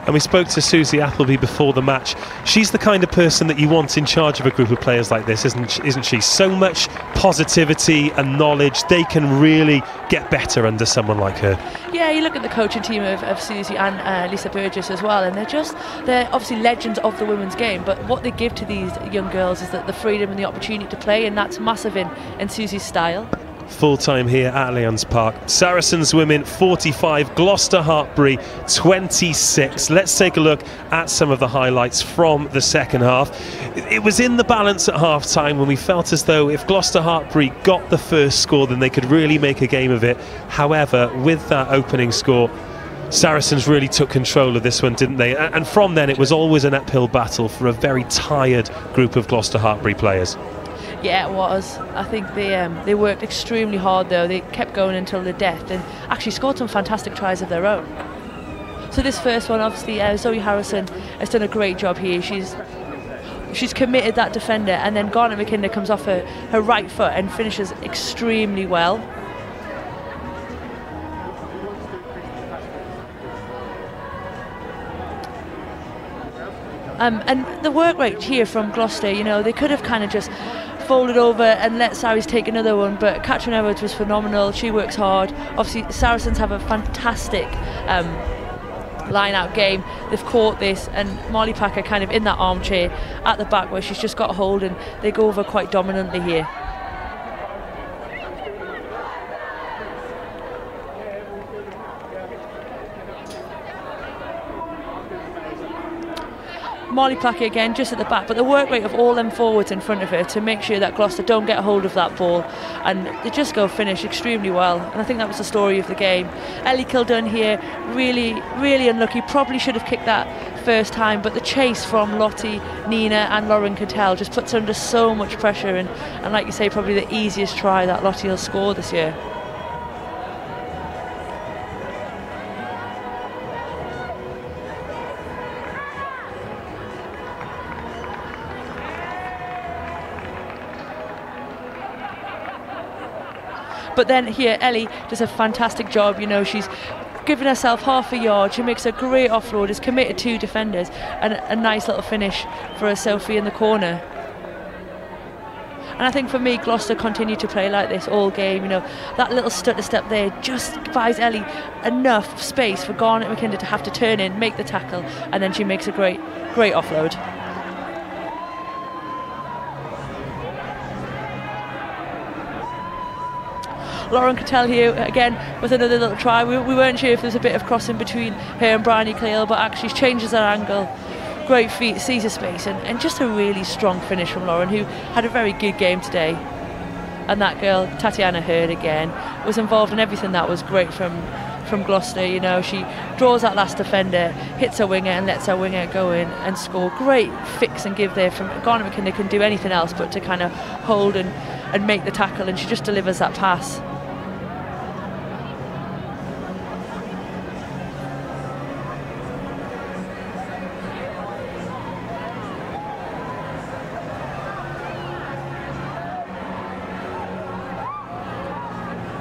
And we spoke to Susie Appleby before the match. She's the kind of person that you want in charge of a group of players like this, isn't she? So much positivity and knowledge. They can really get better under someone like her. Yeah, you look at the coaching team of Susie and Lisa Burgess as well, and they're obviously legends of the women's game, but what they give to these young girls is that the freedom and the opportunity to play, and that's massive in Susie's style. Full time here at Allianz Park. Saracens women 45, Gloucester-Hartpury 26. Let's take a look at some of the highlights from the second half. It was in the balance at half time when we felt as though if Gloucester-Hartpury got the first score, then they could really make a game of it. However, with that opening score, Saracens really took control of this one, didn't they? And from then it was always an uphill battle for a very tired group of Gloucester-Hartpury players. Yeah, it was. I think they worked extremely hard though. They kept going until the death and actually scored some fantastic tries of their own. So this first one, obviously, Zoe Harrison has done a great job here. She's committed that defender, and then Garnet McKinley comes off her right foot and finishes extremely well. And the work rate here from Gloucester, you know, they could have kind of just folded over and let Saris take another one, but Catherine Edwards was phenomenal. She works hard. Obviously, Saracens have a fantastic line-out game. They've caught this, and Marley Packer kind of in that armchair at the back where she's just got a hold, and they go over quite dominantly here. Marley Plackey again just at the back, but the work rate of all them forwards in front of her to make sure that Gloucester don't get a hold of that ball, and they just go finish extremely well, and I think that was the story of the game. Ellie Kildunn here, really, really unlucky, probably should have kicked that first time, but the chase from Lottie, Nina and Lauren Cattell just puts her under so much pressure, and like you say, probably the easiest try that Lottie will score this year. But then here, Ellie does a fantastic job. You know, she's given herself half a yard. She makes a great offload, is committed 2 defenders, and a nice little finish for a Sophie in the corner. And I think for me, Gloucester continue to play like this all game. You know, that little stutter step there just buys Ellie enough space for Garnet McKinley to have to turn in, make the tackle, and then she makes a great offload. Lauren Cattell here again with another little try. We weren't sure if there's a bit of crossing between her and Bryony Cleal, but actually she changes her angle. Great feet, sees her space, and just a really strong finish from Lauren, who had a very good game today. And that girl, Tatiana Hurd, again, was involved in everything that was great from Gloucester. You know, she draws that last defender, hits her winger and lets her winger go in and score. Great fix and give there from Garnet McKinley. Can do anything else but to kind of hold and make the tackle, and she just delivers that pass.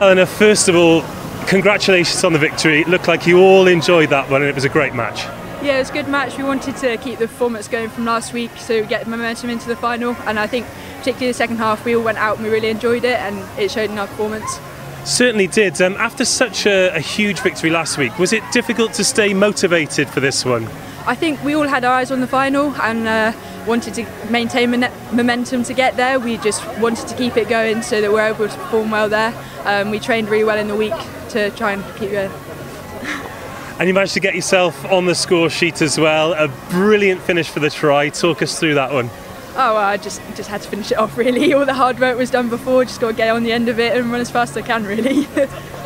Eleanor, first of all, congratulations on the victory. It looked like you all enjoyed that one, and it was a great match. Yeah, it was a good match. We wanted to keep the performance going from last week so get momentum into the final, and I think particularly the second half we all went out and we really enjoyed it, and it showed in our performance. Certainly did. After such a huge victory last week, was it difficult to stay motivated for this one? I think we all had our eyes on the final and wanted to maintain momentum to get there. We just wanted to keep it going so that we're able to perform well there. We trained really well in the week to try and keep going. And you managed to get yourself on the score sheet as well. A brilliant finish for the try. Talk us through that one. Oh, I just had to finish it off really. All the hard work was done before, just got to get on the end of it and run as fast as I can really.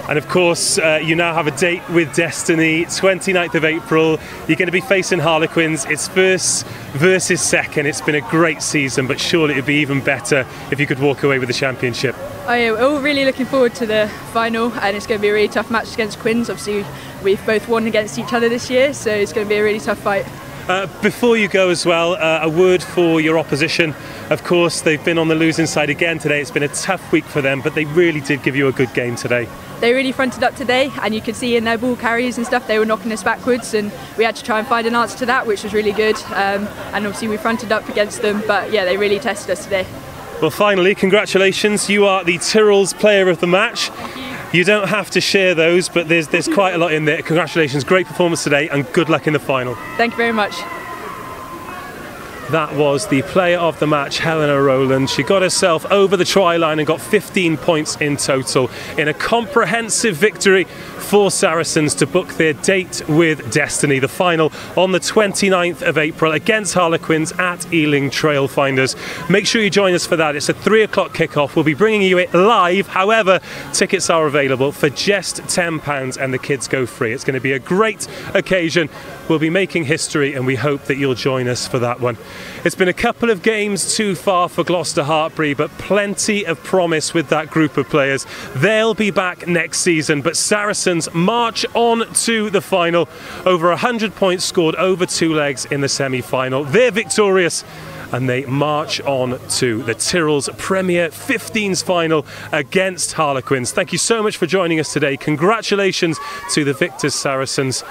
And of course, you now have a date with Destiny, 29th of April. You're going to be facing Harlequins. It's first versus second. It's been a great season, but surely it'd be even better if you could walk away with the championship. Oh yeah, we're all really looking forward to the final, and it's going to be a really tough match against Quins. Obviously, we've both won against each other this year, so it's going to be a really tough fight. Before you go as well, a word for your opposition. Of course, they've been on the losing side again today. It's been a tough week for them, but they really did give you a good game today. They really fronted up today, and you could see in their ball carries and stuff, they were knocking us backwards, and we had to try and find an answer to that, which was really good. And obviously we fronted up against them, but yeah, they really tested us today. Well, finally, congratulations. You are the Tyrrells Player of the Match. You don't have to share those, but there's quite a lot in there. Congratulations, great performance today, and good luck in the final. Thank you very much. That was the player of the match, Helena Rowland. She got herself over the try line and got 15 points in total in a comprehensive victory for Saracens to book their date with Destiny. The final on the 29th of April against Harlequins at Ealing Trailfinders. Make sure you join us for that. It's a 3 o'clock kickoff. We'll be bringing you it live. However, tickets are available for just £10 and the kids go free. It's going to be a great occasion. We'll be making history, and we hope that you'll join us for that one. It's been a couple of games too far for Gloucester-Hartpury, but plenty of promise with that group of players. They'll be back next season, but Saracens march on to the final. Over 100 points scored over 2 legs in the semi-final. They're victorious, and they march on to the Tyrrells Premier 15s final against Harlequins. Thank you so much for joining us today. Congratulations to the victors Saracens.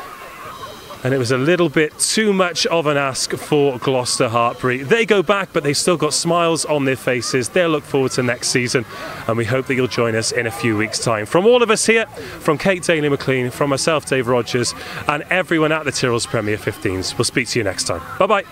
And it was a little bit too much of an ask for Gloucester-Hartpury. They go back, but they've still got smiles on their faces. They'll look forward to next season, and we hope that you'll join us in a few weeks' time. From all of us here, from Kate Daly-McLean, from myself, Dave Rogers, and everyone at the Tyrrells Premier 15s, we'll speak to you next time. Bye-bye.